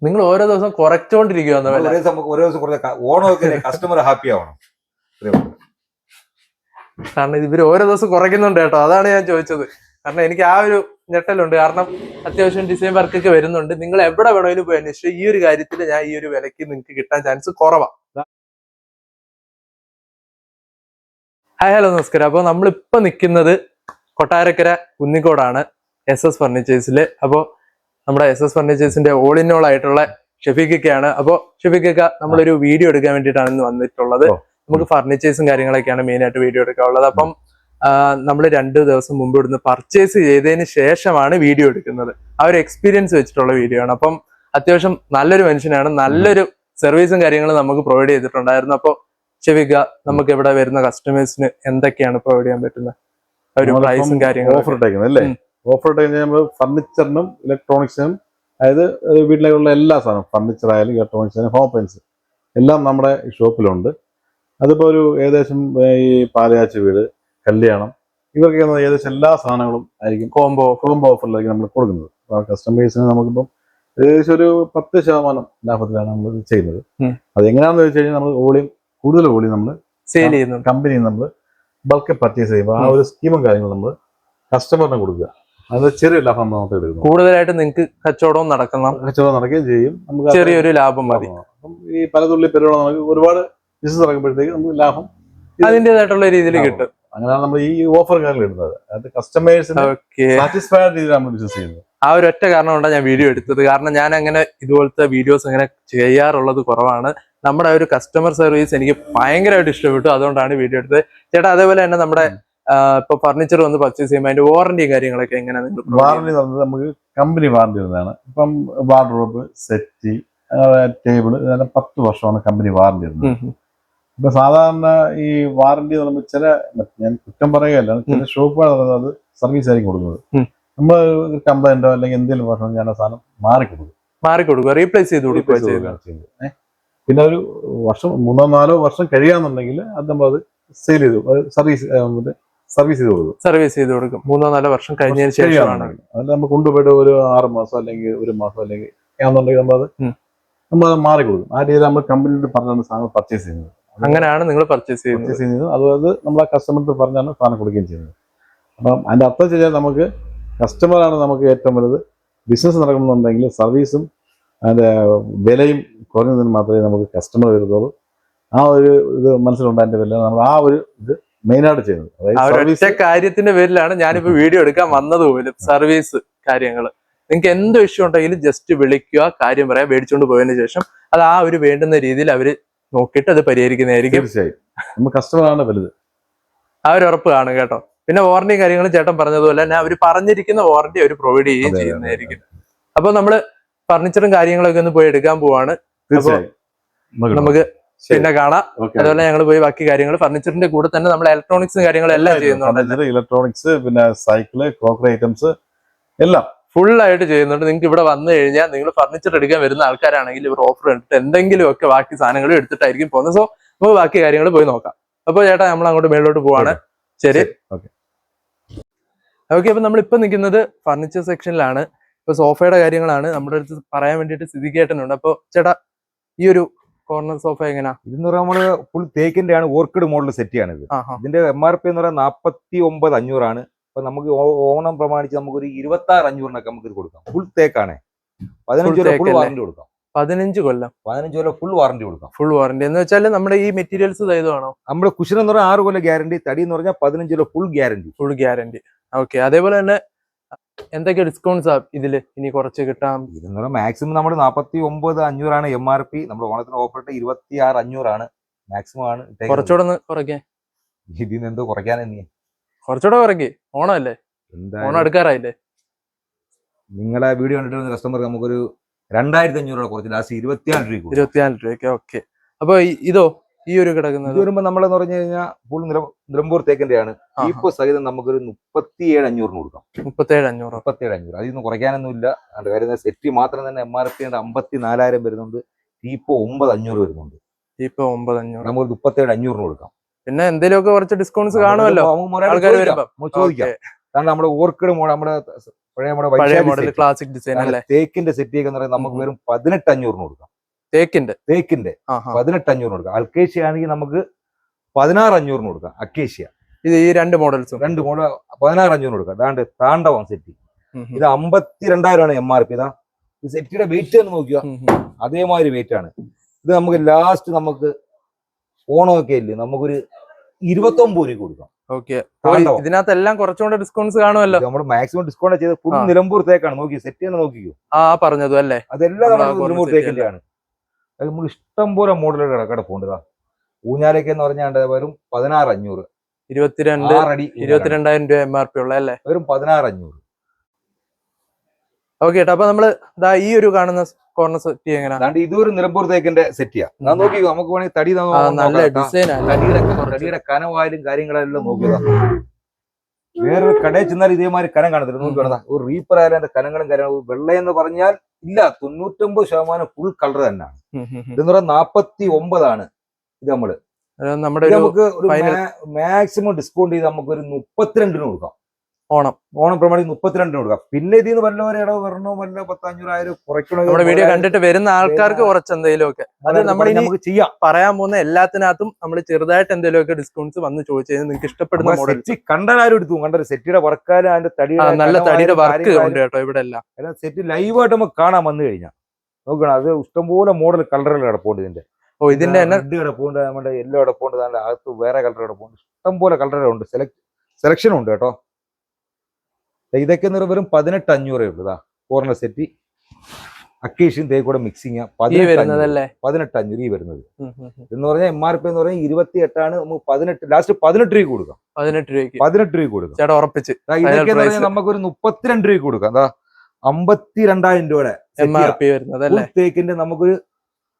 നിങ്ങൾ ഓരോ ദിവസം കുറച്ചുകൊണ്ടിരിക്കുകയാണ്. ഓരോ ദിവസം കുറച്ച് ഓണമൊക്കെ കസ്റ്റമർ ഹാപ്പി ആവണം. കാരണം ഇവര് ഓരോ ദിവസം കുറയ്ക്കുന്നുണ്ട് കേട്ടോ, അതാണ് ഞാൻ ചോദിച്ചത്. കാരണം എനിക്ക് ആ ഒരു ഞെട്ടലുണ്ട്. കാരണം അത്യാവശ്യം ഡിസൈൻ വർക്കൊക്കെ വരുന്നുണ്ട്. നിങ്ങൾ എവിടെ വേണമെങ്കിലും പോയി അന്വേഷിച്ചു, ഈ ഒരു കാര്യത്തിൽ ഞാൻ ഈ ഒരു വിലക്ക് നിങ്ങൾക്ക് കിട്ടാൻ ചാൻസ് കുറവാണ്. ഹായ് ഹലോ നമസ്കാരം. അപ്പോൾ നമ്മളിപ്പോൾ നിൽക്കുന്നത് കൊട്ടാരക്കര കുന്നിക്കോടാണ്, SS ഫർണിച്ചേഴ്സിൽ. അപ്പോൾ നമ്മുടെ SS ഫർണിച്ചേഴ്സിന്റെ ഓൾ ഇൻ ഓൾ ആയിട്ടുള്ള ഷെഫീഖൊക്കെയാണ്. അപ്പോൾ ഷെഫീഖ, നമ്മളൊരു വീഡിയോ എടുക്കാൻ വേണ്ടിയിട്ടാണ് ഇന്ന് വന്നിട്ടുള്ളത്. നമുക്ക് ഫർണിച്ചേഴ്സും കാര്യങ്ങളൊക്കെയാണ് മെയിൻ ആയിട്ട് വീഡിയോ എടുക്കാനുള്ളത്. അപ്പം നമ്മൾ 2 ദിവസം മുമ്പ് ഇവിടുന്ന് പർച്ചേസ് ചെയ്തതിന് ശേഷമാണ് വീഡിയോ എടുക്കുന്നത്. ആ ഒരു എക്സ്പീരിയൻസ് വെച്ചിട്ടുള്ള വീഡിയോ ആണ്. അപ്പം അത്യാവശ്യം നല്ലൊരു മനുഷ്യനാണ്, നല്ലൊരു സർവീസും കാര്യങ്ങളും നമുക്ക് പ്രൊവൈഡ് ചെയ്തിട്ടുണ്ടായിരുന്നു. അപ്പോൾ ഷെഫീഖ, നമുക്ക് ഇവിടെ വരുന്ന കസ്റ്റമേഴ്സിന് എന്തൊക്കെയാണ് പ്രൊവൈഡ് ചെയ്യാൻ പറ്റുന്ന ഒരു പ്രൈസും കാര്യങ്ങളും? ഓഫർ ഇട്ടേക്കുന്നത് അല്ലേ? ഓഫർ ഇട്ട് നമ്മൾ ഫർണിച്ചറിനും ഇലക്ട്രോണിക്സിനും, അതായത് വീട്ടിലേക്കുള്ള എല്ലാ സാധനവും, ഫർണിച്ചർ ആയാലും ഇലക്ട്രോണിക്സിനും ഹോം അപ്ലയൻസ് എല്ലാം നമ്മുടെ ഷോപ്പിലുണ്ട്. അതിപ്പോൾ ഒരു ഏകദേശം ഈ പാലയാച്ച് വീട്, കല്യാണം, ഇവർക്ക് ഏകദേശം എല്ലാ സാധനങ്ങളും ആയിരിക്കും കോംബോ ഓഫറിലായിരിക്കും നമ്മൾ കൊടുക്കുന്നത്. കസ്റ്റമേഴ്സിന് നമുക്കിപ്പം ഏകദേശം ഒരു 10% ലാഭത്തിലാണ് നമ്മൾ ചെയ്യുന്നത്. അത് എങ്ങനെയാണെന്ന് വെച്ച് കഴിഞ്ഞാൽ നമ്മൾ കൂടുതൽ വോളിയം നമ്മൾ സെയിൽ ചെയ്യുന്നു. കമ്പനിയിൽ നമ്മൾ ബൾക്ക് പർച്ചേസ് ചെയ്യുമ്പോൾ ആ ഒരു സ്കീമും കാര്യങ്ങളും നമ്മൾ കസ്റ്റമറിന് കൊടുക്കുക. അത് ചെറിയ ലാഭം മാത്രമേ എടുക്കുന്നു. കൂടുതലായിട്ട് നിങ്ങൾക്ക് കച്ചവടം നടക്കുകയും ചെയ്യും. നമുക്ക് ചെറിയൊരു ലാഭം മതി. അപ്പം ഈ പലതുള്ളി പെരുവളം നമുക്ക് ഒരുപാട് ബിസിനസ് ഇറങ്ങുമ്പോഴത്തേക്ക് നമുക്ക് ലാഭം അതിൻ്റെതായിട്ടുള്ള രീതിയിൽ കിട്ടും. അങ്ങനെയാണ് നമ്മൾ ഈ ഓഫർ കാര്യങ്ങൾ ഇടുന്നത്. അത് കസ്റ്റമേഴ്സിന് സാറ്റിസ്ഫൈഡ് രീതിയിൽ നമ്മൾ ബിസിനസ് ചെയ്യുന്നത്. ആ ഒരു ഒറ്റ കാരണം കൊണ്ടാണ് ഞാൻ വീഡിയോ എടുത്തത്. കാരണം ഞാൻ അങ്ങനെ ഇതുപോലത്തെ വീഡിയോസ് അങ്ങനെ ചെയ്യാറുള്ളത് കുറവാണ്. നമ്മുടെ ഒരു കസ്റ്റമർ സർവീസ് എനിക്ക് ഭയങ്കരമായിട്ട് ഇഷ്ടപ്പെട്ടു, അതുകൊണ്ടാണ് വീഡിയോ എടുത്തത്. ചേട്ടാ, അതേപോലെ തന്നെ നമ്മുടെ ഇപ്പൊ ഫർണിച്ചർ വന്ന് പർച്ചേസ് ചെയ്യുമ്പോൾ അതിന്റെ വാറന്റിയും കാര്യങ്ങളൊക്കെ എങ്ങനെയാണ്? വാറന്റി പറഞ്ഞത് നമുക്ക് കമ്പനി വാറന്റി വരുന്നതാണ്. ഇപ്പം വാർഡ്രോബ്, സെറ്റ്, ടേബിൾ, ഇതെല്ലാം 10 വർഷമാണ് കമ്പനി വാറന്റി വരുന്നത്. ഇപ്പൊ സാധാരണ ഈ വാറന്റി പറയുമ്പോൾ ഞാൻ കുറ്റം പറയുകയല്ല, ചില ഷോപ്പുകൾ അത് സർവീസ് ആയിരിക്കും കൊടുക്കുന്നത്. നമ്മൾ കംപ്ലൈന്റോ അല്ലെങ്കിൽ എന്തെങ്കിലും പ്രശ്നം ഞാൻ ആ സാധനം മാറിക്കൊടുക്കുക, റീപ്ലേസ് ചെയ്ത് കൊടുക്കുക ചെയ്യുന്നത്. പിന്നെ ഒരു വർഷം 3-4 വർഷം കഴിയാന്നുണ്ടെങ്കിൽ അത് നമ്മളത് സെയിൽ ചെയ്തു സർവീസ് ചെയ്ത് കൊടുക്കും. 3-4 വർഷം കഴിഞ്ഞതിന് ശേഷമാണ് അത് നമ്മൾ കൊണ്ടുപോയിട്ട് ഒരു 6 മാസം അല്ലെങ്കിൽ 1 മാസം അല്ലെങ്കിൽ ആണെന്നുണ്ടെങ്കിൽ നമ്മളത് മാറിക്കൊടുക്കും. ആ രീതിയിൽ നമ്മൾ കമ്പനിയോട് പറഞ്ഞാണ് സാധനം പർച്ചേസ് ചെയ്യുന്നത്. അങ്ങനെയാണ് നിങ്ങൾ പർച്ചേസ് ചെയ്യുന്നത്. അതുപോലെ നമ്മൾ ആ കസ്റ്റമർക്ക് പറഞ്ഞാണ് സാധനം കൊടുക്കുകയും ചെയ്യുന്നത്. അപ്പം അതിന്റെ അർത്ഥം ചെയ്യാൻ നമുക്ക് കസ്റ്റമറാണ് നമുക്ക് ഏറ്റവും വലുത്. ബിസിനസ് നടക്കുന്നുണ്ടെങ്കിൽ സർവീസും അതിന്റെ വിലയും കുറഞ്ഞതിന് മാത്രമേ നമുക്ക് കസ്റ്റമർ വരുന്നുള്ളൂ. ആ ഒരു ഇത് മനസ്സിലുണ്ടായതിന്റെ പേരിലാണ് നമ്മൾ ആ ഒരു ഇത് മെയിനായിട്ട് ചെയ്യുന്നത്. അതായത് കാര്യത്തിന്റെ പേരിലാണ് ഞാനിപ്പോ വീഡിയോ എടുക്കാൻ വന്നത് പോലും. സർവീസ് കാര്യങ്ങൾ നിങ്ങൾക്ക് എന്ത് ഇഷ്യൂ ഉണ്ടെങ്കിലും ജസ്റ്റ് വിളിക്കുക, കാര്യം പറയാം, മേടിച്ചുകൊണ്ട് പോയതിനു ശേഷം അത് ആ ഒരു വേണ്ടുന്ന രീതിയിൽ അവര് നോക്കിയിട്ട് അത് പരിഹരിക്കുന്നതായിരിക്കും. തീർച്ചയായും നമ്മൾ കസ്റ്റമറാണ് വലുത്, ആ ഒരു ഉറപ്പ് കാണും കേട്ടോ. പിന്നെ വാറന്റി കാര്യങ്ങളും ചേട്ടൻ പറഞ്ഞതുപോലെ തന്നെ അവർ പറഞ്ഞിരിക്കുന്ന വാറന്റി അവർ പ്രൊവൈഡ് ചെയ്യുകയും ചെയ്യുന്നതായിരിക്കും. അപ്പൊ നമ്മള് ഫർണിച്ചറും കാര്യങ്ങളൊക്കെ ഒന്ന് പോയി എടുക്കാൻ പോവാണ്. നമുക്ക് പിന്നെ കാണാം. അതുപോലെ ഞങ്ങൾ പോയി ബാക്കി കാര്യങ്ങൾ ഫർണിച്ചറിന്റെ കൂടെ തന്നെ നമ്മൾ ഇലക്ട്രോണിക്സും കാര്യങ്ങളും എല്ലാം ചെയ്യുന്നുണ്ട്. ഇലക്ട്രോണിക്സ്, പിന്നെ സൈക്കിള്, ക്രോക്കറി ഐറ്റംസ് എല്ലാം ഫുൾ ആയിട്ട് ചെയ്യുന്നുണ്ട്. നിങ്ങൾക്ക് ഇവിടെ വന്നു കഴിഞ്ഞാൽ നിങ്ങൾ ഫർണിച്ചർ എടുക്കാൻ വരുന്ന ആൾക്കാരാണെങ്കിൽ ഇവർ ഓഫർ എടുത്തിട്ട് എന്തെങ്കിലും ഒക്കെ ബാക്കി സാധനങ്ങൾ എടുത്തിട്ടായിരിക്കും പോകുന്നത്. സോ നമുക്ക് ബാക്കി കാര്യങ്ങൾ പോയി നോക്കാം. അപ്പൊ ചേട്ടാ, നമ്മൾ അങ്ങോട്ട് മേളിലോട്ട് പോവാണ്. ശരി, ഓക്കെ. അപ്പൊ നമ്മളിപ്പോ നിൽക്കുന്നത് ഫർണിച്ചർ സെക്ഷനിലാണ്. ഇപ്പൊ സോഫയുടെ കാര്യങ്ങളാണ് നമ്മുടെ അടുത്ത് പറയാൻ വേണ്ടിയിട്ട് സ്ഥിതികേട്ടനുണ്ട്. അപ്പൊ ചേട്ടാ, ഈ ഒരു കോർണർ സോഫ എങ്ങനെയാ? ഇതെന്ന് പറയുമ്പോൾ നമ്മള് ഫുൾ തേക്കിന്റെ ആണ്, ഓർക്കിഡ് മോഡൽ സെറ്റ് ആണ് ഇത്. ഇതിന്റെ MRP എന്ന് പറയുന്നത് 49,500 അപ്പൊ നമുക്ക് ഓണം പ്രമാണിച്ച് നമുക്കൊരു 26,500 നമുക്ക് ഇത് കൊടുക്കാം. ഫുൾ തേക്കാണ്. 15 കൊല്ലം ഫുൾ വാറന്റി കൊടുക്കാം. 15 കൊല്ലം ഫുൾ വാറന്റി കൊടുക്കാം. ഫുൾ വാറന്റി എന്ന് വെച്ചാൽ നമ്മുടെ ഈ മെറ്റീരിയൽസ് ഇതാണോ? നമ്മുടെ കുഷൻ എന്ന് പറഞ്ഞാൽ 6 കൊല്ലം ഗ്യാരണ്ടി, തടി എന്ന് പറഞ്ഞാൽ 15 കൊല്ലം ഫുൾ ഗ്യാരണ്ടി. ഓക്കെ. അതേപോലെ തന്നെ എന്തൊക്കെ ഡിസ്കൗണ്ട്സ് ഇതില് ഇനി കുറച്ച് കിട്ടാം? ഇതെന്ന് പറഞ്ഞാൽ മാക്സിമം നമ്മൾ 49,500 MRP. നമ്മുടെ ഓണത്തിന് ഓഫർ ഇട്ട് 26,500 മാക്സിമം ആണ്. കുറച്ചുകൂടെ ഒന്ന് കുറയ്ക്കാൻ. ഇതിന് എന്തോ കുറയ്ക്കാനേ നീ കുറച്ചുകൂടെ കുറയ്ക്കേ. ഓണമല്ലേ, ഓണം എടുക്കാറായില്ലേ? നിങ്ങളെ വീഡിയോ കണ്ടിട്ട് കസ്റ്റമർ നമുക്കൊരു 2,500 കുറച്ച് ലാസ്റ്റ് 24 രൂപയ്ക്ക്. ഓക്കെ. അപ്പൊ ഇതോ, ഈ ഒരു കിടക്കുന്നത് ഇത് വരുമ്പോ നമ്മളെന്ന് പറഞ്ഞു കഴിഞ്ഞാൽ ഫുൾ നിലമ്പൂർ തേക്കിന്റെ ആണ്. ഇപ്പൊ സഹിതം നമുക്കൊരു 37,500 കൊടുക്കാം. 37,500 അതിന്ന് കുറയ്ക്കാനൊന്നും ഇല്ല. അതിന്റെ കാര്യം സെറ്റ് മാത്രം തന്നെ MRP 54,000 വരുന്നുണ്ട്. ഇപ്പൊ 9,500 വരുന്നുണ്ട്. നമുക്ക് 37,500 കൊടുക്കാം. പിന്നെ എന്തെങ്കിലുമൊക്കെ കുറച്ച് ഡിസ്കൗണ്ട്സ് കാണുമല്ലോ, ചോദിക്കാം. കാരണം നമ്മുടെ ഓർക്കിഡ് മോഡൽ, നമ്മുടെ പഴയ നമ്മുടെ പഴയ Vaishali model set. Classic design അല്ലേ? തേക്കിന്റെ സെറ്റ് എന്ന് പറയുന്നത് നമുക്ക് വെറും 18,500 കൊടുക്കാം. തേക്കിന്റെ 18,500 കൊടുക്കാം. അൽക്കേഷ്യ ആണെങ്കിൽ നമുക്ക് 16,500 കൊടുക്കാം. അക്കേഷ്യ ഇത് ഈ രണ്ട് മോഡൽസും 16,500 കൊടുക്കാം. അതാണ്ട് താണ്ഡവം സെറ്റ്, ഇത് 52,000 MRP. ഇതാ ഈ സെറ്റിയുടെ വെയിറ്റ് എന്ന് നോക്കിയോ, അതേമാതിരി വെയിറ്റ് ആണ്. ഇത് നമുക്ക് ലാസ്റ്റ് നമുക്ക് ഓണമൊക്കെ ഇല്ലേ, നമുക്കൊരു 29 രൂപ കൊടുക്കാം. ഓക്കെ, ഇതിനകത്ത് എല്ലാം കുറച്ചുകൂടെ ഡിസ്കൗണ്ട്സ് കാണുമല്ലോ. നമ്മൾ മാക്സിമം ഡിസ്കൗണ്ട് ചെയ്ത് ഫുൾ നിലമ്പൂർ തേക്കാണ്. നോക്കി സെറ്റ് തന്നെ നോക്കിക്കോ. പറഞ്ഞതും അല്ലേ, അതെല്ലാം നമ്മുടെ നിലമ്പൂർ തേക്കിന്റെ ആണ്. അത് നമുക്ക് ഇഷ്ടം പോലെ മോഡലുകൾ കിടപ്പുണ്ട്. ഊഞ്ഞാലൊക്കെ എന്ന് പറഞ്ഞാൽ വെറും 16,500, 22,000 രൂപ MRP ഉള്ള അല്ലേ, വെറും 16,500. ഓക്കെ. അപ്പൊ നമ്മള് ഈ ഒരു കാണുന്ന കോർണർ സെറ്റ് എങ്ങനെയാ? ഇതൊരു നിലമ്പൂർ തേക്കിന്റെ സെറ്റിയാ. നോക്കിക്കോ, നമുക്ക് വേണമെങ്കിൽ തടി നല്ല ഡിസൈൻ, തടിയുടെ കനവായാലും കാര്യങ്ങളെല്ലാം നോക്കിയതാ. വേറൊരു കടയിൽ ചെന്നാൽ ഇതേമാതിരി കനം കാണത്തില്ല. നോക്കിക്കോണതാ, ഒരു റീപ്പർ ആയാലും അതിന്റെ കനങ്ങളും കാര്യങ്ങളും. വെള്ളയെന്ന് പറഞ്ഞാൽ ഇല്ല, 99% ഫുൾ കളർ തന്നെയാണ്. ഇതെന്ന് പറഞ്ഞാൽ 49 ഇത് നമ്മള് നമുക്ക് ഒരു മാക്സിമം ഡിസ്കൗണ്ട് ചെയ്ത് നമുക്ക് ഒരു 32 കൊടുക്കാം. ഓണം പ്രമാണി 32 കൊടുക്കാം. പിന്നെ ഇതിന്ന് വല്ലവരെ ഇടവ് വരണോ, വല്ല 10,500 കുറയ്ക്കണോ, നമ്മുടെ വീഡിയോ കണ്ടിട്ട് വരുന്ന ആൾക്കാർക്ക് കുറച്ച് എന്തെങ്കിലും ഒക്കെ അത് നമുക്ക് ചെയ്യാം. പറയാൻ പോകുന്ന എല്ലാത്തിനകത്തും നമ്മൾ ചെറുതായിട്ട് എന്തെങ്കിലും ഒക്കെ ഡിസ്കൗണ്ട്സ് വന്ന് ചോദിച്ചു കഴിഞ്ഞാൽ നിങ്ങൾക്ക് ഇഷ്ടപ്പെടുന്ന മോഡൽ കണ്ടാൽ ആരും എടുത്തു. കണ്ടൊരു സെറ്റിയുടെ വർക്കാലും അതിന്റെ തടിയുടെ നല്ല തടിയുടെ വർക്ക് ഉണ്ട് കേട്ടോ. ഇവിടെ എല്ലാം സെറ്റ് ലൈവായിട്ട് നമുക്ക് കാണാൻ വന്നു കഴിഞ്ഞാൽ നോക്കണം. അത് ഇഷ്ടംപോലെ മോഡൽ കളറുകൾ കിടപ്പുണ്ട്. ഇതിന്റെ റെഡ് കിടപ്പുണ്ട്, നമ്മുടെ യെല്ലോ കിടപ്പുണ്ട്, അതിന്റെ അകത്ത് വേറെ കളർ കിടപ്പുണ്ട്. ഇഷ്ടംപോലെ കളറുകളുണ്ട്, സെലക്ഷൻ ഉണ്ട് കേട്ടോ. ഇതൊക്കെ വെറും 18,500 ഉള്ളൂ. കോർണർ സെറ്റ് അക്കേഷ്യൻ തേക്കൂടെ മിക്സിങ് 18,500 ഈ വരുന്നത് എന്ന് പറഞ്ഞാൽ MRP എന്ന് പറഞ്ഞാൽ 28 നമുക്ക് 18 ലാസ്റ്റ് 18 രൂപ കൊടുക്കാം. 18 രൂപ കൊടുക്കാം ഉറപ്പിച്ച്. ഇതൊക്കെ നമുക്കൊരു 32 രൂപ കൊടുക്കാം. 52,000 രൂപയുടെ MRP വരുന്നത് തേക്കിന്റെ നമുക്കൊരു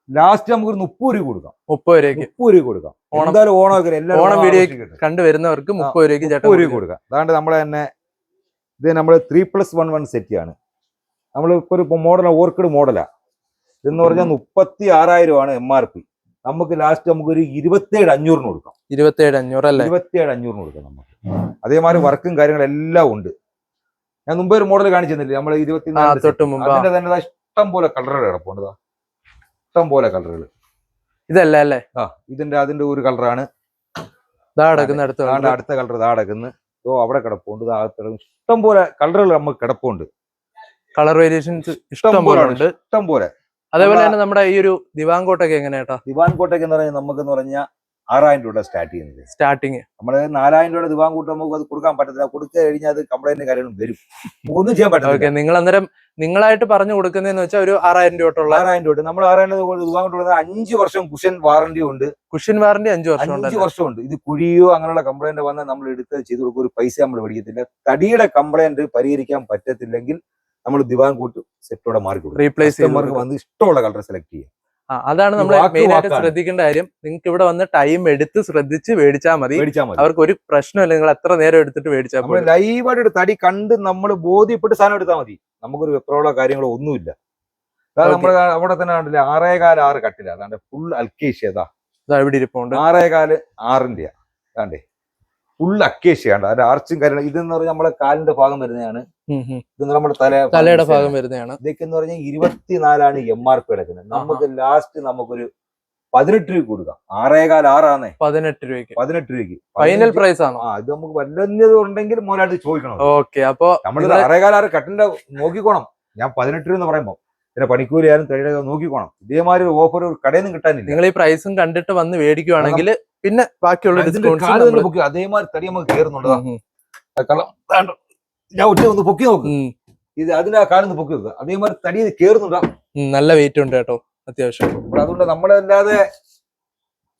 ലാസ്റ്റ് നമുക്കൊരു 30 രൂപ കൊടുക്കാം. 30 രൂപ കൊടുക്കാം. എന്തായാലും ഓണം വീഡിയോ കണ്ടുവരുന്നവർക്ക് 30 രൂപ കൊടുക്കാം. അതാണ്ട് നമ്മളെ തന്നെ ഇത് നമ്മൾ 3+1 സെറ്റിയാണ്. നമ്മളിപ്പോ ഒരു മോഡൽ ഓർക്കിഡ് മോഡലാ. ഇതെന്ന് പറഞ്ഞാൽ 36,000 MRP. നമുക്ക് ലാസ്റ്റ് നമുക്കൊരു 27,500 കൊടുക്കാം. 27,500 കൊടുക്കാം നമുക്ക്. അതേമാതിരി വർക്കും കാര്യങ്ങളെല്ലാം ഉണ്ട്. ഞാൻ മുമ്പേ ഒരു മോഡൽ കാണിച്ചു തന്നില്ലേ, നമ്മൾ 24 അതിന്റെ തന്നെ ഇഷ്ടം പോലെ കളറുകൾ കിടപ്പുണ്ട്. ഇഷ്ടം പോലെ കളറുകൾ ഇതല്ല അല്ലേ? അതിന്റെ ഒരു കളറാണ് അടുത്ത കളർ അടക്കുന്നു. അവിടെ കിടപ്പുണ്ട്. ഇഷ്ടം പോലെ കളറുകൾ നമുക്ക് കിടപ്പുണ്ട്. കളർ വേരിയേഷൻസ് ഇഷ്ടം പോലെ. അതേപോലെ തന്നെ നമ്മുടെ ഈ ഒരു ദിവാൻ കോട്ടൊക്കെ എങ്ങനെയാ? ദിവാൻ കോട്ടൊക്കെ എന്ന് പറഞ്ഞാൽ നമുക്കെന്ന് പറഞ്ഞാൽ 6,000 രൂപ സ്റ്റാർട്ടിങ്. നമ്മള് 4,000 രൂപയുടെ ദിവാൻ കൂട്ട് നമുക്ക് അത് കൊടുക്കാൻ പറ്റത്തില്ല. കൊടുത്തു കഴിഞ്ഞാൽ അത് കംപ്ലൈന്റ് കാര്യങ്ങളും വരും, ഒന്നും ചെയ്യാൻ പറ്റില്ല. നിങ്ങൾ അന്നേരം നിങ്ങളായിട്ട് പറഞ്ഞു കൊടുക്കുന്നതെന്ന് വെച്ചാൽ ഒരു 6,000 രൂപ 6,000 രൂപ നമ്മൾ 6,000 രൂപ ദിവാൻ കൂട്ട് 5 വർഷം കുഷൻ വാറന്റി ഉണ്ട്. 5 വർഷം ഉണ്ട്. ഇത് കുഴിയോ അങ്ങനെയുള്ള കംപ്ലൈന്റ് വന്നാൽ നമ്മൾ എടുത്ത് ചെയ്ത് കൊടുക്കും. ഒരു പൈസ നമ്മൾ മേടിക്കത്തില്ല. തടിയുടെ കംപ്ലൈന്റ് പരിഹരിക്കാൻ പറ്റത്തില്ലെങ്കിൽ നമ്മൾ ദിവാൻ കൂട്ട് സെറ്റോടെ മാറി കൊടുക്കും. റീപ്ലേസ് വന്ന് ഇഷ്ടമുള്ള കളർ സെലക്ട് ചെയ്യാം. അതാണ് നമ്മൾ മെയിൻ ആയിട്ട് ശ്രദ്ധിക്കേണ്ട കാര്യം. നിങ്ങൾക്ക് ഇവിടെ വന്ന് ടൈം എടുത്ത് ശ്രദ്ധിച്ച് മേടിച്ചാൽ മതി. അവർക്ക് ഒരു പ്രശ്നമില്ല. നിങ്ങൾ എത്ര നേരം എടുത്തിട്ട് മേടിച്ചാൽ മതി. ലൈവായിട്ട് തടി കണ്ട് നമ്മൾ ബോധ്യപ്പെട്ട് സാധനം എടുത്താൽ മതി. നമുക്കൊരു വെപ്രോളോ കാര്യങ്ങളോ ഒന്നുമില്ല. നമ്മൾ അവിടെ തന്നെ കണ്ടില്ല 6.25 കട്ടില്ല. അതാണ്ട് ഫുൾ അൽക്കേഷ്യ. ഇവിടെ ഇരിപ്പുണ്ട് 6.25 6-ന്റെ അതാണ്ടേ ഫുൾ അക്കേഷ്യ ഉണ്ട്. അതിന്റെ ആർച്ചും കാര്യങ്ങൾ. ഇതെന്ന് പറഞ്ഞാൽ നമ്മളെ കാലിന്റെ ഭാഗം വരുന്നതാണ്. ഇത് നമ്മുടെ തലയുടെ ഭാഗം വരുന്നതാണ്. ഇതൊക്കെ എന്ന് പറഞ്ഞാൽ 24 MRP കിടക്കുന്നത്. നമുക്ക് ലാസ്റ്റ് നമുക്കൊരു 18 രൂപ കൊടുക്കാം. 6.25 18 രൂപയ്ക്ക് ഫൈനൽ പ്രൈസ് ആണ്. ഇത് നമുക്ക് വല്ലത് ഉണ്ടെങ്കിൽ മോനായിട്ട് ചോദിക്കണം. ഓക്കെ, അപ്പൊ നമ്മൾ 6.25 കട്ടിന്റെ നോക്കിക്കോണം. ഞാൻ 18 രൂപ എന്ന് പറയുമ്പോ പിന്നെ പണിക്കൂലി ആയാലും തടിയുടെ നോക്കിക്കോണം. ഇതേമാതിരി ഓഫർ ഒരു കടയിൽ നിന്ന് കിട്ടാനില്ല. നിങ്ങൾ ഈ പ്രൈസും കണ്ടിട്ട് വന്ന് മേടിക്കുവാണെങ്കിൽ പിന്നെ ബാക്കിയുള്ള അതേമാതിരി തടി നമുക്ക് കയറുന്നുണ്ട്. ഞാൻ ഒറ്റ ഒന്ന് പൊക്കി നോക്കും. ഇത് അതിന്റെ കാലൊന്ന് പൊക്കി നോക്കുക. അതേമാതിരി തടി കയറുന്നുണ്ടോ? നല്ല വെയിറ്റ് ഉണ്ട് കേട്ടോ അത്യാവശ്യം. അതുകൊണ്ട് നമ്മളല്ലാതെ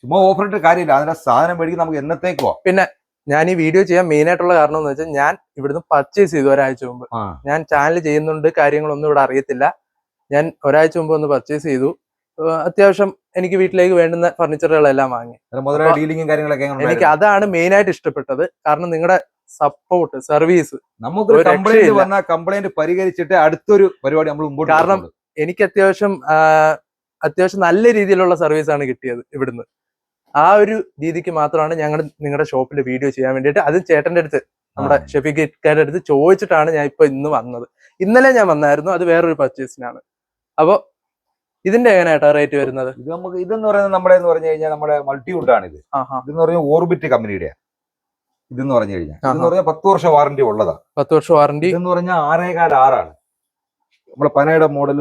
ചുമ്മാ ഓഫർ ഇട്ട് കാര്യമില്ല. അതിന്റെ സാധനം മേടിക്കും നമുക്ക് എന്നത്തേക്കോ. പിന്നെ ഞാൻ ഈ വീഡിയോ ചെയ്യാൻ മെയിൻ ആയിട്ടുള്ള കാരണം എന്ന് വെച്ചാൽ ഞാൻ ഇവിടുന്ന് പർച്ചേസ് ചെയ്തു ഒരാഴ്ച മുമ്പ്. ഞാൻ ചാനൽ ചെയ്യുന്നുണ്ട്, കാര്യങ്ങളൊന്നും ഇവിടെ അറിയത്തില്ല. ഞാൻ ഒരാഴ്ച മുമ്പ് ഒന്ന് പർച്ചേസ് ചെയ്തു. അത്യാവശ്യം എനിക്ക് വീട്ടിലേക്ക് വേണ്ടുന്ന ഫർണിച്ചറുകളെല്ലാം വാങ്ങി. എനിക്ക് അതാണ് മെയിൻ ആയിട്ട് ഇഷ്ടപ്പെട്ടത്. കാരണം നിങ്ങളുടെ സപ്പോർട്ട്, സർവീസ്, നമുക്ക് കംപ്ലൈന്റ് പരിഹരിച്ചിട്ട് അടുത്തൊരു പരിപാടി നമ്മൾ മുമ്പോട്ട്. കാരണം എനിക്ക് അത്യാവശ്യം നല്ല രീതിയിലുള്ള സർവീസാണ് കിട്ടിയത് ഇവിടുന്ന്. ആ ഒരു രീതിക്ക് മാത്രമാണ് ഞങ്ങൾ നിങ്ങളുടെ ഷോപ്പിൽ വീഡിയോ ചെയ്യാൻ വേണ്ടിയിട്ട്. അതും ചേട്ടന്റെ അടുത്ത് നമ്മുടെ ഷെഫീഖിക്കാരുടെ അടുത്ത് ചോദിച്ചിട്ടാണ് ഞാൻ ഇപ്പൊ ഇന്ന് വന്നത്. ഇന്നലെ ഞാൻ വന്നായിരുന്നു, അത് വേറൊരു പർച്ചേസിനാണ്. അപ്പൊ ഇതിന്റെ എങ്ങനെയാട്ടാ റേറ്റ് വരുന്നത്? ഇത് നമുക്ക് ഇതെന്ന് പറയുന്നത് നമ്മുടെ എന്ന് പറഞ്ഞു കഴിഞ്ഞാൽ നമ്മുടെ മൾട്ടിവുഡ് ആണ് ഇത്. ഇതെന്ന് പറഞ്ഞാൽ ഓർബിറ്റ് കമ്പനിയുടെ ഇതെന്ന് പറഞ്ഞു കഴിഞ്ഞാൽ ഇതെന്ന് പറഞ്ഞാൽ 10 വർഷം വാറന്റി ഉള്ളതാ. 10 വർഷം വാറന്റി. ഇതെന്ന് പറഞ്ഞാൽ 6.4 ആണ് നമ്മുടെ പനയുടെ മോഡൽ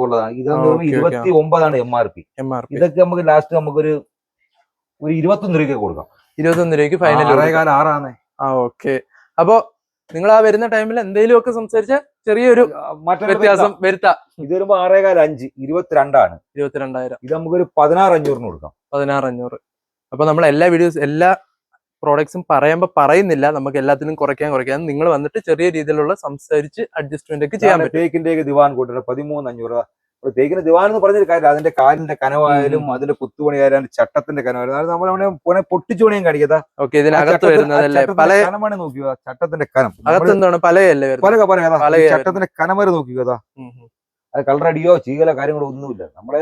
ഉള്ളതാണ്. ഇതെന്ന് പറഞ്ഞാൽ 29 MRP. ഇതൊക്കെ നമുക്ക് ലാസ്റ്റ് നമുക്കൊരു 21 രൂപയ്ക്ക് കൊടുക്കാം. 21 രൂപയ്ക്ക് ഫൈനൽ. 6.4 ആണ്. ഓക്കെ. അപ്പൊ നിങ്ങൾ ആ വരുന്ന ടൈമിൽ എന്തെങ്കിലും ഒക്കെ സംസാരിച്ച ചെറിയൊരു വ്യത്യാസം വരുത്താം. ഇത് വരുമ്പോ 6.5 22 ആണ്. 22,000. ഇത് നമുക്കൊരു 16,500 കൊടുക്കാം. 16,500. അപ്പൊ നമ്മൾ എല്ലാ പ്രോഡക്ട്സും പറയുന്നില്ല, നമുക്ക് എല്ലാത്തിനും കുറയ്ക്കാൻ നിങ്ങൾ വന്നിട്ട് ചെറിയ രീതിയിലുള്ള സംസാരിച്ച് അഡ്ജസ്റ്റ്മെന്റ് ഒക്കെ ചെയ്യാൻ പറ്റും. തേക്കിന്റെ ദിവാൻ കൂട്ടുന്നത് 13,500. തേക്കിന്റെ ദിവാൻ എന്ന് പറഞ്ഞൊരു കാര്യം, അതിന്റെ കാലിന്റെ കനവായാലും അതിന്റെ കുത്തുപണിയായാലും ചട്ടത്തിന്റെ കനവായാലും നമ്മൾ പൊട്ടിച്ചു പണിയും കാണിക്കാ. ഓക്കെ. ഇതിനകത്ത് വരുന്നതല്ലേ പല കനമാണ് നോക്കുക. ചട്ടത്തിന്റെ കനം അകത്ത് എന്താണ് പലയല്ലേ പല ചട്ടത്തിന്റെ കനം വരെ നോക്കുക. അത് കളർ അടിയോ ചീകലോ കാര്യങ്ങളോ ഒന്നുമില്ല. നമ്മള്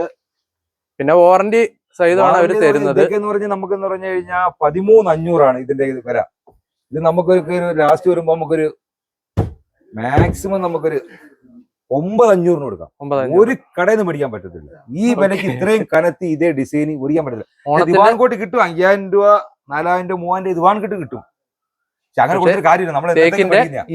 പിന്നെ വാറന്റി സഹിതമാണ് അവർ തരുന്നത്. ഇതൊക്കെന്ന് പറഞ്ഞാൽ നമുക്കെന്ന് പറഞ്ഞു കഴിഞ്ഞാൽ 13,500 ഇതിന്റെ വില. ഇത് നമുക്കൊരു ലാസ്റ്റ് വരുമ്പോ നമുക്കൊരു മാക്സിമം നമുക്കൊരു 9,500 കൊടുക്കാം. ഒരു കടയിൽ നിന്ന് മേടിക്കാൻ പറ്റത്തില്ല. ഈ വിലക്ക് ഇത്രയും കനത്തി ഇതേ ഡിസൈൻ മേടിക്കാൻ പറ്റത്തില്ല. ദിവാൻ കോട്ട് കിട്ടും 5,000 രൂപ 4,000 രൂപ 3,000 ദിവാൻ കിട്ട് കിട്ടും. പക്ഷെ അങ്ങനെ കൊടുത്തൊരു കാര്യമില്ല. നമ്മളെ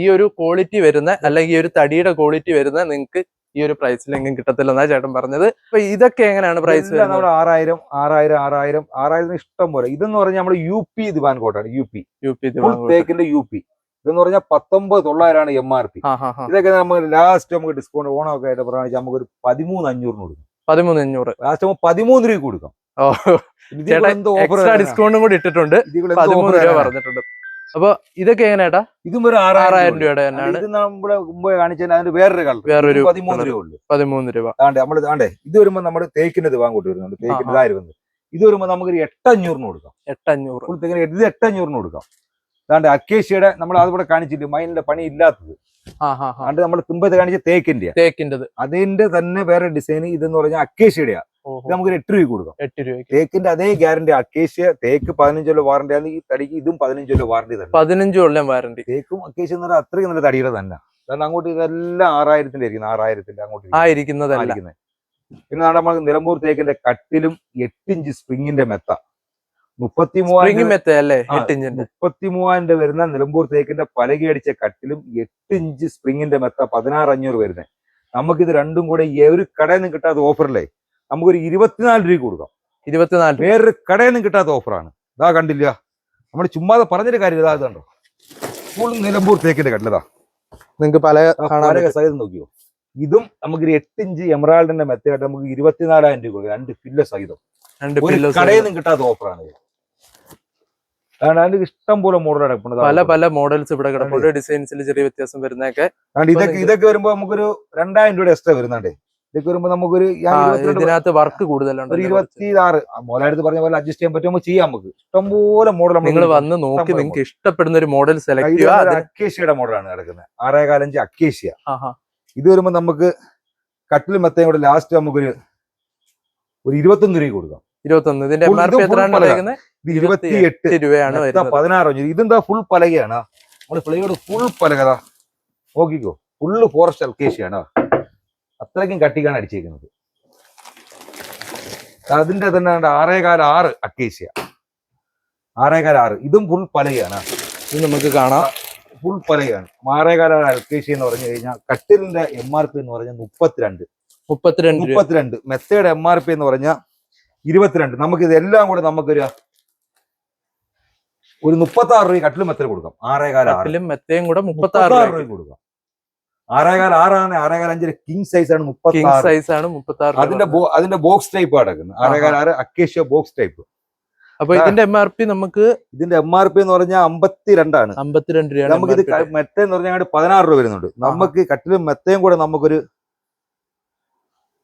ഈ ഒരു ക്വാളിറ്റി വരുന്ന അല്ലെങ്കിൽ ഈ ഒരു തടിയുടെ ക്വാളിറ്റി വരുന്ന നിങ്ങൾക്ക് ഈ ഒരു പ്രൈസിൽ എങ്കിലും കിട്ടത്തില്ലെന്നാ ചേട്ടൻ പറഞ്ഞത്. അപ്പൊ ഇതൊക്കെ എങ്ങനെയാണ് പ്രൈസ്? നമ്മുടെ 6,000 ഇഷ്ടം പോലെ. ഇതെന്ന് പറഞ്ഞാൽ നമ്മുടെ UP ദിവാൻ കോട്ടാണ്. UP തേക്കിന്റെ UP. ഇതെന്ന് പറഞ്ഞാൽ 19,900 MRP. ഇതൊക്കെ നമുക്ക് ലാസ്റ്റ് നമുക്ക് ഡിസ്കൗണ്ട് ഓണമൊക്കെ ആയിട്ട് പറഞ്ഞാൽ നമുക്ക് ഒരു 13,500 കൊടുക്കും. 13,500 ലാസ്റ്റ് 13 രൂപ കൊടുക്കാം. ഡിസ്കൗണ്ടും കൂടി ഇട്ടിട്ടുണ്ട്. 13 രൂപ പറഞ്ഞിട്ടുണ്ട്. അപ്പൊ ഇതൊക്കെ എങ്ങനെയാട്ടാ? ഇതും ഒരു 6,000 രൂപയുടെ തന്നെയാണ്. ഇത് നമ്മുടെ മുമ്പ് കാണിച്ചാൽ അതിന് വേറൊരു കളർ 13 രൂപ ഉള്ളു. 13 രൂപ. നമ്മള് ഇത് വരുമ്പോ നമ്മുടെ തേക്കിന്റെ ദിവാൻ കൂട്ടി വരുന്നുണ്ട്. തേക്കിന്റെ ഇതായിരുന്നു. ഇത് വരുമ്പോ നമുക്കൊരു 8,500 കൊടുക്കാം. 8,500. ഇത് 8,500 കൊടുക്കാം. അതാണ്ട് അക്കേഷ്യയുടെ നമ്മൾ അതിവിടെ കാണിച്ചിട്ട് മൈനിന്റെ പണി ഇല്ലാത്തത്. അതുകൊണ്ട് നമ്മൾ തുമ്പത്ത് കാണിച്ച തേക്കിന്റെ അതിന്റെ തന്നെ വേറെ ഡിസൈൻ. ഇതെന്ന് പറഞ്ഞാൽ അക്കേഷ്യയുടെയാ. ഇത് നമുക്ക് 8 രൂപ കൊടുക്കാം. 8 രൂപ. തേക്കിന്റെ അതേ ഗ്യാരണ്ടി. അക്കേഷ്യ തേക്ക് 15 കൊല്ലം വാറണ്ടി ആണ്. ഈ തടിക്ക് ഇതും 15 കൊല്ലം വാറണ്ടി തന്നെ. 15 കൊല്ലം വാറണ്ടി. തേക്കും അക്കേഷ്യ എന്ന് പറഞ്ഞാൽ അത്രയും നല്ല തടിയുടെ തന്നെ. കാരണം അങ്ങോട്ട് ഇതെല്ലാം 6,000 ഇരിക്കുന്നത്. 6,000 അങ്ങോട്ട് ഇരിക്കുന്നത്. പിന്നെ നമ്മൾ നിലമ്പൂർ തേക്കിന്റെ കട്ടിലും 8 ഇഞ്ച് സ്പ്രിങ്ങിന്റെ മെത്ത 33,000 വരുന്ന നിലമ്പൂർ തേക്കിന്റെ പലകി അടിച്ച കട്ടിലും 8 ഇഞ്ച് സ്പ്രിങ്ങിന്റെ മെത്ത 16,500 വരുന്നത്. നമുക്കിത് രണ്ടും കൂടെ ഒരു കടയിൽ നിന്ന് കിട്ടാത്ത ഓഫറിലെ നമുക്കൊരു 24 രൂപ കൊടുക്കാം. 24. വേറൊരു കടയിൽ നിന്ന് കിട്ടാത്ത ഓഫറാണ്. ഇതാ കണ്ടില്ല, നമ്മൾ ചുമ്മാതെ പറഞ്ഞൊരു കാര്യം. ഇതാ കണ്ടോ, ഫുൾ നിലമ്പൂർ തേക്കിന്റെ കട്ടിലതാ. നിങ്ങൾക്ക് പല സൈസ് നോക്കിയോ. ഇതും നമുക്കൊരു 8 ഇഞ്ച് എമറാൾഡിന്റെ മെത്തയായിട്ട് നമുക്ക് 24,000 രൂപ കൊടുക്കാം. 2 പില്ലോ സഹിതം. ഒരു കടയിൽ നിന്നും കിട്ടാത്ത ഓഫറാണ് ഇത്. അതിന് ഇഷ്ടം പോലെ മോഡൽ കിടപ്പുണ്ട്. പല മോഡൽസ് ഇവിടെ കിടപ്പുണ്ട്. ഡിസൈൻസിൽ ചെറിയ വ്യത്യാസം വരുന്നതൊക്കെ. ഇതൊക്കെ വരുമ്പോ നമുക്കൊരു 2,000 രൂപ എക്സ്ട്രാ വരുന്നുണ്ടേ. ഇതൊക്കെ വരുമ്പോ നമുക്കൊരു ഇതിനകത്ത് വർക്ക് കൂടുതലുണ്ട്. 26 മോലായിട്ട് പറഞ്ഞ പോലെ അഡ്ജസ്റ്റ് ചെയ്യാൻ പറ്റുമ്പോൾ ചെയ്യാം. നമുക്ക് ഇഷ്ടംപോലെ മോഡൽ നിങ്ങൾ വന്ന് നോക്കി നിങ്ങൾക്ക് ഇഷ്ടപ്പെടുന്ന ഒരു മോഡൽ സെലക്ട് ചെയ്യുക. അക്കേഷ്യയുടെ മോഡലാണ് കിടക്കുന്നത്. 6.5 അക്കേഷ്യ. ഇത് വരുമ്പോ നമുക്ക് കട്ടിലും മെത്തയും കൂടെ ലാസ്റ്റ് നമുക്കൊരു 21 രൂപ കൊടുക്കാം. 21. ഇതിന്റെ MRP എത്രയാണ്? 28 രൂപയാണ്. 16. ഇതെന്താ ഫുൾ പലകയാണ്. നമ്മള് പ്ലേയോട് ഫുൾ പലകതാ നോക്കിക്കോ. ഫുള്ള് ഫോറസ്റ്റ് അൽക്കേഷ്യാണ്. അത്രയ്ക്കും കട്ടിക്കാണ് അടിച്ചേക്കുന്നത്. അതിന്റെ തന്നെ 6.5 അക്കേഷ്യ. 6.5. ഇതും ഫുൾ പലകയാണ്. ഇത് നമുക്ക് കാണാം. ഫുൾ പലകയാണ്. 6.5 അൽക്കേഷ്യ എന്ന് പറഞ്ഞു കഴിഞ്ഞാൽ കട്ടിലിന്റെ MRP എന്ന് പറഞ്ഞാൽ 32. മെത്തയുടെ MRP എന്ന് പറഞ്ഞാൽ 22. നമുക്ക് ഇതെല്ലാം കൂടെ നമുക്കൊരു 36 രൂപ കട്ടിലും മെത്തൽ കൊടുക്കാം. 6.5 മെത്തയും കൂടെ 36 രൂപ കൊടുക്കാം. 6.5 ആണ്. 6.5 കിങ് സൈസ് ആണ്. 36. അതിന്റെ ബോക്സ് ടൈപ്പ് കിടക്കുന്നത്. 6.5 അക്കേഷ്യ ബോക്സ് ടൈപ്പ്. അപ്പൊ ഇതിന്റെ MRP നമുക്ക് ഇതിന്റെ MRP എന്ന് പറഞ്ഞാൽ 52 ആണ്. 52 രൂപ. നമുക്ക് ഇത് മെത്ത എന്ന് പറഞ്ഞാൽ 16 രൂപ വരുന്നുണ്ട്. നമുക്ക് കട്ടിലും മെത്തയും കൂടെ നമുക്കൊരു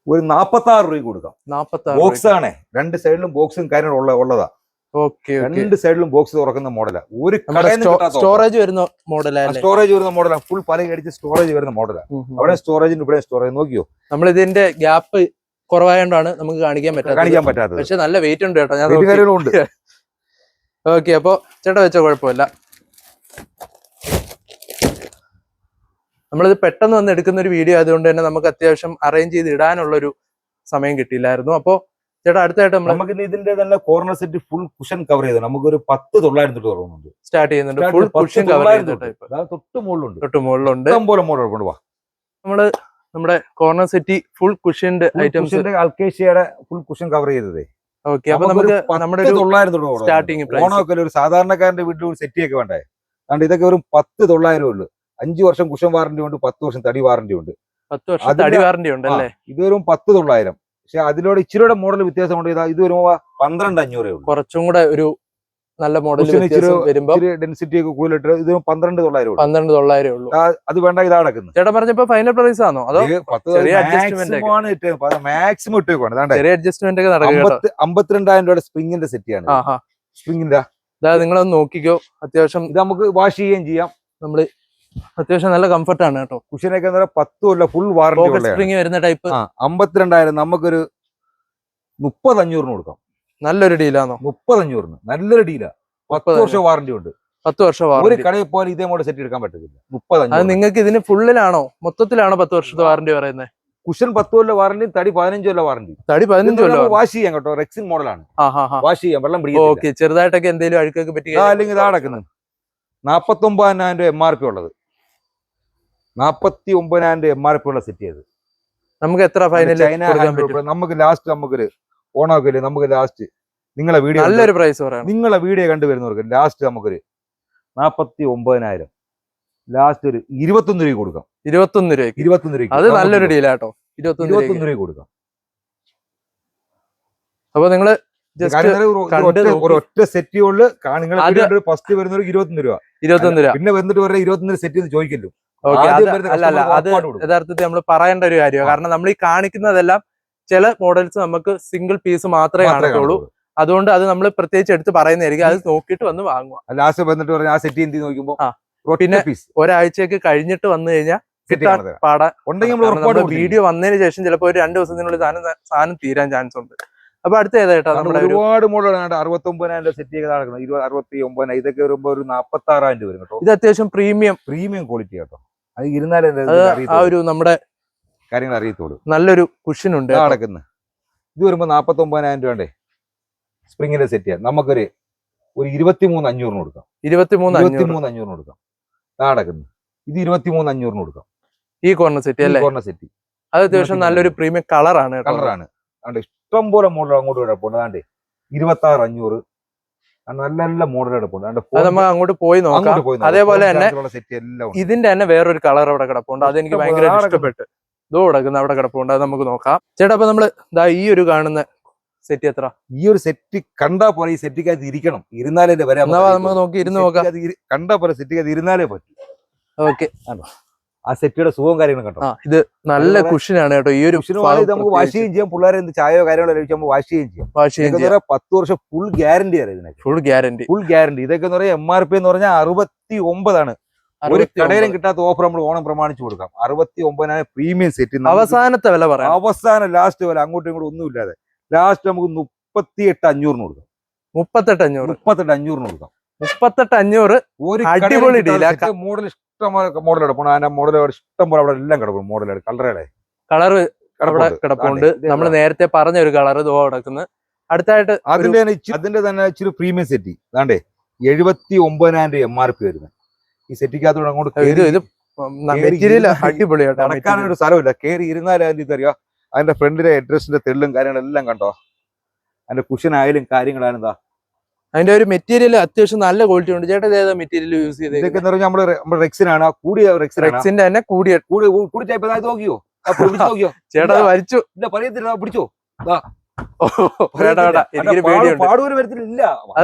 46 രൂപ കൊടുക്കാം. 46 ബോക്സ് ആണ്. 2 സൈഡിലും ബോക്സും കാര്യങ്ങളും ഉള്ളതാ. 2 സൈഡിലും ബോക്സ് തുറക്കുന്ന മോഡലാ. ഒരു സ്റ്റോറേജ് വരുന്ന മോഡലാണ്. ഫുൾ പല അടിച്ച് സ്റ്റോറേജ് വരുന്ന മോഡലാ. അവിടെ സ്റ്റോറേജിന് ഇവിടെ സ്റ്റോറേജ് നോക്കിയോ. നമ്മൾ ഇതിന്റെ ഗ്യാപ്പ് കുറവായോണ്ടാണ് നമുക്ക് കാണിക്കാൻ പറ്റാത്തത്. പക്ഷെ നല്ല വെയിറ്റ് ഉണ്ട് കേട്ടോ. ഞാൻ ഉണ്ട്. ഓക്കെ. അപ്പൊ ചേട്ടാ വെച്ച കുഴപ്പമില്ല. നമ്മളിത് പെട്ടെന്ന് വന്ന് എടുക്കുന്ന ഒരു വീഡിയോ ആയതുകൊണ്ട് തന്നെ നമുക്ക് അത്യാവശ്യം അറേഞ്ച് ചെയ്ത് ഇടാനുള്ളൊരു സമയം കിട്ടിയില്ലായിരുന്നു. അപ്പൊ ചേട്ടാ അടുത്തായിട്ട് നമുക്ക് ഇതിന്റെ തന്നെ corner set full cushion cover ചെയ്ത് നമുക്കൊരു 10,900 തൊട്ട് തുടങ്ങുന്നുണ്ട്. സ്റ്റാർട്ട് ചെയ്യുന്നുണ്ട്. ഫുൾ കുഷൻ കവർ ചെയ്ത ടൈപ്പ് തൊട്ട് മുകളിലുണ്ട്. തൊട്ട് മുകളിലുണ്ട്. പോലെ മോഡൽ കൊണ്ടുപോവാ. നമ്മള് നമ്മുടെ കോർണർ സെറ്റി ഫുൾ കുഷന്റെ ഐറ്റംസ് അൽക്കേഷ്യയുടെ ഫുൾ കുഷൻ കവർ ചെയ്തതേ. ഓക്കെ, അപ്പൊ നമുക്ക് നമ്മുടെ സ്റ്റാർട്ടിങ് ഓണമൊക്കെ ഒരു സാധാരണക്കാരന്റെ വീട്ടിൽ ഒരു സെറ്റി ഒക്കെ വേണ്ടേ. അതുകൊണ്ട് ഇതൊക്കെ ഒരു 10,900 ഉള്ളു. 5 വർഷം കുഷൻ വാറന്റി ഉണ്ട്, 10 വർഷം തടി വാറന്റി ഉണ്ട്. 10 വർഷം തടി വാറന്റി ഉണ്ട് അല്ലേ? ഇത് വെറും 10,900. പക്ഷെ അതിലൂടെ ഇച്ചിരിയുടെ മോഡൽ വ്യത്യാസമുണ്ട്. ഇത് വരുമ്പോ 12,500 ഉള്ളൂ. കുറച്ചും കൂടെ ഒരു നല്ല മോഡൽ വരുമ്പോ ഡെൻസിറ്റി ഒക്കെ കൂടുതലിട്ട് ഇത് 12,900 12,900 ഉള്ളൂ. അത് വേണ്ട, ഇതാ നടക്കുന്നത്. ചേട്ടാ പറഞ്ഞപ്പോ ഫൈനൽ പ്രൈസ് ആണോ അതോ ചെറിയ അഡ്ജസ്റ്റ്മെന്റ് മാക്സിമം ഇട്ടേക്കാണ്. ചെറിയ അഡ്ജസ്റ്റ്മെന്റ് ഒക്കെ നടക്കും. 52,000 രൂപയുടെ സ്പ്രിങ്ങിന്റെ സെറ്റിയാണ്. സ്പ്രിങ്ങിന്റെ നിങ്ങളൊന്ന് നോക്കിക്കോ. അത്യാവശ്യം ഇത് നമുക്ക് വാഷ് ചെയ്യുകയും ചെയ്യാം. നമ്മള് അത്യാവശ്യം നല്ല കംഫർട്ടാണ് കേട്ടോ. കുഷനൊക്കെ 10 കൊല്ലം ഫുൾ വാറന്റി സ്പ്രിങ് വരുന്ന ടൈപ്പ്. 52,000 നമുക്കൊരു 30,500 കൊടുക്കാം. നല്ലൊരു ഡീലാണോ? 30,500 നല്ലൊരു ഡീലാ. 10 വർഷം വാറന്റി ഉണ്ട്. 10 വർഷം ഒരു കടയിൽ പോയാൽ ഇതേ മോഡൽ സെറ്റ് എടുക്കാൻ പറ്റത്തില്ല. 30,500. അത് നിങ്ങൾക്ക് ഇതിന് ഫുള്ളിലാണോ മൊത്തത്തിലാണോ 10 വർഷത്തെ വാറന്റി പറയുന്നത്? കുഷൻ 10 കൊല്ലം വാറന്റി, തടി 15 കൊല്ലം വാറന്റി. തടി 15 കൊല്ലം വാഷ് ചെയ്യാം കേട്ടോ. റെക്സിൻ മോഡലാണ്. വാഷ് ചെയ്യാം, വെള്ളം പിടിക്കും. ഓക്കെ, ചെറുതായിട്ടൊക്കെ എന്തെങ്കിലും അഴുക്കൊക്കെ പറ്റി അല്ലെങ്കിൽ ഇതാ നടക്കുന്നത്. 49,000 MRP ഉള്ളത്. 49,000 MRP ഉള്ള സെറ്റ് ചെയ്ത് നമുക്ക് എത്ര ഫൈനൽ നമുക്ക് ലാസ്റ്റ് നമുക്കൊരു ഓണമൊക്കെ നമുക്ക് ലാസ്റ്റ് നിങ്ങളെ വീഡിയോ നല്ലൊരു പ്രൈസ് പറയാം. നിങ്ങളെ വീഡിയോ കണ്ടുവരുന്നവർക്ക് ലാസ്റ്റ് നമുക്കൊരു 49,000 ലാസ്റ്റ് ഒരു 21 രൂപ കൊടുക്കാം. 21 രൂപ. 21 രൂപ. അത് നല്ലൊരു ഡീലാട്ടോ. 21 രൂപ കൊടുക്കാം. അപ്പൊ നിങ്ങള് ഒറ്റ സെറ്റുകളില് നിങ്ങൾ ഫസ്റ്റ് വരുന്നവർ 21 രൂപ. 21 രൂപ. പിന്നെ വന്നിട്ട് വരെ 21 സെറ്റ് ചോദിക്കല്ലോ. അല്ല, അത് യഥാർത്ഥത്തിൽ നമ്മൾ പറയേണ്ട ഒരു കാര്യമാണ്. കാരണം നമ്മൾ ഈ കാണിക്കുന്നതെല്ലാം ചില മോഡൽസ് നമുക്ക് സിംഗിൾ പീസ് മാത്രമേ കാണത്തുള്ളൂ. അതുകൊണ്ട് അത് നമ്മൾ പ്രത്യേകിച്ച് എടുത്ത് പറയുന്നതായിരിക്കും. അത് നോക്കിയിട്ട് വന്ന് വാങ്ങുക. ലാസ്റ്റ് വന്നിട്ട് പറഞ്ഞ ആ സെറ്റ് എന്ത് നോക്കുമ്പോ പിന്നെ ഒരാഴ്ചയൊക്കെ കഴിഞ്ഞിട്ട് വന്നു കഴിഞ്ഞാൽ കിട്ടാൻ പാടാ. വീഡിയോ വന്നതിന് ശേഷം ചിലപ്പോൾ ഒരു 2 ദിവസത്തിനുള്ളിൽ സാധനം തീരാൻ ചാൻസ് ഉണ്ട്. അപ്പൊ അടുത്ത ഏതായിട്ടാ നമ്മുടെ ഒരുപാട് മോഡലാണ്. 69,000 സെറ്റ് ചെയ്ത് നടക്കുന്നത്. 69,000 ഇതൊക്കെ വരുമ്പോ ഒരു 46,000 രൂപ വരും കേട്ടോ. ഇത് അത്യാവശ്യം പ്രീമിയം ക്വാളിറ്റി കേട്ടോ. അത് ഇരുന്നാലേ ആ ഒരു നമ്മുടെ കാര്യങ്ങൾ അറിയത്തുള്ളൂ. നല്ലൊരു കുഷൻ ഉണ്ട് നടക്കുന്നത്. ഇത് വരുമ്പോ 49,000 രൂപയുടെ സ്പ്രിങ്ങിന്റെ സെറ്റ് ചെയ്യാം. നമുക്കൊരു 23,500 കൊടുക്കാം. 23,500 കൊടുക്കാം. നടക്കുന്നത്. ഇത് 23,500 കൊടുക്കാം. ഈ കോർണർ സെറ്റ് അല്ലേ? കോർണർ സെറ്റ് അത് അത്യാവശ്യം നല്ലൊരു പ്രീമിയം കളറാണ്. അതുകൊണ്ട് ഇഷ്ടം പോലെ മോഡൽ അങ്ങോട്ട് കിടപ്പുണ്ട്. അതാണ്ട് 26,500 നല്ല നല്ല മോഡൽ കിടപ്പുണ്ട്. നമ്മൾ അങ്ങോട്ട് പോയി നോക്കാം. അതേപോലെ തന്നെ ഇതിന്റെ തന്നെ വേറൊരു കളർ അവിടെ കിടപ്പുണ്ട്. അതെനിക്ക് ഭയങ്കര ഇഷ്ടപ്പെട്ടു. ഇതോ കിടക്കുന്ന അവിടെ കിടപ്പുണ്ട്. അത് നമുക്ക് നോക്കാം. ചേട്ടാ അപ്പൊ നമ്മള് ഈ ഒരു കാണുന്ന സെറ്റ് എത്ര? ഈ ഒരു സെറ്റ് കണ്ടാ പോലെ ഈ സെറ്റിക്കകത്ത് ഇരിക്കണം. ഇരുന്നാലേ വരാം. നമുക്ക് നോക്കി ഇരുന്ന് നോക്കാം. കണ്ടാ പോലെ സെറ്റിക്കകത്ത് ഇരുന്നാലേ പറ്റും. ഓക്കെ, ആ സെറ്റിയുടെ സുഖവും കാര്യങ്ങളും കണ്ടോ. ഇത് നല്ല കുഷനാണ് കേട്ടോ. ഈ ഒരു നമുക്ക് വാഷ് ചെയ്യുകയും ചെയ്യാം. പിള്ളേരെ എന്ത് ചായയോ കാര്യങ്ങളോ ലഭിക്കുമ്പോൾ വാഷ് ചെയ്യുകയും ചെയ്യാം. 10 വർഷം ഫുൾ ഗ്യാരണ്ടി ആണ് ഇതിനൊക്കെ. Full guarantee. ഇതൊക്കെ എന്ന് പറഞ്ഞാൽ MRP എന്ന് പറഞ്ഞാൽ 69 ആണ്. ഒരു കടയിലും കിട്ടാത്ത ഓഫർ നമ്മൾ ഓണം പ്രമാണിച്ചു കൊടുക്കാം. 69,000 പ്രീമിയം സെറ്റ്. അവസാനത്തെ വില പറയാം. അവസാനം ലാസ്റ്റ് വില അങ്ങോട്ടും ഇങ്ങോട്ടും ഒന്നുമില്ലാതെ ലാസ്റ്റ് നമുക്ക് 38,500 കൊടുക്കാം. 38,500 കൊടുക്കാം. 38,500 ഒരു അടിപൊളി മോഡൽ മോഡൽ കിടപ്പുണ്ട്. അതിന്റെ മോഡൽ ഇഷ്ടം പോലെ അവിടെ എല്ലാം കിടപ്പുണ്ട്. മോഡലാണ് കളറ് കിടപ്പുണ്ട്. നമ്മൾ നേരത്തെ പറഞ്ഞ ഒരു കളർ ഇതോ കിടക്കുന്നത്. അടുത്തായിട്ട് അതിന്റെ തന്നെ ഇച്ചിരി പ്രീമിയം സെറ്റ് അതാണ്ടേ 79,000 MRP വരുന്നത്. ഈ സെറ്റിക്കകത്തോട് അങ്ങോട്ട് നടക്കാനൊരു സ്ഥലമില്ല. കയറി ഇരുന്നാലും അതിന്റെ ഇതറിയോ. അതിന്റെ ഫ്രണ്ടിലെ അഡ്രസ്സിന്റെ തെള്ളും കാര്യങ്ങളെല്ലാം കണ്ടോ. അതിന്റെ കുഷനായാലും കാര്യങ്ങളാണ്. എന്താ അതിന്റെ ഒരു മെറ്റീരിയൽ അത്യാവശ്യം നല്ല ക്വാളിറ്റി ഉണ്ട്. ചേട്ടാ ഏതാ മെറ്റീരിയൽ യൂസ് ചെയ്തത്? ഇതൊക്കെ എന്ന് പറഞ്ഞാൽ നമ്മുടെ റെക്സിനാണ്. കൂടിയ റെക്സിന്റെ തന്നെ കൂടി ടൈപ്പ്. നോക്കിയോ ചേട്ടാ വലിച്ചു. ഇല്ല പറയത്തില്ല, പിടിച്ചോ. പാടുപോലും വരത്തില്ല.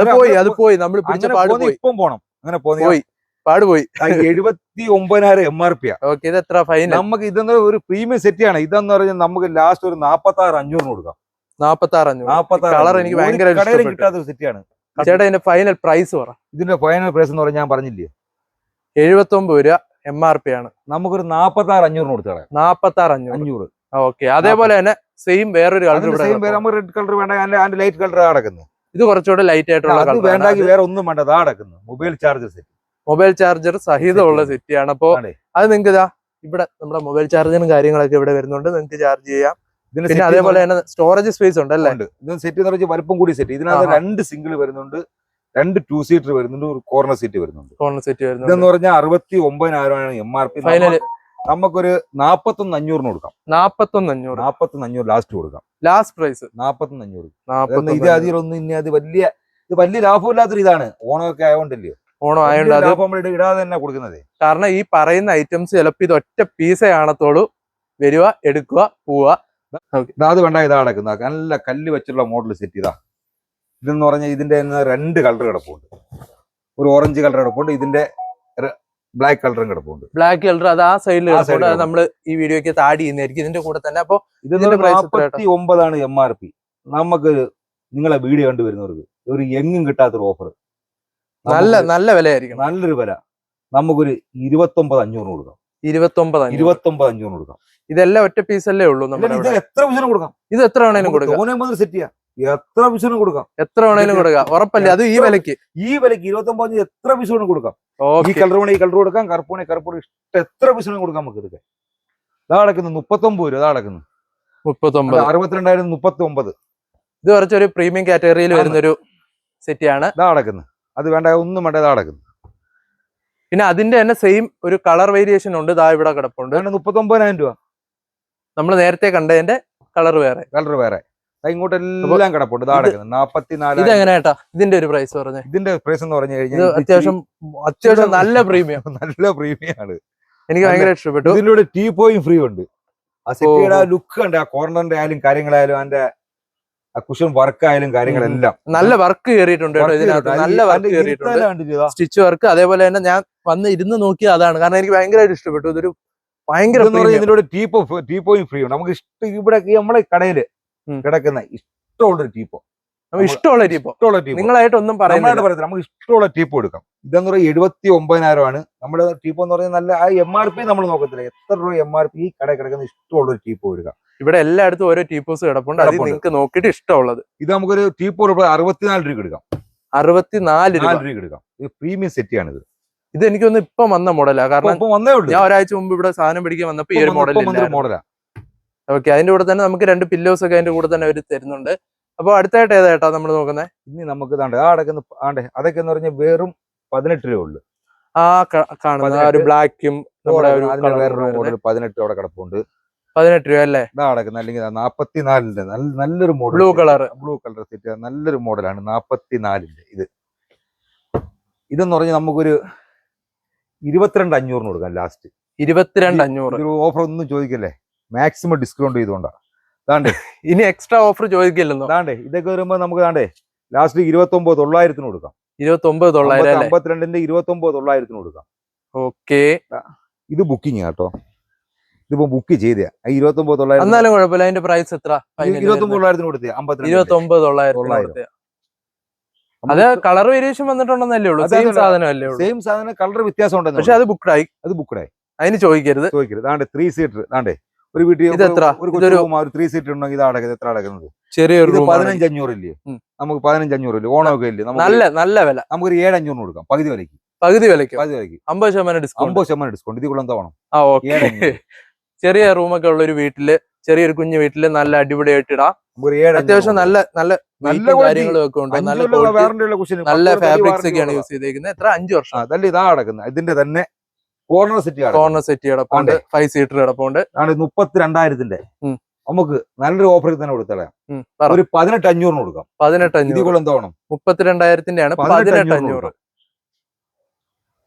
അത് പോയി നമ്മൾ ഇപ്പം പോണം. അങ്ങനെ പോയി പാടുപോയി. 79,000 MRP. ഓക്കെ, ഇത് എത്ര ഫൈൻ? നമുക്ക് ഇതെന്ന് ഒരു പ്രീമിയം സെറ്റ് ആണ്. ഇതെന്ന് പറഞ്ഞാൽ നമുക്ക് ലാസ്റ്റ് ഒരു 46,500 കൊടുക്കാം. 46,500 കളർ എനിക്ക് ഭയങ്കര കിട്ടാത്ത ഒരു സെറ്റ് ആണ്. ചേട്ടാ ഇതിന്റെ ഫൈനൽ പ്രൈസ് പറ. ഇതിന്റെ ഫൈനൽ പ്രൈസ് എന്ന് പറഞ്ഞാൽ ഞാൻ പറഞ്ഞില്ലേ 79 രൂപ MRP ആണ്. നമുക്കൊരു 46,500 കൊടുത്താൽ 46,500. ഓക്കെ, അതേപോലെ തന്നെ സെയിം വേറൊരു കളർ. നമുക്ക് റെഡ് കളർ വേണ്ട. അതിന്റെ ലൈറ്റ് കളർ നടക്കുന്നത്. ഇത് കുറച്ചുകൂടെ ലൈറ്റ് ആയിട്ടുള്ള വേണ്ടെങ്കിൽ വേറെ ഒന്നും വേണ്ട. നടക്കുന്നത് mobile charger set. Mobile charger സഹിതമുള്ള സെറ്റ് ആണ്. അപ്പോ അത് നിങ്ങൾക്ക് ഇവിടെ നമ്മുടെ മൊബൈൽ ചാർജിനും കാര്യങ്ങളൊക്കെ ഇവിടെ വരുന്നുണ്ട്, നിങ്ങൾക്ക് ചാർജ് ചെയ്യാം. ഇതിന് പിന്നെ അതേപോലെ തന്നെ സ്റ്റോറേജ് സ്പേസ് ഉണ്ട് അല്ലേ? ഇത് സെറ്റ് എന്ന് പറഞ്ഞാൽ വലുപ്പം കൂടി സെറ്റ്. ഇതിനകത്ത് 2 സിംഗിൾ വരുന്നുണ്ട്, 2 2 സീറ്റർ വരുന്നുണ്ട്, ഒരു കോർണർ സീറ്റ് വരുന്നുണ്ട്. കോർണർ സീറ്റ് വരുന്നുണ്ട്. ഇതെന്ന് പറഞ്ഞാൽ 69,000 MRP. ഫൈനൽ നമുക്കൊരു 41,500 കൊടുക്കാം. 41,500 ലാസ്റ്റ് കൊടുക്കാം. Last price 41,500. ഇത് അതിലൊന്നും ഇനി അത് വലിയ ലാഭമില്ലാത്തൊരു ഇതാണ്. ഓണമൊക്കെ ആയതുകൊണ്ടല്ലേ, ഓണം ആയതുകൊണ്ട് അത് ലാഭം ഇടാതെ തന്നെ കൊടുക്കുന്നത്. കാരണം ഈ പറയുന്ന ഐറ്റംസ് ചിലപ്പോൾ ഇത് ഒറ്റ പീസേ കാണത്തോളൂ. വരിക, എടുക്കുക, പോവുക. അത് വേണ്ട, ഇതാ കിടക്കുന്ന നല്ല കല്ല് വെച്ചുള്ള മോഡൽ സെറ്റ്. ഇതെന്ന് പറഞ്ഞാൽ ഇതിന്റെ 2 കളർ കിടപ്പുണ്ട്. ഒരു ഓറഞ്ച് കളർ കിടപ്പുണ്ട്, ഇതിന്റെ ബ്ലാക്ക് കളറും കിടപ്പുണ്ട്. ബ്ലാക്ക് കളർ അത് ആ സൈഡിൽ കിടപ്പുണ്ട്. അത് നമ്മൾ ഈ വീഡിയോക്ക് ആഡ് ചെയ്യുന്നതായിരിക്കും ഇതിന്റെ കൂടെ തന്നെ. അപ്പൊ ഇതിന്റെ 49,000 MRP. നമുക്ക് നിങ്ങളെ വീഡിയോ കണ്ടുവരുന്നവർക്ക് ഒരു എങ്ങും കിട്ടാത്തൊരു ഓഫർ, നല്ല വിലയായിരിക്കും. നല്ലൊരു വില. നമുക്കൊരു 29,500 കൊടുക്കാം. 29,500 കൊടുക്കാം. ഇതെല്ലാം ഒറ്റ പീസ് അല്ലേ ഉള്ളൂ. ഇത് എത്ര പീസിനും കൊടുക്കാം. ഇത് എത്ര വേണേലും കൊടുക്കാം. സെറ്റ് ചെയ്യാം. എത്ര പീസിനും കൊടുക്കാം. എത്ര വേണേലും കൊടുക്കാം. ഉറപ്പല്ലേ? അത് ഈ വിലക്ക് 29 എത്ര പീസ് വേണം കൊടുക്കാം. ഈ കളർ വേണേ ഈ കളർ കൊടുക്കാം, കറുപ്പണി കറുപ്പണി ഇഷ്ടം എത്ര പീസിനും കൊടുക്കാം. നമുക്ക് ഇതൊക്കെ ഇതാ കിടക്കുന്നു 39 രൂപ. ഇതാ കിടക്കുന്നു 39. 62,039. ഇത് കുറച്ചൊരു പ്രീമിയം കാറ്റഗറിയിൽ വരുന്നൊരു സെറ്റ് ആണ്. ഇതാ കിടക്കുന്നു. അത് വേണ്ട, ഒന്നും വേണ്ട. ഇതാ കിടക്കുന്നു. പിന്നെ അതിന്റെ തന്നെ സെയിം ഒരു കളർ വേരിയേഷൻ ഉണ്ട്. ഇതാ ഇവിടെ കിടപ്പുണ്ട്. 39,000 രൂപ. നമ്മൾ നേരത്തെ കണ്ടതിന്റെ കളർ വേറെ. ഇങ്ങോട്ട് എല്ലാം കിടപ്പുണ്ട്. ഇതാ കിടക്കുന്നു 44. ഇത് എങ്ങനെയാ ഇതിന്റെ ഒരു പ്രൈസ് പറഞ്ഞേ? ഇതിന്റെ പ്രൈസ് എന്ന് പറഞ്ഞു കഴിഞ്ഞാൽ അത്യാവശ്യം നല്ല പ്രീമിയം ആണ്. എനിക്ക് ഭയങ്കര ഇഷ്ടപ്പെട്ടു. ഇതിലൂടെ ടീ പോയും ഫ്രീ ഉണ്ട്. ആ സെറ്റിയുടെ ലുക്ക് ഉണ്ട്. ആ കോർണറിന്റെ ആയാലും കാര്യങ്ങളായാലും അതിന്റെ കുഷൻ വർക്ക് ആയാലും കാര്യങ്ങളെല്ലാം നല്ല വർക്ക് കയറിയിട്ടുണ്ട്. നല്ല വർക്ക് കയറിയിട്ടുണ്ട്. സ്റ്റിച്ച് വർക്ക് അതേപോലെ തന്നെ ഞാൻ വന്ന് ഇരുന്ന് നോക്കിയത് അതാണ്. കാരണം എനിക്ക് ഭയങ്കരമായിട്ട് ഇഷ്ടപ്പെട്ടു. ഇതൊരു ഭയങ്കര ഇതിലൂടെ ടീ പോയും ഫ്രീ ഉണ്ട്. നമുക്ക് ഇഷ്ടം ഇവിടെ നമ്മളെ കടയില് കിടക്കുന്ന ഇഷ്ടമുള്ളൊരു ടീപ്പോ, ഇഷ്ടമുള്ള ടീപ്പോ നിങ്ങളായിട്ട് ഒന്നും പറയത്തില്ല. നമുക്ക് ഇഷ്ടമുള്ള ടീപ്പോ എടുക്കാം. ഇതെന്ന് പറയുന്നത് 79,000 ആണ്. നമ്മുടെ ടീപ്പോ എന്ന് പറയുന്നത് നല്ല ആ MRP നമ്മൾ നോക്കത്തില്ല. എത്ര രൂപ MRP ഈ കടയിൽ കിടക്കുന്ന ഇഷ്ടമുള്ള ടീപ്പോ എടുക്കാം. ഇവിടെ എല്ലായിടത്തും ഓരോ ടീപ്പോസ് കിടപ്പുണ്ട്. അത് നിങ്ങൾക്ക് നോക്കിയിട്ട് ഇഷ്ടമുള്ളത്. ഇത് നമുക്കൊരു ടീപ്പോ 64 രൂപ എടുക്കാം. 64 രൂപ എടുക്കാം. ഇത് പ്രീമിയം സെറ്റ് ആണ്. ഇത് എനിക്കൊന്ന് ഇപ്പം വന്ന മോഡലാ. കാരണം ഞാൻ ഒരാഴ്ച മുമ്പ് ഇവിടെ സാധനം പിടിക്കാൻ വന്നപ്പോ ഈ ഒരു മോഡലാ. ഓക്കെ, അതിന്റെ കൂടെ തന്നെ നമുക്ക് 2 പില്ലോസ് ഒക്കെ അതിന്റെ കൂടെ തന്നെ അവർ തരുന്നുണ്ട്. അപ്പൊ അടുത്തായിട്ട് ഏതായിട്ടാ നമ്മൾ നോക്കുന്നത്? ഇനി നമുക്ക് അതൊക്കെ എന്ന് പറഞ്ഞാൽ വെറും 18 രൂപ ഉള്ളു. ആ കാണുന്ന ഒരു ബ്ലാക്കും 18 അവിടെ കിടപ്പുണ്ട്. 18 രൂപ അല്ലേ? ഇതാ കിടക്കുന്നത്. അല്ലെങ്കിൽ 44ന്റെ നല്ലൊരു മോഡൽ, ബ്ലൂ കളർ സെറ്റ്, നല്ലൊരു മോഡലാണ് 44ന്റെ. ഇതെന്ന് പറഞ്ഞാൽ നമുക്കൊരു 22,500 കൊടുക്കാം. ലാസ്റ്റ് 22,500. ഓഫർ ഒന്നും ചോദിക്കല്ലേ, മാക്സിമം ഡിസ്കൗണ്ട് ചെയ്തുകൊണ്ടാണ്. ഇനി എക്സ്ട്രാ ഓഫർ ചോദിക്കില്ലെന്നോ? ഇതൊക്കെ വരുമ്പോ നമുക്ക് ലാസ്റ്റ് 29,900 കൊടുക്കാം. 29,900. 52ന്റെ 29,900 കൊടുക്കാം. ഓക്കെ, ഇത് ബുക്കിംഗ് കേട്ടോ. ഇതിപ്പോ ബുക്ക് ചെയ്തേ 29,900. എന്നാലും കുഴപ്പമില്ല. അതിന്റെ പ്രൈസ് എത്ര? 29,900 കൊടുത്തേ. 29,900. അത് കളർ വേരിയേഷൻ വന്നിട്ടുണ്ടെന്നല്ലേ ഉള്ളൂ. സെയിം സാധനമല്ലേ ഉള്ളൂ. സെയിം സാധനം, കളർ വ്യത്യാസം ഉണ്ടെന്ന്. പക്ഷെ അത് ബുക്ക്ഡായി. അതിന് ചോദിക്കരുത്. 3 സീറ്റർ. ഒരു വീട്ടിൽ ഒരു 3 സീറ്റർ ഉണ്ടെങ്കിൽ ഇത് അടക്കുന്നത് എത്ര അടക്കുന്നത്? ചെറിയൊരു 15,500 ഇല്ലേ? നമുക്ക് 15,500 ഇല്ലേ? ഓണമൊക്കെ ഇല്ലേ? നല്ല വില. നമുക്കൊരു 7,500 കൊടുക്കാം. പകുതി വിലക്ക് 50% ഡിസ്കൗണ്ട്. ഇത് കൊള്ളാൻ തോന്നണം. ചെറിയ റൂമൊക്കെ ഉള്ള ഒരു വീട്ടില്, ചെറിയൊരു കുഞ്ഞു വീട്ടില് നല്ല അടിപൊളിയായിട്ട് ഇടാം. അത്യാവശ്യം നല്ല കാര്യങ്ങളൊക്കെ ഉണ്ട്. നല്ല ഫാബ്രിക്സ് ഒക്കെയാണ് യൂസ് ചെയ്തേക്കുന്നത്. എത്ര? 5 വർഷം. അതല്ല ഇതാ കിടക്കുന്നത്. ഇതിന്റെ തന്നെ കോർണർ സെറ്റ് കിടപ്പുണ്ട്. 5 സീറ്റർ കിടപ്പുണ്ട്. 32,000ന്റെ നമുക്ക് നല്ലൊരു ഓഫറിൽ തന്നെ കൊടുത്തളയാം. ഒരു 18,500 കൊടുക്കാം. 18,500 എന്തോണം? 32,000ന്റെ ആണ് 18,500.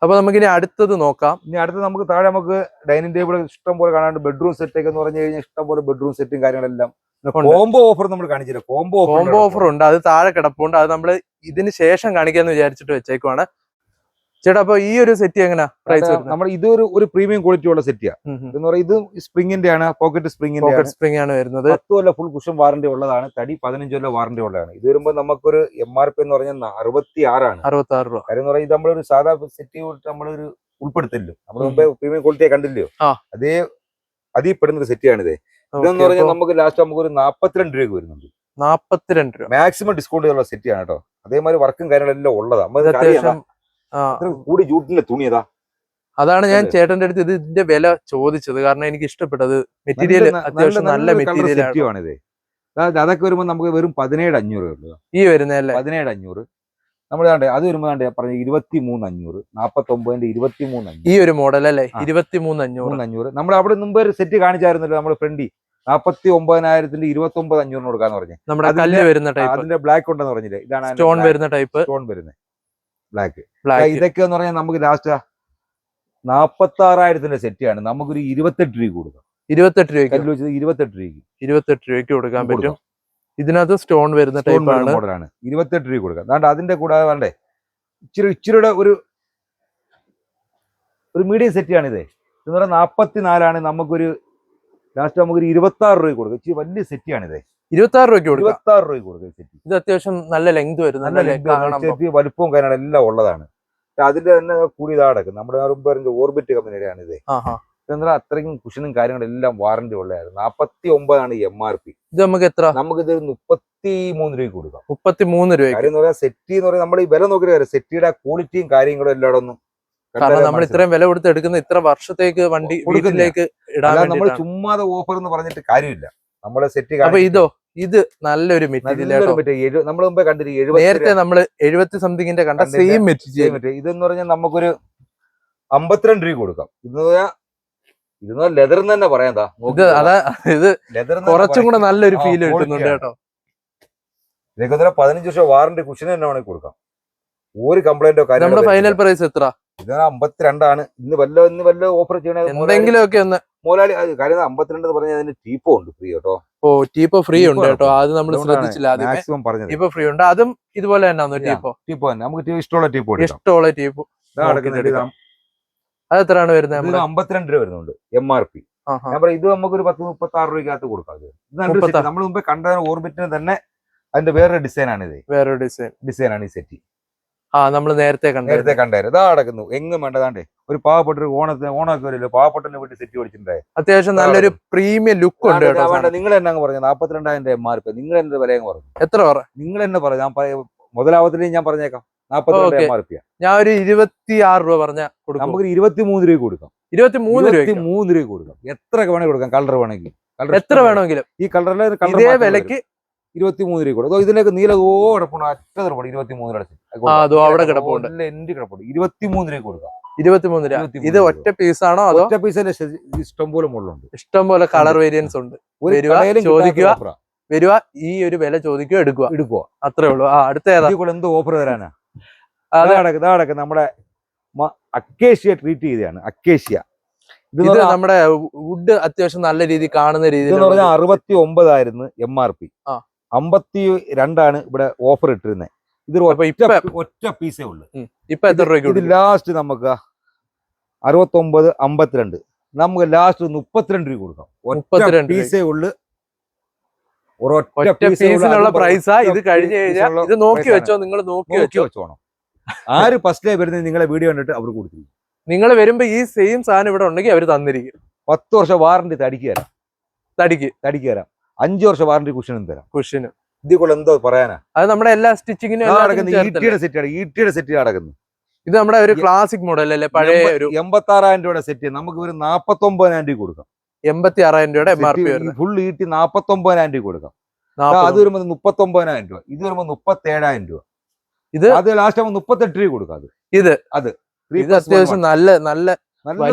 അപ്പൊ നമുക്ക് ഇനി അടുത്തത് നോക്കാം. ഇനി അടുത്തത് നമുക്ക് താഴെ നമുക്ക് ഡൈനിങ് ടേബിൾ ഇഷ്ടം പോലെ കാണാണ്ട്. ബെഡ്റൂം സെറ്റ് ഒക്കെ എന്ന് പറഞ്ഞു കഴിഞ്ഞാൽ ഇഷ്ടം പോലെ ബെഡ്റൂം സെറ്റും കാര്യങ്ങളെല്ലാം. കോംബോ ഓഫർ നമ്മൾ കാണിച്ചില്ല. കോംബോ ഓഫർ ഉണ്ട്. അത് താഴെ കിടപ്പുണ്ട്. അത് നമ്മൾ ഇതിന് ശേഷം കാണിക്കാന്ന് വിചാരിച്ചിട്ട് വെച്ചേക്കുവാണ്. ചേട്ടാ, അപ്പൊ ഈ ഒരു സെറ്റ് എങ്ങനെയാ പ്രൈസ്? നമ്മൾ ഇതൊരു പ്രീമിയം ക്വാളിറ്റി ഉള്ള സെറ്റിയാ. എന്ന് പറയുന്നത് ഇത് സ്പ്രിങ്ങിന്റെ ആണ്. പോക്കറ്റ് സ്പ്രിംഗ് ആണ് വരുന്നത്. 10 കൊല്ലം ഫുൾ കുഷൻ വാറന്റി ഉള്ളതാണ്. തടി 15 കൊല്ലം വാറന്റി ഉള്ളതാണ്. ഇത് വരുമ്പോൾ നമുക്കൊരു MRP എന്ന് പറഞ്ഞാൽ 66 ആണ്. 66 രൂപ. കാര്യം എന്ന് പറയുന്നത് നമ്മളൊരു സാധാ സെറ്റ് നമ്മളൊരു ഉൾപ്പെടുത്തില്ലോ. നമ്മൾ മുമ്പേ പ്രീമിയം ക്വാളിറ്റിയെ കണ്ടില്ലയോ? അതീ പെടുന്നൊരു സെറ്റിയാണിത്. ഇതെന്ന് പറഞ്ഞാൽ നമുക്ക് ലാസ്റ്റ് നമുക്കൊരു 42 രൂപയ്ക്ക് വരുന്നുണ്ട്. 42 രൂപ മാക്സിമം ഡിസ്കൗണ്ട് ഉള്ള സെറ്റിയാണ് കേട്ടോ. അതേമാതിരി വർക്കും കാര്യങ്ങളെല്ലാം ഉള്ളതാണ്. കൂടി ജൂട്ടിന്റെ തുണി ഏതാ? അതാണ് ഞാൻ അല്ലേ? ചേട്ടന്റെ അടുത്ത് ഇതിന്റെ വില ചോദിച്ചത്. കാരണം എനിക്ക് ഇഷ്ടപ്പെട്ടത് മെറ്റീരിയൽ അത്യാവശ്യം നല്ല മെറ്റീരിയൽ ആണ്. സെറ്റിയാണിത്. അതൊക്കെ വരുമ്പോൾ നമുക്ക് വെറും 17,500 ഉള്ളൂ. ഈ വരുന്നല്ലേ 17,500. നമ്മൾ അത് വരുമ്പോൾ പറഞ്ഞ 23,500, 49ന്റെ 23,500. ഈ ഒരു മോഡൽ അല്ലേ? ആ. 23,500. നമ്മൾ അവിടെ മുമ്പ് ഒരു സെറ്റ് കാണിച്ചായിരുന്നല്ലോ നമ്മുടെ ഫ്രണ്ടി. 49,000ന്റെ 29,500 കൊടുക്കാന്ന് പറഞ്ഞു. നമ്മുടെ കല്ല് വരുന്ന ടൈപ്പ്, അതിന്റെ ബ്ലാക്ക് ഉണ്ടെന്ന് പറഞ്ഞില്ലേ? ഇതാണ് സ്റ്റോൺ വരുന്ന ടൈപ്പ്. സ്റ്റോൺ വരുന്നത് ബ്ലാക്ക്. ബ്ലാക്ക് ഇതൊക്കെ എന്ന് പറഞ്ഞാൽ നമുക്ക് ലാസ്റ്റ് 46,000ന്റെ സെറ്റാണ്. നമുക്കൊരു 28 രൂപ കൊടുക്കാം. 28 രൂപയ്ക്ക്, കല്ല് വെച്ചത് 28 രൂപയ്ക്ക് 28 രൂപയ്ക്ക് കൊടുക്കാൻ പറ്റും. ഇതിനകത്ത് സ്റ്റോൺ വരുന്ന ടൈപ്പ് ആണ്. മോഡലാണ്. 28 രൂപ കൊടുക്കാം. അതുകൊണ്ട് അതിന്റെ കൂടാതെ വേണ്ടേ ഇച്ചിരിയുടെ ഒരു മീഡിയം സെറ്റാണ് ഇത്. എന്ന് പറഞ്ഞാൽ 44 നമുക്കൊരു ലാസ്റ്റ് നമുക്കൊരു 26 രൂപ കൊടുക്കാം. ഇച്ചിരി വലിയ സെറ്റാണിത്. 26 രൂപയ്ക്ക് കൊടുക്കാം. 26 രൂപ കൊടുക്കാം സെറ്റ്. ഇത് അത്യാവശ്യം നല്ല ലെങ്ത് വരുന്ന നല്ല ലെങ്ത് വലുപ്പവും കാര്യങ്ങളും എല്ലാം ഉള്ളതാണ്. അതിന്റെ തന്നെ കൂടി ഇതാ കിടക്കും. നമ്മുടെ ഓർബിറ്റ് കമ്പനിയുടെയാണ് ഇത്. എന്നാൽ അത്രയും കുഷനും കാര്യങ്ങളും എല്ലാം വാറന്റി ഉള്ളതായിരുന്നു. 49 MRP. ഇത് നമുക്ക് എത്ര? നമുക്കിത് 33 രൂപയ്ക്ക് കൊടുക്കാം. 33 രൂപ. കാര്യം എന്ന് പറയാൻ സെറ്റ് എന്ന് പറയാൻ നമ്മൾ ഈ വില നോക്കിയിട്ട് സെറ്റിയുടെ ക്വാളിറ്റിയും കാര്യങ്ങളും എല്ലായിടും ഒന്നും. കാരണം നമ്മൾ ഇത്രയും വില കൊടുത്ത് എടുക്കുന്ന ഇത്ര വർഷത്തേക്ക് വണ്ടി വീട്ടിലേക്ക് ഇടാൻ നമ്മൾ ചുമ്മാതെ ഓഫർ എന്ന് പറഞ്ഞിട്ട് കാര്യമില്ല. നമ്മളെ സെറ്റ്. അപ്പൊ ഇത് നല്ലൊരു മെറ്റീരിയൽ. നമ്മൾ മുമ്പേ കണ്ടിരിക്കും. നേരത്തെ നമ്മള് 70 സംതിങ്ങിന്റെ കണ്ട സെയിം മെറ്റീരിയൽ. ഇതെന്ന് പറഞ്ഞാൽ നമുക്കൊരു 52 രൂപ കൊടുക്കാം. ഇത് ലെതർ തന്നെ പറയാ. ഇത് കുറച്ചും കൂടെ നല്ലൊരു ഫീൽ കിട്ടുന്നുണ്ട് കേട്ടോ. ഇതൊക്കെ 15 വർഷം വാറന്റി കുഷൻ തന്നെ വേണമെങ്കിൽ കൊടുക്കാം. ഒരു കംപ്ലൈന്റോ കാര്യം. നമ്മുടെ ഫൈനൽ പ്രൈസ് എത്ര? ഇത് 52 ഇന്ന് വല്ല ഓഫർ ചെയ്യണ എന്തെങ്കിലും ഒക്കെ ഒന്ന് മോലാളി. കാര്യം 52 എന്ന് പറഞ്ഞാൽ അതിന് ടീപ്പോ ഉണ്ട് ഫ്രീ കേട്ടോ. ഓ, ടീപ്പോ ഫ്രീ ഉണ്ട് കേട്ടോ. അത് നമ്മൾ ശ്രദ്ധിച്ചില്ല. മാക്സിമം പറഞ്ഞത് ടീപ്പോ ഫ്രീ ഉണ്ട്. അതും ഇതുപോലെ തന്നെ ടീപ്പോ തന്നെ നമുക്ക് ഇഷ്ടമുള്ള ടീപ്പോ ഇഷ്ടമുള്ള ടീപ്പോ. അത് എത്രയാണ് വരുന്നത്? 52 രൂപ വരുന്നുണ്ട് MRP. ഞാൻ പറയാം ഇത് നമുക്കൊരു 10-36 രൂപയ്ക്കകത്ത് കൊടുക്കാം. നമ്മൾ മുമ്പേ കണ്ട ഓർബിറ്റിന് തന്നെ അതിന്റെ വേറൊരു ഡിസൈൻ ആണ് ഇത്. വേറൊരു ഡിസൈനാണ് ഈ സെറ്റ്. നമ്മൾ നേരത്തെ കണ്ടായിരുന്നു. ഇതാ നടക്കുന്നു. എങ്ങും വേണ്ടതാണ്ടേ ഒരു പാവപ്പെട്ട ഒരു ഓണൊക്കെ വരില്ലോ, പാവപ്പെട്ട വീട്ടിൽ സെറ്റ് മേടിച്ചിട്ടുണ്ടായി. അത്യാവശ്യം നല്ലൊരു പ്രീമിയം ലുക്ക് ഉണ്ട്. നിങ്ങൾ തന്നെ അങ്ങ് പറഞ്ഞു 42,000 MRP. നിങ്ങൾ എന്റെ വില അങ്ങ് പറഞ്ഞു. എത്ര പറ? നിങ്ങൾ തന്നെ പറഞ്ഞു. ഞാൻ മുതലാവത്തിലേക്ക് ഞാൻ പറഞ്ഞേക്കാം 42 MRP. ഞാൻ ഒരു 26 രൂപ പറഞ്ഞ നമുക്ക് 23 രൂപ കൊടുക്കാം. 23 രൂപ കൊടുക്കാം. എത്ര വേണമെങ്കിൽ കൊടുക്കാം. കളർ വേണമെങ്കിൽ എത്ര വേണമെങ്കിലും ഈ കളറിലെ ഇതേ വിലക്ക് 23 രൂപ കൊടുക്കും. ഇതിലേക്ക് നീല കിടപ്പുണ്ട്. അറ്റ 23 അവിടെ കിടപ്പുണ്ട്. എന്റെ കിടപ്പുണ്ട്. 23 രൂപ കൊടുക്കാം. 23 രൂപ. ഇത് ഒറ്റ പീസാണോ അതോ? ഒറ്റ പീസിന്റെ ഇഷ്ടം പോലെ മുള്ളുണ്ട്. ഇഷ്ടം പോലെ കളർ വേരിയൻസ് ഉണ്ട്. വരുക ഈ ഒരു വില ചോദിക്കുക, എടുക്കുക. അത്രേ ഉള്ളൂ. അടുത്ത എന്തോ ഓഫർ തരാനാ? നമ്മുടെ അക്കേഷ്യ ട്രീറ്റ് ചെയ്തതാണ്. അക്കേഷ്യ ഇത് നമ്മുടെ വുഡ് അത്യാവശ്യം നല്ല രീതിയിൽ കാണുന്ന രീതിയിൽ 69 MRP. 52 ഇവിടെ ഓഫർ ഇട്ടിരുന്നത്. ഇത് ഒറ്റ പീസേ ഉള്ളു. ഇപ്പൊ എത്ര രൂപ? ലാസ്റ്റ് നമുക്ക് 69, 52 നമുക്ക് ലാസ്റ്റ് 32 രൂപ കൊടുക്കാം. ഒറ്റ പീസേ ഉള്ളു. ഒറ്റ പീസിനുള്ള പ്രൈസാ. ഇത് കഴിഞ്ഞ് കഴിഞ്ഞാൽ ഇത് നോക്കി വെച്ചോ. നിങ്ങൾ നോക്കി വെച്ചോണം. ആര് ഫസ്റ്റ് ഡേ വരുന്നത് നിങ്ങളെ വീഡിയോ കണ്ടിട്ട് അവർ കൊടുത്തിരിക്കും. നിങ്ങൾ വരുമ്പോ ഈ സെയിം സാധനം ഇവിടെ ഉണ്ടെങ്കിൽ അവർ തന്നിരിക്കും. 10 വർഷം വാറന്റി തടിക്ക് തരാം. 5 വർഷം വാറന്റി കുഷനും തരാം. ഇതിൽ എന്തോ പറയാനാ? അത് നമ്മുടെ എല്ലാ സ്റ്റിച്ചിങ്ങിനും ഈട്ടിയുടെ സെറ്റ് നടക്കുന്നു. ഇത് നമ്മുടെ ഒരു ക്ലാസിക് മോഡൽ അല്ലേ? പഴയ ഒരു 86,000 രൂപയുടെ സെറ്റ് നമുക്ക് ഒരു 49,000 രൂപ കൊടുക്കാം. 86,000 രൂപയുടെ MRP ഫുൾ ഈട്ടി 49,000 രൂപ കൊടുക്കാം. അത് വരുമ്പോ 39,000 രൂപ. ഇത് വരുമ്പോ 37,000 രൂപ. അത് ലാസ്റ്റ് ആകുമ്പോൾ 38 രൂപ കൊടുക്കാം. ഇത് അത്യാവശ്യം നല്ല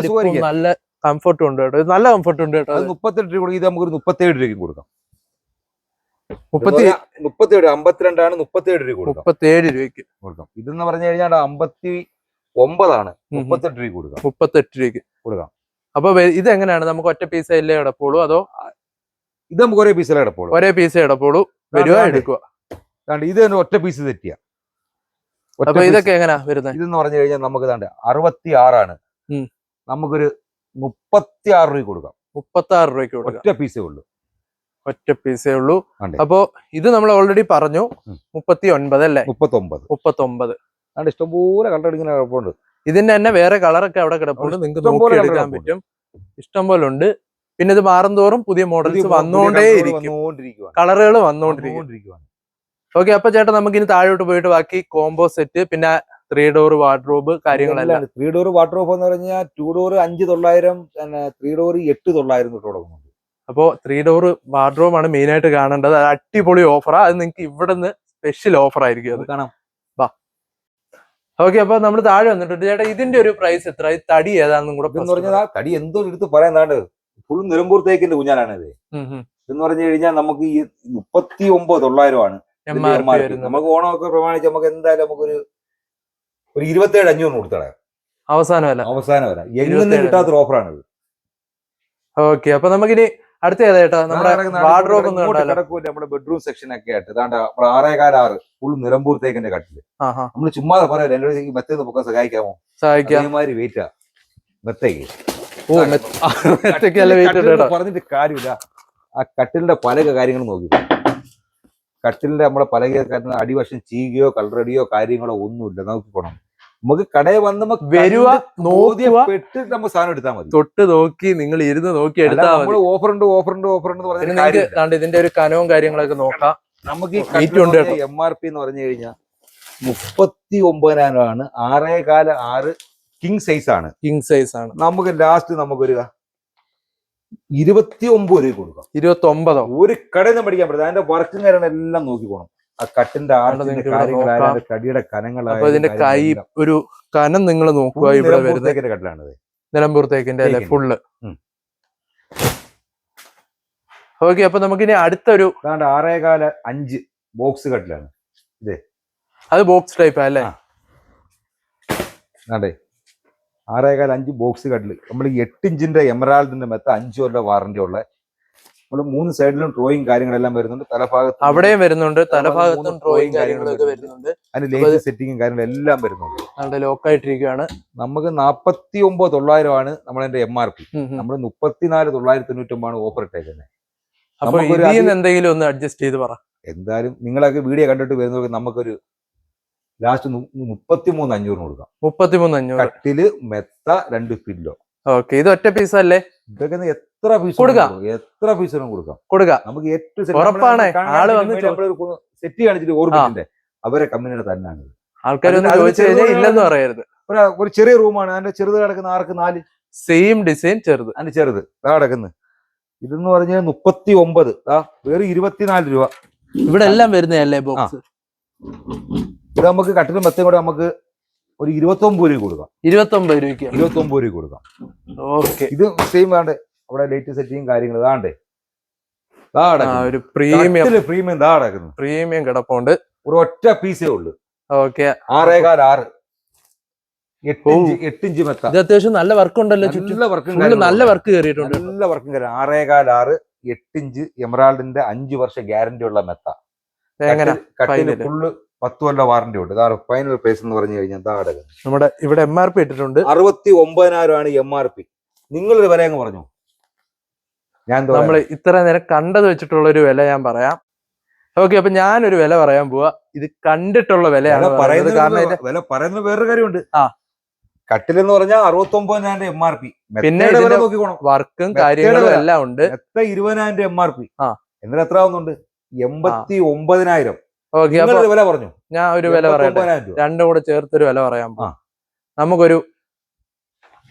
കംഫർട്ടും ഉണ്ട് കേട്ടോ. നല്ല കംഫർട്ട് ഉണ്ട് കേട്ടോ. 38 രൂപ കൊടുക്കും. ഇത് നമുക്ക് 37 രൂപയ്ക്ക് കൊടുക്കാം. 37, 52 37 രൂപ കൊടുക്കാം. 37 രൂപയ്ക്ക് കൊടുക്കാം. ഇതെന്ന് പറഞ്ഞു കഴിഞ്ഞാൽ 59 38 രൂപ കൊടുക്കാം. 38 രൂപയ്ക്ക് കൊടുക്കാം. അപ്പൊ ഇത് എങ്ങനെയാണ്? നമുക്ക് ഒറ്റ പീസ് അല്ലേ കിടപ്പുള്ളൂ അതോ ഇത് നമുക്ക് ഒരേ പീസിലെ കിടപ്പുള്ളൂ? ഒരേ പീസേ കിടപ്പുള്ളൂ. വരുക, എടുക്കുക. ഇത് തന്നെ ഒറ്റ പീസ് തെറ്റിയാ. അപ്പൊ ഇതൊക്കെ എങ്ങനെയാ വരുന്നത്? ഇതെന്ന് പറഞ്ഞു കഴിഞ്ഞാൽ നമുക്ക് 66 നമുക്കൊരു 36 രൂപ കൊടുക്കാം. 36 രൂപയ്ക്ക് കൊടുക്കാം. ഒറ്റ പീസേ ഉള്ളൂ. അപ്പൊ ഇത് നമ്മൾ ഓൾറെഡി പറഞ്ഞു 39 അല്ലേ? 39. ഇഷ്ടംപോലെ കളർ ഇങ്ങനെ കിടപ്പുണ്ട്. ഇതിന്റെ തന്നെ വേറെ കളറൊക്കെ അവിടെ കിടപ്പുണ്ട്. നിങ്ങൾക്ക് നോക്കി എടുക്കാൻ പറ്റും. ഇഷ്ടം പോലെ ഉണ്ട്. പിന്നെ ഇത് മാറുന്തോറും പുതിയ മോഡൽസ് വന്നുകൊണ്ടേയിരിക്കും. കളറുകൾ വന്നുകൊണ്ടിരിക്കും. ഓക്കെ. അപ്പൊ ചേട്ടാ നമുക്ക് ഇനി താഴോട്ട് പോയിട്ട് ബാക്കി കോംബോ സെറ്റ് പിന്നെ 3 ഡോർ വാർഡ്രോബ് കാര്യങ്ങളെല്ലാം. 3 ഡോർ വാർഡ്രോബ് എന്ന് പറഞ്ഞാൽ 2 ഡോർ 5,900, 3 ഡോർ 8,900 തൊട്ട് തുടങ്ങുന്നുണ്ട്. അപ്പോ 3 ഡോർ വാർഡ്രോബ് ആണ് മെയിൻ ആയിട്ട് കാണേണ്ടത്. അത് അടിപൊളി ഓഫറാ. അത് നിങ്ങൾക്ക് ഇവിടുന്ന് സ്പെഷ്യൽ ഓഫർ ആയിരിക്കും അത്. കാണാം. ഓക്കെ, അപ്പൊ നമ്മൾ താഴെ വന്നിട്ടുണ്ട്. ചേട്ടാ ഇതിന്റെ ഒരു പ്രൈസ് എത്ര? ഈ തടി ഏതാണെന്നും കൂടെ എന്ന് പറഞ്ഞാൽ തടി എന്തോ എടുത്ത് പറയാൻ ഫുൾ നിലമ്പൂർ തേക്കിന്റെ ഊഞ്ഞാലാണ് ഇത്. എന്ന് പറഞ്ഞു കഴിഞ്ഞാൽ നമുക്ക് ഈ 39,900 ആണ് നമുക്ക് ഓണമൊക്കെ പ്രമാണിച്ച് നമുക്ക് എന്തായാലും നമുക്കൊരു 27,500 കൊടുത്തട അവസാനം വരാം. എങ്ങനെ കിട്ടാത്തൊരു ഓഫറാണ് ഇത്. ഓക്കെ, അപ്പൊ നമുക്കിനി അടുത്ത ഏതാ ചേട്ടാ? നമ്മുടെ വാർഡ്രോബ് നമ്മുടെ ബെഡ്റൂം സെക്ഷൻ ഒക്കെ ആയിട്ട് നമ്മുടെ 6x6 ഫുൾ നിലമ്പൂർ തേക്കിന്റെ കട്ടില്. നമ്മള് ചുമ്മാതെ പറയാം എന്റെ മെത്തേന്ന് പൊക്കാൻ സഹായിക്കാമോ? അതേമാതിരി വെയിറ്റാ മെത്തേക്ക്. പറഞ്ഞിട്ട് കാര്യമില്ല. ആ കട്ടിലിന്റെ പല കാര്യങ്ങളും നോക്കി. കട്ടിലിന്റെ നമ്മുടെ പല അടിവശം ചീകയോ കളറടിയോ കാര്യങ്ങളോ ഒന്നുമില്ല. നോക്കിക്കോണം. നമുക്ക് കടയിൽ വന്ന് വരുക പെട്ട് നമ്മൾ സാധനം എടുത്താൽ മതി. തൊട്ട് നോക്കി നിങ്ങൾ ഇരുന്ന് നോക്കി എടുത്താൽ മതി. ഓഫർ ഉണ്ട് ഇതിന്റെ ഒരു കനവും കാര്യങ്ങളൊക്കെ നോക്കാം. നമുക്ക് ഈ MRP എന്ന് പറഞ്ഞു കഴിഞ്ഞാൽ 39,000 ആണ്. 6x6 കിങ് സൈസ് ആണ്. നമുക്ക് ലാസ്റ്റ് നമുക്കൊരു 29 രൂപ കൊടുക്കാം. 29 ഒരു കടയിൽ നിന്ന് പഠിക്കാൻ പറ്റില്ല. അതിന്റെ വർക്കും കാര്യങ്ങളെല്ലാം നോക്കിക്കോണം. ആ കട്ടിന്റെ കടിയുടെ കനങ്ങളാണ്. ഇതിന്റെ കൈ ഒരു കനം നിങ്ങൾ നോക്കുക. ഇവിടെ വരുന്ന കട്ടിലാണത്, നിലമ്പൂർ തേക്കിന്റെ അല്ലെ ഫുള്ള്. ഓക്കെ, അപ്പൊ നമുക്കിനി അടുത്തൊരു 6x5 ബോക്സ് കട്ടിലാണ്. ഇതേ അത് ബോക്സ് ടൈപ്പ് അല്ലേ? 6x5 ബോക്സ് കട്ടില്. നമ്മൾ 8 ഇഞ്ചിന്റെ എമറാൾഡിന്റെ മെത്ത 5 കൊല്ലം വാറന്റി ഉള്ള. നമ്മൾ 3 സൈഡിലും ഡ്രോയിങ് കാര്യങ്ങളെല്ലാം വരുന്നുണ്ട്. തലഭാഗത്ത് അവിടെയും വരുന്നുണ്ട്. തലഭാഗത്തും ഡ്രോയിങ് കാര്യങ്ങളൊക്കെ വരുന്നുണ്ട്. അതിന് ലേറ്റ് സെറ്റിങ്ങും കാര്യങ്ങളും എല്ലാം വരുന്നുണ്ട്. നമ്മുടെ ലോക്കായിട്ടിരിക്കുകയാണ്. നമുക്ക് 49,900 ആണ് നമ്മളതിന്റെ MRP. നമ്മൾ 34,999 ആണ് ഓഫർ ഇട്ടേക്കുന്നത്. അപ്പൊ എന്തെങ്കിലും ഒന്ന് അഡ്ജസ്റ്റ് ചെയ്ത് പറ. എന്തായാലും നിങ്ങളൊക്കെ വീഡിയോ കണ്ടിട്ട് വരുന്നവർക്ക് നമുക്കൊരു ലാസ്റ്റ് 33,500 കൊടുക്കാം. 33,500 കട്ടില് മെത്ത 2 പില്ലോ. ഓക്കെ, ഇത് ഒറ്റ പീസ് അല്ലേ? ഇതൊക്കെ എത്ര പീസ് കൊടുക്കാം. നമുക്ക് ഏറ്റവും ഉറപ്പാണ്. ആള് വന്ന് സെറ്റ് കാണിച്ചിട്ട് ഓർബിറ്റിന്റെ അവരെ കമ്പനിയുടെ തന്നെയാണ്. ആൾക്കാരൊന്നും ഇല്ലെന്ന് പറയരുത്. ഒരു ചെറിയ റൂമാണ്. അതിന്റെ ചെറുത് കിടക്കുന്ന 6x4 സെയിം ഡിസൈൻ ചെറുത്. അതിന്റെ ചെറുത് കിടക്കുന്നത്. ഇതെന്ന് പറഞ്ഞാൽ 39, വേറെ 24 രൂപ. ഇവിടെ എല്ലാം വരുന്നതല്ലേ ബോക്സ്? ഇത് നമുക്ക് കട്ടിലും മെത്തയും കൂടെ നമുക്ക് ഒരു 29 രൂപ കൊടുക്കാം. 29 രൂപയ്ക്ക് 29 രൂപ കൊടുക്കാം. ഓക്കെ, ഇത് സെയിം വേണ്ടേ? അവിടെ ലൈറ്റ് സെറ്റിങ് കാര്യങ്ങൾ ഇതാണ്ടേ. ഒരു പ്രീമിയം കിടക്കുന്നു. പ്രീമിയം കിടപ്പുണ്ട്. ഒരു ഒറ്റ പീസേ ഉള്ളു. ഓക്കെ, 6x6 8 ഇഞ്ച് മെത്ത. ഇത് അത്യാവശ്യം നല്ല വർക്ക് ഉണ്ടല്ലോ. നല്ല വർക്ക് കയറിയിട്ടുണ്ട്. നല്ല വർക്കും കയറി. 6x6 8 ഇഞ്ച് എമറാൾഡിന്റെ 5 വർഷം ഗ്യാരണ്ടി ഉള്ള മെത്ത. കട്ടില് ഫുള്ള് 10 കൊല്ലം വാറന്റി ഉണ്ട്. ഫൈനൽ പ്രൈസ് എന്ന് പറഞ്ഞു കഴിഞ്ഞാൽ നമ്മുടെ ഇവിടെ MRP ഇട്ടിട്ടുണ്ട്. 69,000 ആണ് MRP. നിങ്ങളൊരു വില അങ്ങ് പറഞ്ഞു. നമ്മൾ ഇത്ര നേരം കണ്ടത് വെച്ചിട്ടുള്ള ഒരു വില ഞാൻ പറയാം. ഓക്കെ, അപ്പൊ ഞാനൊരു വില പറയാൻ പോവാ. ഇത് കണ്ടിട്ടുള്ള വിലയാണ് വില പറയുന്ന വേറൊരു കാര്യമുണ്ട്. കട്ടിലെന്ന് പറഞ്ഞാൽ 69,000 MRP. പിന്നെ നോക്കിക്കോണം, വർക്കും കാര്യങ്ങളും എല്ലാം ഉണ്ട്. 20,000 MRP. എന്നിട്ട് എത്ര ആവുന്നുണ്ട്? 89,000. വില പറഞ്ഞു. ഞാൻ ഒരു വില പറയാം. രണ്ടും കൂടെ ചേർത്തൊരു വില പറയാൻ പോവാ. നമുക്കൊരു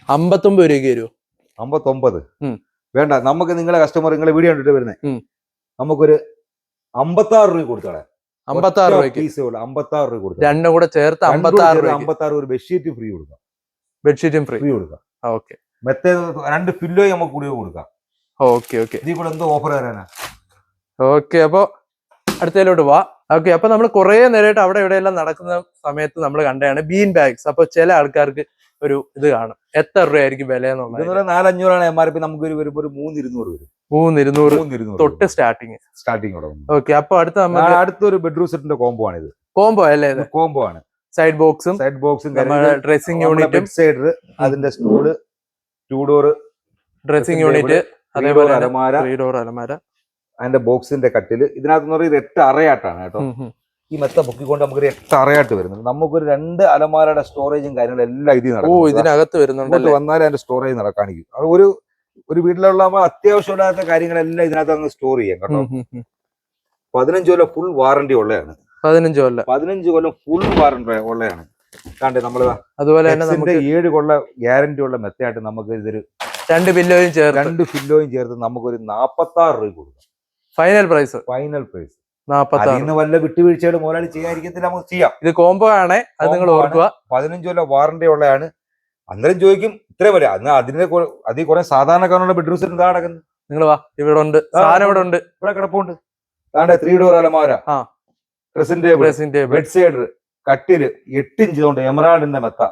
59 രൂപയ്ക്ക് വരുമോ? 59 വേണ്ട. നമുക്ക് നിങ്ങളെ കസ്റ്റമർ നിങ്ങളെ വീഡിയോ കണ്ടിട്ട് വരുന്നേ. നമുക്കൊരു 56 രൂപ കൊടുത്തോളെ. 56 രൂപയ്ക്ക് 56 രൂപ കൊടുക്കാം. രണ്ടും കൂടെ ചേർത്ത് 56 രൂപ. 56 ഒരു ബെഡ്ഷീറ്റ് ഫ്രീ കൊടുക്കാം. ബെഡ്ഷീറ്റും ഫ്രീ കൊടുക്കാം. ഓക്കെ, മെത്ത 2 പില്ലോ നമുക്ക് കൂടി കൊടുക്കാം. ഓക്കെ ഓക്കെ, ഇതിൽ കൂടെ എന്തോ ഓഫർ തരാനാ? ഓക്കെ, അപ്പൊ അടുത്തതിലോട്ട് പോവാ. ഓക്കെ, അപ്പൊ നമ്മൾ കുറെ നേരമായിട്ട് അവിടെ ഇവിടെയെല്ലാം നടക്കുന്ന സമയത്ത് നമ്മൾ കണ്ടതാണ് ബീൻ ബാഗ്സ്. അപ്പൊ ചില ആൾക്കാർക്ക് ഒരു ഇത് കാണും, എത്ര രൂപയായിരിക്കും വില എന്നുള്ളത്. 4,500 MRP. നമുക്ക് ഒരു 3,200 വരും. 3,200 തൊട്ട് സ്റ്റാർട്ടിങ്. ഓക്കെ, അപ്പൊ അടുത്തൊരു ബെഡ്റൂം സെറ്റിന്റെ കോംബോ ആണ് ഇത്. കോംബോ അല്ലേ? കോംബോ ആണ്. സൈഡ് ബോക്സും ഡ്രസ്സിംഗ് യൂണിറ്റും, സൈഡ് അതിന്റെ സ്റ്റൂള്, 2 ഡോർ ഡ്രസ്സിംഗ് യൂണിറ്റ്, അതേപോലെ 3 ഡോർ അലമാര, അതിന്റെ ബോക്സിന്റെ കട്ടില്. ഇതിനകത്ത് ഒരു 8 അറയാട്ടാണ് കേട്ടോ. ഈ മെത്ത പൊക്കിക്കൊണ്ട് നമുക്കൊരു 8 അറയാട്ട് വരുന്നുണ്ട്. നമുക്കൊരു 2 അലമാരയുടെ സ്റ്റോറേജും കാര്യങ്ങളും എല്ലാം ഇതിനകത്ത് വരുന്നുണ്ട്. വന്നാലും അതിന്റെ സ്റ്റോറേജ് കാണിക്കും. അത് ഒരു വീട്ടിലുള്ള അത്യാവശ്യമില്ലാത്ത കാര്യങ്ങളെല്ലാം ഇതിനകത്ത് അങ്ങ് സ്റ്റോർ ചെയ്യാം കേട്ടോ. 15 കൊല്ലം ഫുൾ വാറന്റി ഉള്ളതാണ്. 15 കൊല്ലം ഫുൾ വാറന്റി ഉള്ളതാണ്. കണ്ടേ നമ്മള് അതുപോലെ തന്നെ നമുക്ക് 7 കൊള്ള ഗ്യാരണ്ടി ഉള്ള മെത്തയായിട്ട് നമുക്ക് ഇതൊരു 2 പില്ലോയും ചേർത്ത് നമുക്കൊരു 46 രൂപ കൊടുക്കാം. Final price 46. വല്ല വിട്ടുവീഴ്ചകൾ മുതലാളി ചെയ്യാതിരിക്കത്തില്ല, നമുക്ക് ചെയ്യാം. ഇത് കോംബോ ആണ്, അത് നിങ്ങൾ ഓർക്കുക. 15 കൊല്ലം വാറണ്ടി ഉള്ളതാണ്. അന്നേരം ചോദിക്കും ഇത്രയും വരെ, അന്ന് അതിൽ കുറെ സാധാരണക്കാരനുള്ള ബെഡ്റൂം സെറ്റ് എന്താ നടക്കുന്നത്? നിങ്ങൾ വാ, ഇവിടെ ഉണ്ട് സാധനം, ഇവിടെ കിടപ്പുണ്ട്. 3 ഡോർ അലമാര, ഡ്രസ്സിംഗ് ടേബിൾ, ബെഡ് സൈഡ്, കട്ടില്, 8 ഇഞ്ച് കൊണ്ട് എമറാൾഡിന്റെ മെത്ത.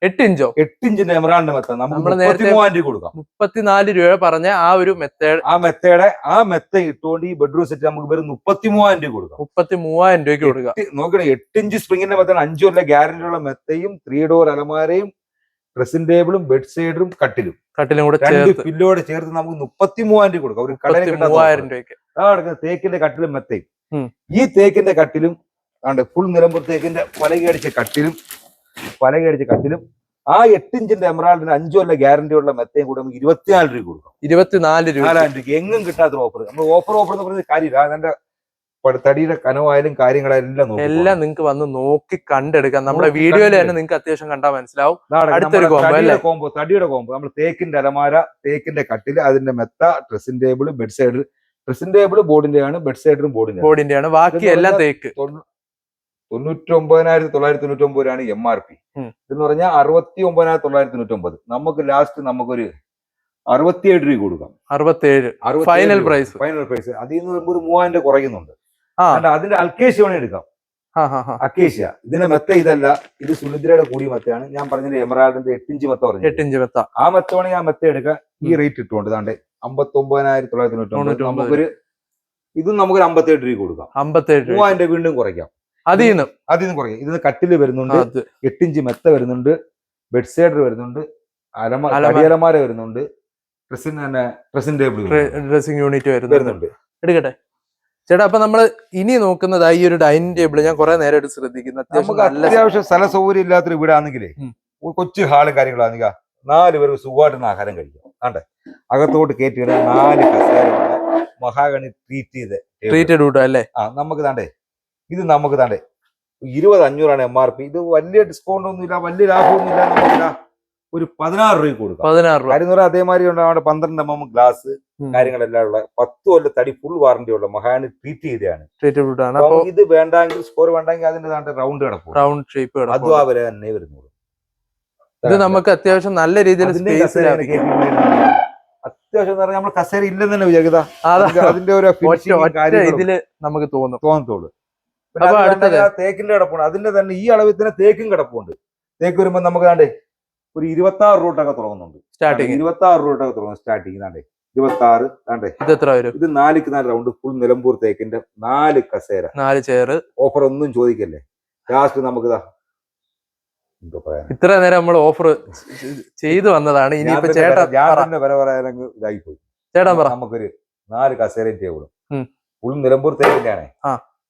8 ഇഞ്ചോ? 8 ഇഞ്ചിന്റെ എമറാൾഡിന്റെ മെത്ത നമ്മൾ 33 രൂപ കൊടുക്കാം. 34 രൂപ പറഞ്ഞ ആ ഒരു ആ മെത്ത ഇട്ടുകൊണ്ട് ഈ ബെഡ്റൂം സെറ്റ് നമുക്ക് വെറും 33 രൂപ കൊടുക്കാം. 33 രൂപയ്ക്ക് കൊടുക്കാം. നോക്കണേ, 8 ഇഞ്ച് സ്പ്രിങ്ങിന്റെ മെത്താണ്, 5 കൊല്ലം ഗ്യാരണ്ടി ഉള്ള മെത്തയും 3 ഡോർ അലമാരയും ഡ്രസ്സിംഗ് ടേബിളും ബെഡ് സൈഡും കട്ടിലും കൂടെ പില്ലോടെ ചേർത്ത് നമുക്ക് 33 രൂപ കൊടുക്കാം. ഒരു കടയിൽ തേക്കിന്റെ കട്ടിലും മെത്തയും. ഈ തേക്കിന്റെ കട്ടിലും ഫുൾ നിലമ്പൂർ തേക്കിന്റെ പലകടിച്ച കട്ടിലും ആ 8 ഇഞ്ചിന്റെ എമറാൾഡിന് 5 കൊല്ലം ഗ്യാരണ്ടി ഉള്ള മെത്തയും കൂടെ നമുക്ക് 24 രൂപ കൊടുക്കാം. 24 രൂപ എങ്ങും കിട്ടാത്ത ഓഫർ. നമ്മൾ ഓഫർ എന്ന് പറയുന്നത് കാര്യമില്ല. അതിന്റെ തടിയുടെ കനവായാലും കാര്യങ്ങളെല്ലാം എല്ലാം നിങ്ങൾക്ക് വന്ന് നോക്കി കണ്ടെടുക്കാം. നമ്മുടെ വീഡിയോയിൽ തന്നെ നിങ്ങൾക്ക് അത്യാവശ്യം കണ്ടാൽ മനസ്സിലാവും. അടുത്തൊരു കോംബോ, തടിയുടെ കോംബോ. നമ്മൾ തേക്കിന്റെ അലമാര, തേക്കിന്റെ കട്ടില്, അതിന്റെ മെത്ത, dressing table, bed side. Dressing table ബോർഡിന്റെ ആണ്, ബെഡ് സൈഡും ബോർഡിന്റെ ആണ്. ബാക്കി എല്ലാം തേക്ക്. 99,999 രൂപയാണ് MRP. എന്ന് പറഞ്ഞാൽ 69,999. നമുക്ക് ലാസ്റ്റ് നമുക്കൊരു 67 രൂപ കൊടുക്കാം. 67 ഫൈനൽ പ്രൈസ്. അതിൽ നിന്ന് വരുമ്പോൾ ഒരു 3000 രൂപ കുറയുന്നുണ്ട്. അതിന്റെ അൽക്കേഷ്യ വേണേ എടുക്കാം. അക്കേഷ്യ ഇതിന്റെ മെത്ത ഇതല്ല, ഇത് സുനിദ്രയുടെ കൂടിയ മെത്തയാണ്. ഞാൻ പറഞ്ഞത് എമറാൾഡിന്റെ 8 ഇഞ്ച് മെത്ത പറഞ്ഞു. 8 ഇഞ്ച് മെത്ത. ആ മെത്ത വേണമെങ്കിൽ ആ മെത്ത എടുക്കാം. ഈ റേറ്റ് ഇട്ടുകൊണ്ട് 59,999. നമുക്കൊരു ഇതും നമുക്കൊരു 57 രൂപ കൊടുക്കാം. 3000 രൂപ വീണ്ടും കുറയ്ക്കാം. അതിൽ നിന്ന് കുറയ്ക്കാം. ഇതിന് കട്ടില് വരുന്നുണ്ട്, 8 ഇഞ്ച് മെത്ത വരുന്നുണ്ട്, ബെഡ് സൈഡർ വരുന്നുണ്ട്, അലമാര വരുന്നുണ്ട്, ഡ്രസ്സിംഗ് യൂണിറ്റ് വരുന്നുണ്ട്. എടുക്കട്ടെ ചേട്ടാ. അപ്പൊ നമ്മള് ഇനി നോക്കുന്നത് ഈ ഒരു ഡൈനിങ് ടേബിൾ ഞാൻ കുറെ നേരമായിട്ട് ശ്രദ്ധിക്കുന്നു. നമുക്ക് അത്യാവശ്യം സ്ഥല സൗകര്യം ഇല്ലാത്തൊരു വീടാണെങ്കിലേ, കൊച്ചു ഹാളും കാര്യങ്ങളാണെങ്കിൽ 4 പേർക്ക് സുഖമായിട്ടൊന്ന് ആഹാരം കഴിക്കാം. ആണ്ടെ അകത്തോട്ട് കയറ്റിയിട 4 കസേരയുള്ള മഹാഗണി ട്രീറ്റഡ് വുഡ് അല്ലേ? നമുക്ക് ഇത് നമുക്ക് 20,500 MRP. ഇത് വലിയ ഡിസ്കൗണ്ട് ഒന്നുമില്ല, വലിയ ലാഭമൊന്നും ഇല്ല. നമുക്കില്ല ഒരു 16 രൂപ കൊടുക്കാം. 16 രൂപ. കാര്യം അതേമാതിരി ഉണ്ടാവും 12 mm ഗ്ലാസ് കാര്യങ്ങളെല്ലാം ഉള്ള 10 കൊല്ലം തടി ഫുൾ വാറന്റി ഉള്ള മഹാഗണി ട്രീറ്റ് ചെയ്തതാണ്. ഇത് വേണ്ടെങ്കിൽ സ്കോർ വേണ്ടെങ്കിൽ അതിന്റെ റൗണ്ട് കിടക്കും, റൗണ്ട് ഷേപ്പ് അതും ആ വില തന്നെ വരുന്നുള്ളൂ. ഇത് നമുക്ക് അത്യാവശ്യം നല്ല രീതിയിൽ അത്യാവശ്യം നമ്മൾ കസേര ഇല്ലെന്ന് തന്നെ വിചാരിക്കുക. അതിന്റെ ഒരു ഇതില് നമുക്ക് തോന്നത്തുള്ളൂ. തേക്കിന്റെ കിടപ്പുണ്ട്, അതിന്റെ തന്നെ ഈ അളവിൽ തന്നെ തേക്കും കിടപ്പുണ്ട്. തേക്ക് വരുമ്പോ നമുക്ക് ഒരു 26 റൂട്ടൊക്കെ തുടങ്ങുന്നുണ്ട്. സ്റ്റാർട്ടിങ് 26 റൂട്ടൊക്കെ തുടങ്ങും. സ്റ്റാർട്ടിങ് 26. ഇത് 4x4 റൗണ്ട് ഫുൾ നിലമ്പൂർ തേക്കിന്റെ 4 കസേര, 4 ചെയർ. ഓഫർ ഒന്നും ചോദിക്കല്ലേ. ലാസ്റ്റ് നമുക്ക് ഇത്ര നേരം നമ്മൾ ഓഫർ ചെയ്തു വന്നതാണ്. ഇനിയിപ്പോ ചേട്ടന്റെ വില പറയാനെങ്കിൽ ഇതായിപ്പോയി. ചേട്ടാ നമുക്കൊരു 4 കസേരയും ടേബിളും ഫുൾ നിലമ്പൂർ തേക്കിന്റെ ആണേ,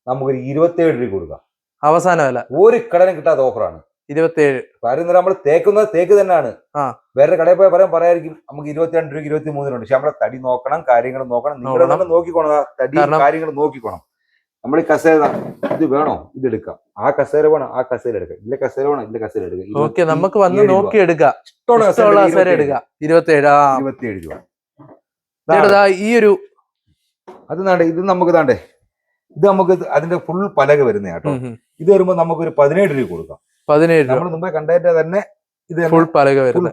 നമുക്കൊരു 27 രൂപ കൊടുക്കാം. അവസാന വില ഒരു കടനും കിട്ടാത്ത ഓഫറാണ്. 27. കാര്യം നമ്മൾ തേക്കുന്നത് തേക്ക് തന്നെയാണ്. വേറെ കടയിൽ പോയി പറയായിരിക്കും നമുക്ക് 22 രൂപ 23 ഉണ്ട്. പക്ഷെ നമ്മളെ തടി നോക്കണം, കാര്യങ്ങൾ നോക്കണം. നിങ്ങൾ തന്നെ നോക്കിക്കോണം, തടി കാര്യങ്ങൾ നോക്കിക്കോണം. നമ്മൾ ഈ കസേര ഇത് വേണോ, ഇത് എടുക്കാം. ആ കസേര വേണം, ആ കസേര എടുക്കാം. ഇല്ല കസേര വേണം, ഇല്ല കസേര എടുക്കാം. നമുക്ക് വന്ന് നോക്കി എടുക്കാം. ഇഷ്ടമുള്ള കസേര എടുക്കാം. 27 രൂപ. ഈ ഒരു ഇത് നമുക്ക് ഇത് നമുക്ക് അതിന്റെ ഫുൾ പലക വരുന്ന കേട്ടോ. ഇത് വരുമ്പോ നമുക്കൊരു 17 രൂപ കൊടുക്കാം. 17 നമ്മൾ മുമ്പേ കണ്ടതിന്റെ തന്നെ ഇത് ഫുൾ പലക വരുന്നത്.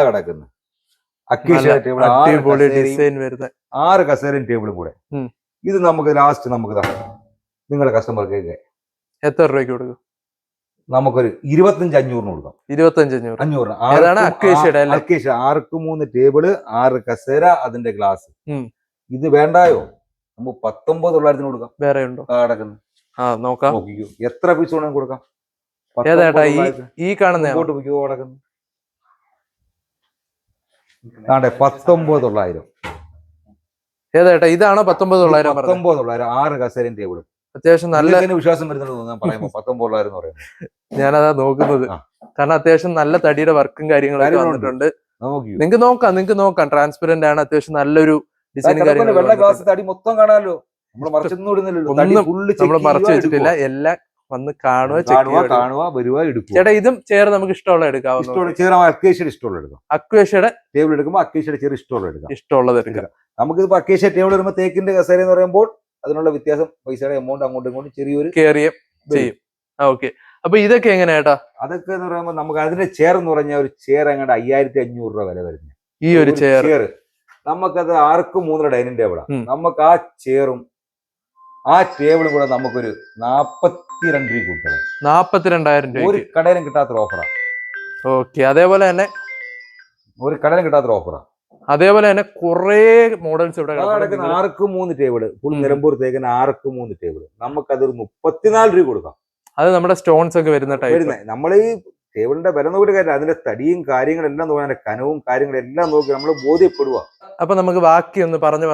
കിടക്കുന്നു ഡിസൈൻ വരുന്ന 6 കസേരയും ടേബിളും കൂടെ. ഇത് നമുക്ക് ലാസ്റ്റ് നമുക്ക് നിങ്ങളുടെ കസ്റ്റമർക്ക് എത്ര രൂപയ്ക്ക് കൊടുക്കും? നമുക്കൊരു 25,500 കൊടുക്കാം. 25,500. അക്കേഷ്യ 6x3 ടേബിള്, 6 കസേര, അതിന്റെ ഗ്ലാസ്. ഇത് വേണ്ടായോ? നമുക്ക് 19,900 കൊടുക്കാം. വേറെ ഉണ്ടോ? കിടക്കുന്നു. നോക്കാം. എത്ര പീസ് വേണമെങ്കിൽ കൊടുക്കാം. ഈ കാണുന്ന കിടക്കുന്നു. 19,900. ഏതാ ഇതാണോ 19,900? 19,900 6 കസേരയും ടേബിളും. അത്യാവശ്യം നല്ല വിശ്വാസം വരുന്നുണ്ട് ഞാൻ പറയുമ്പോ 19,900 എന്ന് പറയുന്നത്. ഞാനതാ നോക്കുന്നത്. കാരണം അത്യാവശ്യം നല്ല തടിയുടെ വർക്കും കാര്യങ്ങളൊക്കെ വന്നിട്ടുണ്ട്. നിങ്ങൾക്ക് നോക്കാം. ട്രാൻസ്പെറന്റ് ആണ്. അത്യാവശ്യം നല്ലൊരു ഡിസൈൻ കാര്യങ്ങൾ. വെള്ള ഗ്ലാസ് തടി മൊത്തം കാണാമല്ലോ. നമ്മൾ മറച്ചു വെച്ചിട്ടില്ല. എല്ലാം വന്ന് കാണുക വരുക എടുക്കുക. ചേട്ടാ ഇതും ചെയർ നമുക്ക് ഇഷ്ടമുള്ള എടുക്കാം. അക്കേഷ്യയുടെ ഇഷ്ടമുള്ള എടുക്കാം. അക്വേഷ്യയുടെ ടേബിൾ എടുക്കുമ്പോൾ അക്കേഷ്യയുടെ ചെറിയ ഇഷ്ടമുള്ള എടുക്കാം. ഇഷ്ടമുള്ളത് എടുക്കാം. നമുക്കിപ്പോ അക്കേഷ്യ ടേബിൾ വരുമ്പോൾ തേക്കിന്റെ കസേര എന്ന് പറയുമ്പോൾ അതിനുള്ള വ്യത്യാസം പൈസയുടെ എമൗണ്ട് അങ്ങോട്ടും ഇങ്ങോട്ടും ചെറിയൊരു കേറിയും ചെയ്യും. ഓക്കെ, അപ്പൊ ഇതൊക്കെ എങ്ങനെയാ ചേട്ടാ? അതൊക്കെ എന്ന് പറയുമ്പോൾ നമുക്ക് അതിന്റെ ചെയർ എന്ന് പറഞ്ഞാൽ ഒരു ചെയർ അങ്ങോട്ട് 5500 രൂപ വില വരുന്നത്. ഈ ഒരു ചെയർ നമുക്കത് 6x3 ഡൈനിങ് ടേബിളാണ്. നമുക്ക് ആ ചെയറും ആ ടേബിളും കൂടെ നമുക്കൊരു 42 രൂപ കൊടുക്കണം. 42,000 രൂപ ഒരു കടയിലും കിട്ടാത്തൊരു ഓഫറാണ്. ഓക്കെ, അതേപോലെ തന്നെ ഒരു കടയിലും കിട്ടാത്തൊരു ഓഫറാണ്. അതേപോലെ തന്നെ കുറെ മോഡൽസ് ഇവിടെ കിടക്കുന്ന 6x3 ടേബിള് ഫുൾ നിലമ്പൂർ തേക്കുന്ന 6x3 ടേബിള് നമുക്കതൊരു 34 രൂപ കൊടുക്കാം. അത് നമ്മുടെ സ്റ്റോൺസ് ഒക്കെ വരുന്ന ടൈപ്പ്. നമ്മൾ ഈ ടേബിളിന്റെ വില നോക്കിയിട്ട് കാര്യം അതിന്റെ തടിയും കാര്യങ്ങളെല്ലാം നോക്കി അതിന്റെ കനവും കാര്യങ്ങളെല്ലാം നോക്കി നമ്മൾ ബോധ്യപ്പെടുക. അപ്പൊ നമുക്ക് ബാക്കി ഒന്ന് പറഞ്ഞു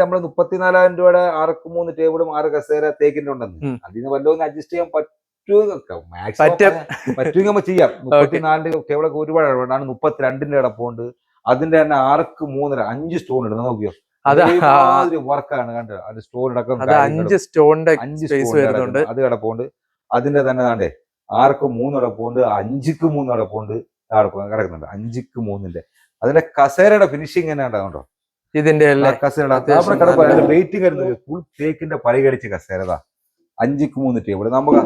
നമ്മള് 34,000 രൂപയുടെ 6x3 ടേബിളും 6 കസേര തേക്കിന്റെ ഉണ്ടെന്ന് അതിന് വല്ലതും അഡ്ജസ്റ്റ് ചെയ്യാൻ പറ്റുമെങ്കിൽ ചെയ്യാം. 34 ടേബിളൊക്കെ ഒരുപാട് ഇടപെടാണ്. 32ന്റെ കിടപ്പുണ്ട്. അതിന്റെ തന്നെ 6x3 5 സ്റ്റോൺ ഇടുന്നത് നോക്കിയോ, വർക്കാണ് കണ്ടത്. അത് സ്റ്റോൺ അടക്കം 5 സ്റ്റോണിന്റെ അത് കിടപ്പുണ്ട്. അതിന്റെ തന്നെ താണ്ടേ 6x3 കിടപ്പുണ്ട്, 5x3 കിടപ്പുണ്ട്, കിടക്കുന്നുണ്ട് 5x3ന്റെ. അതിന്റെ കസേരയുടെ ഫിനിഷിങ് തന്നെ ഉണ്ടാവുണ്ടോ? ഇതിന്റെ കസേരയുടെ വെയിറ്റിംഗ് വരുന്നത് ഫുൾ തേക്കിന്റെ പരിഗണിച്ച കസേരതാ. 5x3 ടേബിൾ നമുക്ക്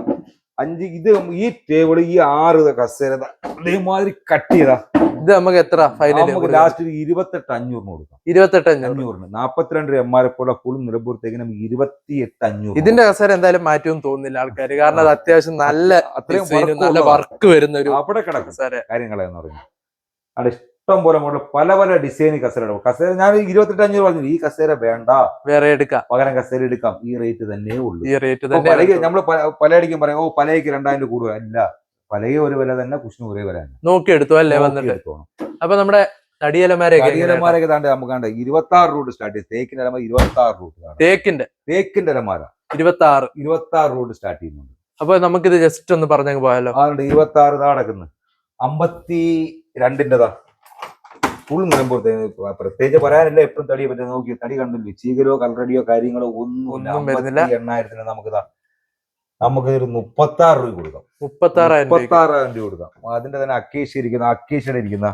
ഇത് ഈ ടേബിൾ ഈ 6 കസേര അതേമാതിരി കട്ട് ചെയ്താ ഇത് നമുക്ക് എത്ര നമുക്ക് ലാസ്റ്റ് 28,500 കൊടുക്കാം. 28,500. 42 രൂപ MRP ഫുൾ നിലമ്പൂരത്തേക്ക് നമുക്ക് 28,500. ഇതിന്റെ കസേര എന്തായാലും മാറ്റവും തോന്നുന്നില്ല ആൾക്കാർ, കാരണം അത് അത്യാവശ്യം നല്ല വർക്ക് വരുന്ന ഒരു അവിടെ കിടക്കും കാര്യങ്ങളെന്ന് പറഞ്ഞു. അവിടെ ഇഷ്ടം പോലെ മോഡൽ പല പല ഡിസൈൻ കസേര ഞാൻ 28,500 പറഞ്ഞു. ഈ കസേര വേണ്ട, വേറെ എടുക്കാം, പകരം കസേര എടുക്കാം. ഈ റേറ്റ് തന്നെ ഉള്ളൂ. ഈ റേറ്റ് തന്നെ. നമ്മള് പലയടിക്കും പറയാം, ഓ പലയ്ക്ക് 2,000 കൂടുതൽ അല്ല. പലയ ഒരു വില തന്നെ, കുഷ്ണു ഒരേ വില തന്നെ. നോക്കി എടുത്തു അല്ലേ വന്നിട്ട്. അപ്പൊ നമ്മുടെ തടിയലമാരൊക്കെ താണ്ട് നമുക്ക് 26 റൂട്ട് സ്റ്റാർട്ട് ചെയ്യും. തേക്കിന്റെ അലമാര 26 റൂട്ട്. തേക്കിന്റെ അലമാര 26 റൂട്ട് സ്റ്റാർട്ട് ചെയ്യുന്നുണ്ട്. അപ്പൊ നമുക്കിത് ജസ്റ്റ് ഒന്ന് പറഞ്ഞു പോയാലോ? 26 നടക്കുന്നു. 52ന്റെതാ ഫുൾ നിലമ്പൂർ. പ്രത്യേകിച്ച് പറയാനില്ല, എപ്പോഴും തടിയെ പറ്റി നോക്കി തടി കണ്ടില്ല. ചീകലോ കളറടിയോ കാര്യങ്ങളോ ഒന്നുമില്ല. 58,000 നമുക്കൊരു 36 രൂപ കൊടുക്കാം. 36,000 രൂപ കൊടുക്കാം. അതിന്റെ തന്നെ അക്കേഷ്യയുടെ ഇരിക്കുന്ന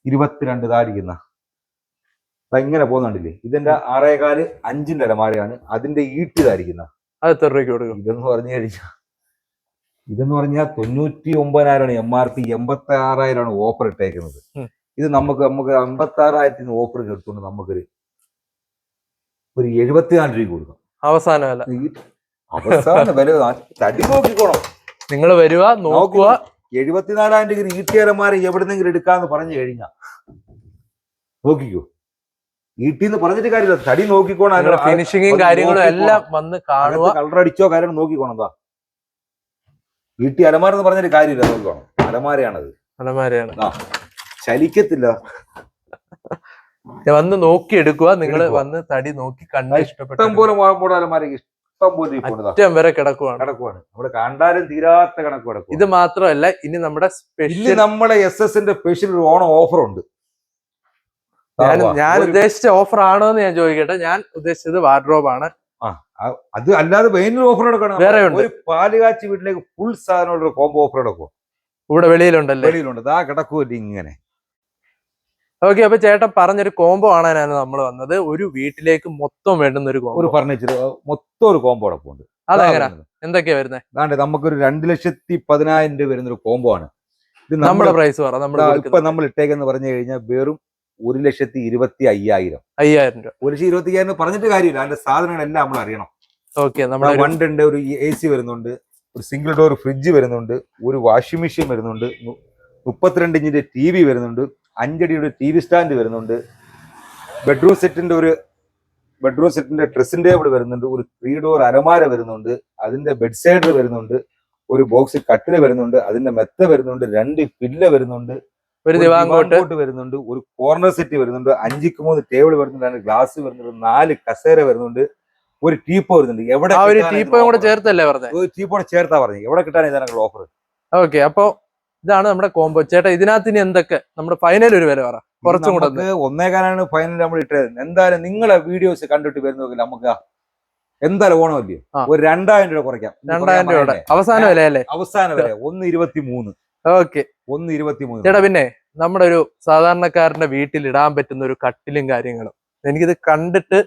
22 താടിക്കുന്ന ഇങ്ങനെ പോകുന്നുണ്ടില്ലേ. ഇതിന്റെ 6.25 5ന്റെ അലമാരയാണ്. അതിന്റെ ഈട്ടിതായിരിക്കുന്ന അത് എത്ര രൂപയ്ക്ക് കൊടുക്കും? ഇതെന്ന് പറഞ്ഞാൽ 99,000 MRP, 86,000 ഓഫർ ഇട്ടേക്കുന്നത്. ഇത് നമുക്ക് 56,000 ഓഫർ എടുത്തുകൊണ്ട് നമുക്കൊരു 74 രൂപ കൊടുക്കാം. അവസാന വില തടി നോക്കിക്കോണം. നിങ്ങൾ വരിക നോക്കുക. 74,000 ഈട്ടിയലമാരെ എവിടെന്നെങ്കിലും എടുക്കാന്ന് പറഞ്ഞു കഴിഞ്ഞാ നോക്കിക്കോ. ഈട്ടിന്ന് പറഞ്ഞിട്ട് കാര്യമില്ല, തടി നോക്കിക്കോണം. ഫിനിഷിങ്ങും കാര്യങ്ങളും എല്ലാം വന്ന് കാണുക. കളർ അടിച്ചോ കാര്യം നോക്കിക്കോണം. എന്താ ഈട്ടി അലമാര എന്ന് പറഞ്ഞിട്ട് കാര്യമില്ല, നോക്കിക്കോണം. അലമാരയാണ്. ആ ചലിക്കത്തില്ല. വന്ന് നോക്കി എടുക്കുക. നിങ്ങൾ വന്ന് തടി നോക്കി കണ്ട ഇഷ്ടം പോലെ അലമാര ഇഷ്ടം പോലെ അറ്റം വരെ കിടക്കുവാണ്. നമ്മുടെ കണ്ടാലും തീരാത്ത കണക്ക് കിടക്കും. ഇത് മാത്രമല്ല, ഇനി നമ്മുടെ നമ്മുടെ SS-ന്റെ സ്പെഷ്യൽ ഒരു ഓണം ഓഫർ ഉണ്ട്. ഞാൻ ഉദ്ദേശിച്ച ഓഫർ ആണോ എന്ന് ഞാൻ ചോദിക്കട്ടെ. ഞാൻ ഉദ്ദേശിച്ചത് വാർഡ്രോബ് ആണ്. അത് അല്ലാതെ വേറൊരു ഓഫർ എടുക്കണം. വേറെ ഉണ്ട്. ഒരു പാലുകാച്ചി വീട്ടിലേക്ക് ഫുൾ സാധനമുള്ള ഒരു കോംബോ ഓഫർ എടുക്കും. ഇവിടെ വെളിയിലുണ്ടല്ലേ? വെളിയിലുണ്ട്. ആ കിടക്കൂല്ല ഇങ്ങനെ. ഓക്കെ, അപ്പൊ ചേട്ടൻ പറഞ്ഞൊരു കോംബോ കാണാനാണ് നമ്മൾ വന്നത്. ഒരു വീട്ടിലേക്ക് മൊത്തം വേണ്ടുന്ന ഒരു കോംബോ, ഒരു ഫർണിച്ചർ മൊത്തം ഒരു കോംബോ അടപ്പുണ്ട്. അതെങ്ങനെ, എന്തൊക്കെയാ വരുന്നത്? അതാണ്ട് നമുക്കൊരു 2,10,000 രൂപ വരുന്ന ഒരു കോംബോ ആണ്. ഇത് നമ്മുടെ പ്രൈസ് പറ. ഇപ്പൊ നമ്മൾ ഇട്ടേക്കെന്ന് പറഞ്ഞു കഴിഞ്ഞാൽ വെറും 1,25,000 രൂപ. 1,25,000 പറഞ്ഞിട്ട് കാര്യമില്ല. അതിന്റെ സാധനങ്ങളെല്ലാം നമ്മൾ അറിയണം. ഓക്കെ, വണ്ടുണ്ട്, ഒരു AC വരുന്നുണ്ട്, ഒരു സിംഗിൾ ഡോർ ഫ്രിഡ്ജ് വരുന്നുണ്ട്, ഒരു വാഷിംഗ് മെഷീൻ വരുന്നുണ്ട്, 32 ഇഞ്ചിന്റെ TV വരുന്നുണ്ട്, 5 അടിയുടെ TV സ്റ്റാൻഡ് വരുന്നുണ്ട്, ബെഡ്റൂം സെറ്റിന്റെ ഡ്രസ്സിംഗ് ടേബിൾ വരുന്നുണ്ട്, ഒരു 3 ഡോർ അലമാര വരുന്നുണ്ട്, അതിന്റെ ബെഡ് സൈഡ് വരുന്നുണ്ട്, ഒരു ബോക്സ് കട്ടില് വരുന്നുണ്ട്, അതിന്റെ മെത്ത വരുന്നുണ്ട്, 2 പില്ല വരുന്നുണ്ട്, ഒരു ദിവാങ്കോട്ട് വരുന്നുണ്ട്, ഒരു കോർണർ സെറ്റ് വരുന്നുണ്ട്, 5x3 ടേബിൾ വരുന്നുണ്ട്, ഗ്ലാസ് വരുന്നുണ്ട്, 4 കസേര വരുന്നുണ്ട്, ഒരു ടീപ്പോ വരുന്നുണ്ട്. എവിടെ കൂടെ ചേർത്തല്ലേ പറഞ്ഞത്? ടീപ്പോടെ ചേർത്താ പറഞ്ഞു. എവിടെ കിട്ടാൻ ഇതാണ് ഓഫർ. ഓക്കെ, അപ്പൊ ഇതാണ് നമ്മുടെ കോംബോ. ചേട്ടാ ഇതിനകത്ത് ഇനി എന്തൊക്കെ നമ്മുടെ ഫൈനൽ ഒരു വില പറ. കുറച്ചും കൂടെ 1,400 ഫൈനൽ നമ്മൾ ഇട്ടത്. എന്തായാലും നിങ്ങളെ വീഡിയോസ് കണ്ടിട്ട് വരുന്നെങ്കിൽ നമുക്ക് എന്തായാലും ഓണമല്ലേ, ആ. ഒരു 2000 രൂപ കുറയ്ക്കാം. 2000 രൂപയുടെ അവസാന വില അല്ലേ? അവസാന വില 1.23. ഓക്കെ 1.23. ചേട്ടാ, പിന്നെ നമ്മുടെ ഒരു സാധാരണക്കാരന്റെ വീട്ടിൽ ഇടാൻ പറ്റുന്ന ഒരു കട്ടിലും കാര്യങ്ങളും, എനിക്കിത് കണ്ടിട്ട്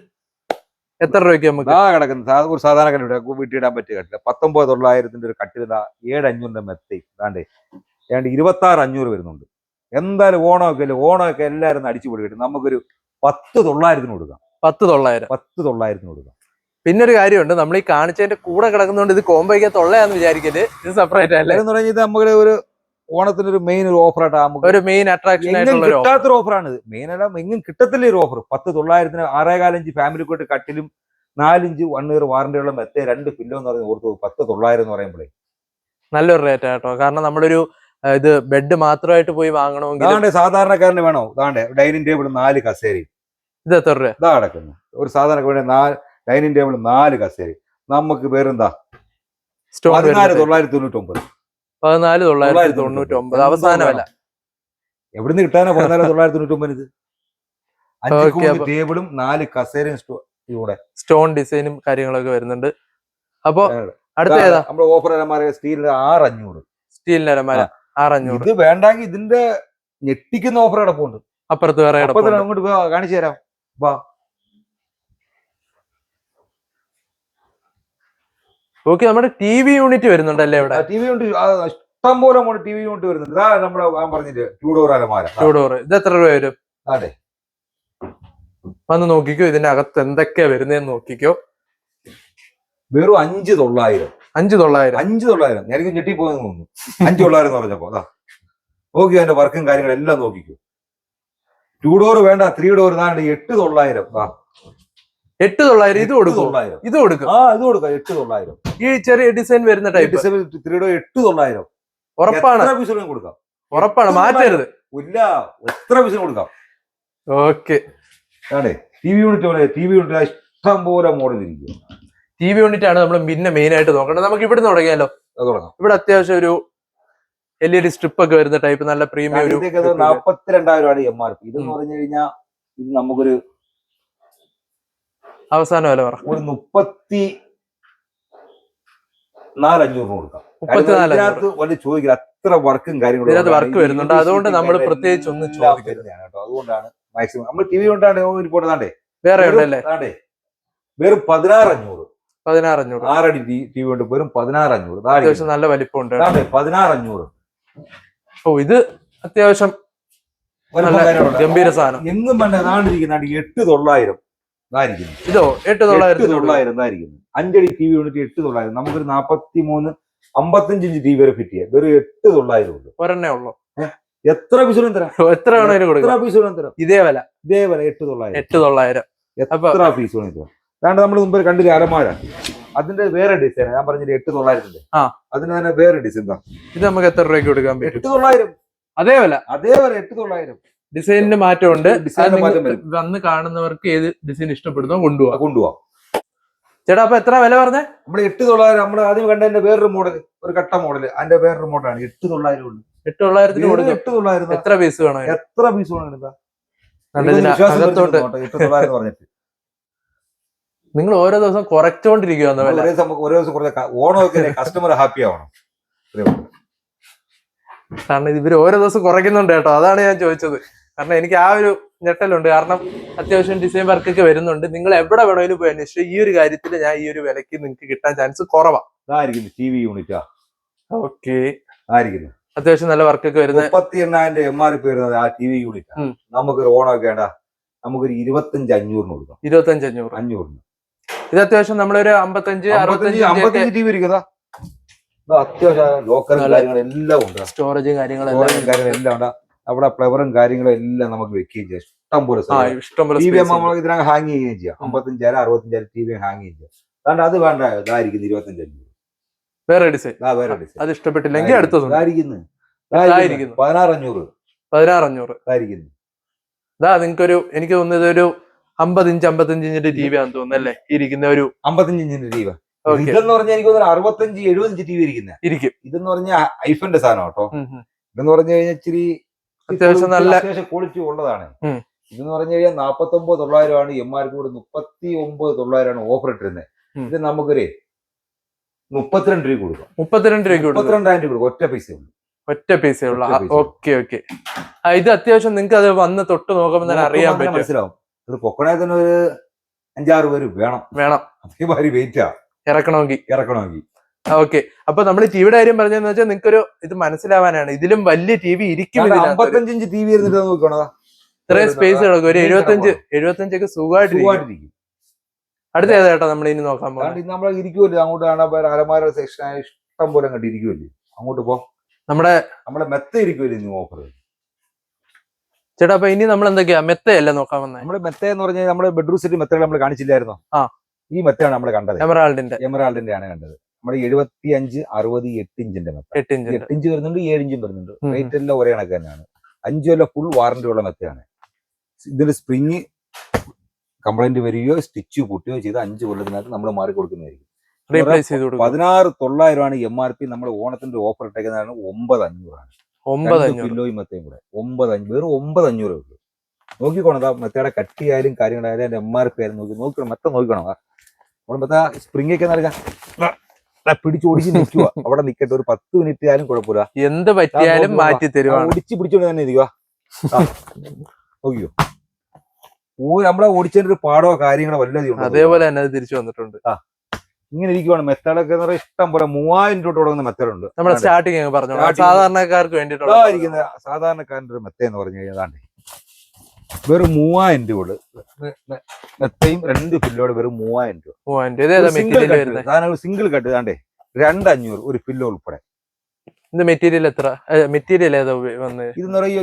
എത്ര രൂപയ്ക്ക് നമുക്ക് ഒരു സാധാരണ വീട്ടിടാൻ പറ്റിയ കട്ടില 19,900 ഒരു കട്ടിൽ, 7,500 മെത്തയും താണ്ടേ 26,500 വരുന്നുണ്ട്. എന്തായാലും ഓണമൊക്കെ എല്ലാവരും അടിച്ചു പൊളിക്കിട്ട് നമുക്കൊരു 10,900 കൊടുക്കാം. 10,900 കൊടുക്കാം. പിന്നെ ഒരു കാര്യമുണ്ട്, നമ്മൾ ഈ കാണിച്ചതിന്റെ കൂടെ കിടക്കുന്നതുകൊണ്ട് ഇത് കോമ്പോയ്ക്ക് തൊള്ളയാന്ന് വിചാരിക്കല്, ഇത് സെപ്പറേറ്റ് അല്ലേ? എന്ന് പറഞ്ഞാൽ നമുക്ക് ഒരു ഓണത്തിന് ഒരു മെയിൻ ഒരു ഓഫറായിട്ട് ഒരു മെയിൻ അട്രാക്ഷൻ ആയിട്ടുള്ള കിട്ടാത്തൊരു ഓഫറാണ് ഇത്. മെയിൻ അല്ല, എങ്ങും കിട്ടത്തില്ല ഒരു ഓഫർ. 10,900 6.25 ഇഞ്ച് ഫാമിലി കോട്ട് കട്ടിലും 4 ഇഞ്ച് 1 ഇയർ വാറന്റിയുള്ള മെത്തേ 2 പില്ലോ എന്ന് പറയുന്നത് ഓർത്ത് 10,900 എന്ന് പറയുമ്പോഴേ നല്ലൊരു റേറ്റ് ആട്ടോ. കാരണം നമ്മളൊരു ഇത് ബെഡ് മാത്രമായിട്ട് പോയി വാങ്ങണമെങ്കിൽ സാധാരണക്കാരന് വേണോ, ഡൈനിങ് ടേബിൾ 4 കസേര, ഇത് എത്ര രൂപ? ഇതാ കിടക്കുന്നു. ഒരു സാധാരണ ഡൈനിങ് ടേബിൾ 4 കസേര നമുക്ക് പേരെന്താ 14,999. 14,999 അവസാന വില. എവിടുന്ന് കിട്ടാനാ 14,999 ഇത്? 5 ടേബിളും 4 കസേരയും സ്റ്റോൺ ഡിസൈനും കാര്യങ്ങളൊക്കെ വരുന്നുണ്ട്. അപ്പൊ അടുത്ത ഏതാ നമ്മുടെ ഓഫർ അലമാര? സ്റ്റീലിന്റെ 6,500. സ്റ്റീലിന്റെ അലമാര 6,500. ഇത് വേണ്ടെങ്കിൽ ഇതിന്റെ ഞെട്ടിക്കുന്ന ഓഫർ കിടപ്പുണ്ട് അപ്പുറത്ത് വേറെ അങ്ങോട്ട് കാണിച്ചു തരാം. വാ. ഓക്കെ, നമ്മുടെ ടി വി യൂണിറ്റ് വരുന്നുണ്ടല്ലേ ഇവിടെ? ടി വി യൂണിറ്റ് ഇഷ്ടം പോലെ ടി വി യൂണിറ്റ് വരുന്നുണ്ട്. ഇതാ നമ്മുടെ ഞാൻ പറഞ്ഞില്ലേ ടൂഡോർ അലമാര. ഇത് എത്ര രൂപ വരും? അതെ, വന്ന് നോക്കിക്കോ, ഇതിന്റെ അകത്ത് എന്തൊക്കെയാ വരുന്നതെന്ന് നോക്കിക്കോ. വെറും 5,900. 5,900. എനിക്ക് ഞെട്ടിപ്പോയെന്ന് തോന്നുന്നു. 5,900 എന്ന് പറഞ്ഞപ്പോ നോക്കിയോ, അതിന്റെ വർക്കും കാര്യങ്ങളും എല്ലാം നോക്കിക്കോ. 2 ഡോർ വേണ്ട, 3 ഡോർ 8,900. 8,900 ഇത് കൊടുക്കും. ഇത് കൊടുക്കും. ഇത് കൊടുക്കാം 8,900. ഈ ചെറിയ ഡിസൈൻ വരുന്ന ടൈപ്പ് 3 ഡോർ 8,900. ഉറപ്പാണ്? കൊടുക്കാം. ഉറപ്പാണ്, മാറ്റരുത്. ഇല്ല, എത്ര പീസിനും കൊടുക്കാം. ഓക്കെ. ടി വി യൂണിറ്റ് ഇഷ്ടം പോലെ മോഡൽ ഇരിക്കും. ടി വി യൂണിറ്റ് ആണ് നമ്മൾ പിന്നെ മെയിൻ ആയിട്ട് നോക്കേണ്ടത്. നമുക്ക് ഇവിടെ തുടങ്ങിയാലോ? ഇവിടെ അത്യാവശ്യം ഒരു LED സ്ട്രിപ്പ് ഒക്കെ വരുന്ന ടൈപ്പ് നല്ല പ്രീമിയം ഒരു 42,000 MRP. ഇതെന്ന് പറഞ്ഞു കഴിഞ്ഞാൽ ഇത് നമുക്കൊരു അവസാന വില പറ, ഒരു 34,500 കൊടുക്കാം. 34,500 വലിയ ചോദിക്കില്ല, അത്ര വർക്കും കാര്യങ്ങളും വർക്ക് വരുന്നുണ്ട്. അതുകൊണ്ട് നമ്മൾ പ്രത്യേകിച്ച് ഒന്നും ചോദിക്കരുത് കേട്ടോ. അതുകൊണ്ടാണ് മാക്സിമം നമ്മൾ ടി വി കൊണ്ടാണ് പോട്ടെ. വേറെ ഉണ്ടല്ലേ? വെറും 16,500. 16,500 6 ടി വി കൊണ്ട് വെറും 16,500. അത്യാവശ്യം നല്ല വലിപ്പമുണ്ട്. 16,500. ഓ, ഇത് അത്യാവശ്യം ഗംഭീര സാധനം. എങ്ങും വേണ്ട. 8,900. ഇതോ 8,900. 5 അടി ടി വി യൂണിറ്റ് 8,900. നമുക്കൊരു 43 55 ഇഞ്ച് ടി വി വരെ ഫിറ്റ് ചെയ്യാം. വെറും 8,900 ഉണ്ട്. ഒരെണ്ണേ ഉള്ളൂ. എത്ര പീസുകളും തരാം. എത്ര വേണേലും കൊടുക്കാം. ഇതേ വില 8,900. 8,900 എത്ര പീസുകളും തരാം. അതാണ്ട് നമ്മൾ മുമ്പ് കണ്ടില്ല അലമാര, അതിന്റെ വേറെ ഡിസൈൻ. ഞാൻ പറഞ്ഞില്ല 8,900. അതിന് തന്നെ വേറെ ഡിസൈൻ. ഇത് നമുക്ക് എത്ര രൂപയ്ക്ക് കൊടുക്കാൻ പറ്റും? 8,900. അതേ വില 8,900. ഡിസൈനിന് മാറ്റമുണ്ട്. വന്ന് കാണുന്നവർക്ക് ഏത് ഡിസൈൻ ഇഷ്ടപ്പെടുന്നോ കൊണ്ടുപോവാം. ചേട്ടാ, അപ്പൊ എത്ര വില പറഞ്ഞേ? നമ്മള് 8,900. നമ്മൾ ആദ്യം കണ്ടതിന്റെ വേറൊരു മോഡൽ, ഒരു കട്ട മോഡൽ, അതിന്റെ വേറൊരു മോഡലാണ് 8,900 ഉണ്ട്. 8,900 കൊടുക്കും. 8,900. എത്ര പീസ് വേണം? എത്ര പീസ് വേണം? അകത്തോട്ട് 8,900 പറഞ്ഞിട്ട് നിങ്ങൾ ഓരോ ദിവസം കുറച്ചോണ്ടിരിക്കുവാന്ന്. ഓരോ ദിവസം കുറച്ച് ഓണമൊക്കെ കസ്റ്റമർ ഹാപ്പി ആവണം. കാരണം ഇവര് ഓരോ ദിവസം കുറയ്ക്കുന്നുണ്ട് കേട്ടോ, അതാണ് ഞാൻ ചോദിച്ചത്. കാരണം എനിക്ക് ആ ഒരു ഞെട്ടലുണ്ട്. കാരണം അത്യാവശ്യം ഡിസൈൻ വർക്ക് ഒക്കെ വരുന്നുണ്ട്. നിങ്ങൾ എവിടെ വേണമെങ്കിലും പോയി അന്വേഷിച്ചു, ഈ ഒരു കാര്യത്തിൽ ഞാൻ ഈ ഒരു വിലക്ക് നിങ്ങൾക്ക് കിട്ടാൻ ചാൻസ് കുറവാണ്. T V യൂണിറ്റാ. ഓക്കെ, അത്യാവശ്യം നല്ല വർക്ക് ഒക്കെ വരുന്നത് 38,000 MRP വരുന്നത് ആ ടി വി യൂണിറ്റ്. നമുക്കൊരു ഓണമൊക്കെ വേണ്ട, നമുക്കൊരു 25,500 കൊടുക്കാം. 25,500. ഇത് അത്യാവശ്യം നമ്മളൊരു 55-65 ടി വി ഇരിക്കുന്നതാ. അത്യാവശ്യം ലോക്കൽ കാര്യങ്ങളെല്ലാം ഉണ്ട്. സ്റ്റോറേജ് കാര്യങ്ങളെല്ലാം ഉണ്ട്. അവിടെ ഫ്ലവറും കാര്യങ്ങളും എല്ലാം നമുക്ക് വെക്കുകയും ചെയ്യാം. ഇഷ്ടംപോലെ ടി വി ഇതിനകം ഹാങ് ചെയ്യുകയും ചെയ്യാം. 55,000 65,000 ടി വി ഹാങ് ചെയ്യുകയും ചെയ്യാം. അതുകൊണ്ട് അത് വേണ്ട, ഇതായിരിക്കുന്നു 25,500. വേറെ ഡിസൈൻ. അത് ഇഷ്ടപ്പെട്ടില്ലെങ്കിൽ അടുത്തത് 16,500. ഇതാ നിങ്ങൾക്കൊരു, എനിക്ക് തോന്നുന്നത് ഒരു 50 ഇഞ്ച് 55 ഇഞ്ചിന്റെ ടി വി ആണെന്ന് തോന്നുന്നു അല്ലേ? ഇരിക്കുന്ന ഒരു 55 ഇഞ്ചിന്റെ ടി വി. ഇതെന്ന് പറഞ്ഞാൽ എനിക്ക് 65-70 ഇഞ്ച് ടി വി ഇരിക്കും. ഇതെന്ന് പറഞ്ഞാൽ ഐഫോന്റെ സാധനം കേട്ടോ. ഇതെന്ന് പറഞ്ഞു കഴിഞ്ഞാൽ ഇച്ചിരി അത്യാവശ്യം നല്ല ക്വാളിറ്റി ഉള്ളതാണ്. ഇതെന്ന് പറഞ്ഞു കഴിഞ്ഞാൽ 49,900 MRP കൂടെ 39,900 ഓഫർ ഇട്ടിരുന്നത്. ഇത് നമുക്കൊരു 32 രൂപ കൊടുക്കാം. 32 രൂപ കൊടുക്കും. 32,000 രൂപ ഒറ്റ പൈസ ഉള്ളൂ. ഒറ്റ പീസേ ഉള്ളൂ. Okay okay. ഇത് അത്യാവശ്യം നിങ്ങൾക്ക് അത് വന്ന് തൊട്ട് നോക്കുമ്പോൾ തന്നെ അറിയാൻ പറ്റും, മനസ്സിലാവും. ഇത് പൊക്കണേ തന്നെ ഒരു 5-6 പേര് വേണം. അതേമാതിരി വെയിറ്റാ ഇറക്കണമെങ്കിൽ. ഓക്കെ. അപ്പൊ നമ്മൾ ടിവിയുടെ കാര്യം പറഞ്ഞതെന്ന് വെച്ചാൽ നിങ്ങൾക്കൊരു ഇത് മനസ്സിലാവാനാണ്. ഇതിലും വലിയ ടി വി ഇരിക്കും. 55 ഇഞ്ച് ടി വി ഇരുന്നിട്ട് നോക്കണോ, ഇത്രയും സ്പേസ് കിടക്കും. ഒരു 75 സുഖമായിട്ടിരിക്കും. അടുത്ത ഏതാ ചേട്ടാ നമ്മൾ ഇനി നോക്കാൻ പോകുന്നത്? നമ്മൾ ഇരിക്കുമല്ലോ അങ്ങോട്ട് അലമാര സെക്ഷൻ ഇഷ്ടം പോലെ അങ്ങോട്ട് ഇരിക്കുമല്ലോ. അങ്ങോട്ട് പോ. നമ്മളെ മെത്ത ഇരിക്കുമല്ലോ ഇനി ഓഫർ. ചേട്ടാ അപ്പൊ ഇനി നമ്മൾ എന്തൊക്കെയാ മെത്തയല്ല നോക്കാൻ വന്നത്? നമ്മുടെ മെത്ത എന്ന് പറഞ്ഞാൽ നമ്മുടെ ബെഡ്റൂം സെറ്റ് മെത്തകൾ നമ്മൾ കാണിച്ചില്ലായിരുന്നോ? ഈ മെത്തയാണ് നമ്മൾ കണ്ടത്. എമറാൾഡിന്റെ ആണ് കണ്ടത്. നമ്മുടെ 75, 60, 8 ഇഞ്ചിന്റെ മെത്ത. 8 ഇഞ്ച് വരുന്നുണ്ട്, 7 ഇഞ്ചും വരുന്നുണ്ട്. റേറ്റ് എല്ലാം ഒരേ കണക്ക് തന്നെയാണ്. 5 കൊല്ലം ഫുൾ വാറന്റി ഉള്ള മെത്തയാണ്. ഇതിന്റെ സ്പ്രിങ് കംപ്ലൈന്റ് വരികയോ സ്റ്റിച്ച് പൊട്ടുകയോ ചെയ്ത് 5 കൊല്ലത്തിനകത്ത് നമ്മൾ മാറി കൊടുക്കുന്നതായിരിക്കും. 16,900 MRP. നമ്മൾ ഓണത്തിന്റെ ഓഫർ ഇട്ടേക്കുന്നതാണ് 9,500 കിലോയും മെത്തയും കൂടെ 9,500, വെറും 9,500 ഉള്ളൂ. നോക്കിക്കോണം. മെത്തയുടെ കട്ടിയായാലും കാര്യങ്ങളായാലും അതിന്റെ MRP ആയാലും നോക്കണം. മെത്ത നോക്കണം. അവിടെ മെത്ത സ്പ്രിങ് ഒക്കെ നൽകാം. പിടിച്ചോടിച്ച് നിൽക്കുക. അവിടെ നിൽക്കട്ടെ. ഒരു 10 മിനിറ്റ് ആയാലും കുഴപ്പമില്ല. എന്ത് പറ്റിയാലും മാറ്റി തരുവാ. പിടിച്ചോണ്ട് തന്നെ ഇരിക്കുക. നോക്കിയോ, നമ്മളെ ഓടിച്ചതിന്റെ ഒരു പാടോ കാര്യങ്ങളോ വല്ലതും അതേപോലെ തന്നെ തിരിച്ചു വന്നിട്ടുണ്ട്. ഇങ്ങനെ ഇരിക്കുവാണ്. മെത്തഡൊക്കെ ഇഷ്ടം പോലെ 3,000 രൂപ തുടങ്ങുന്ന മെത്തഡുണ്ട്. നമ്മുടെ സ്റ്റാർട്ടിങ് പറഞ്ഞു സാധാരണക്കാർക്ക് വേണ്ടിയിട്ടുള്ള സാധാരണക്കാരന്റെ ഒരു മെത്ത എന്ന് പറഞ്ഞു കഴിഞ്ഞാൽ വെറും 3,000 രൂപ മെത്തയും 2 പില്ലോട് വെറും 3,000 രൂപ. സിംഗിൾ കട്ട് താണ്ടേ 2,500 ഒരു പില്ലോ ഉൾപ്പെടെ. ഇത് മെറ്റീരിയൽ എത്ര? മെറ്റീരിയൽ ഏതാ വന്നത്? ഇതെന്ന് പറയുക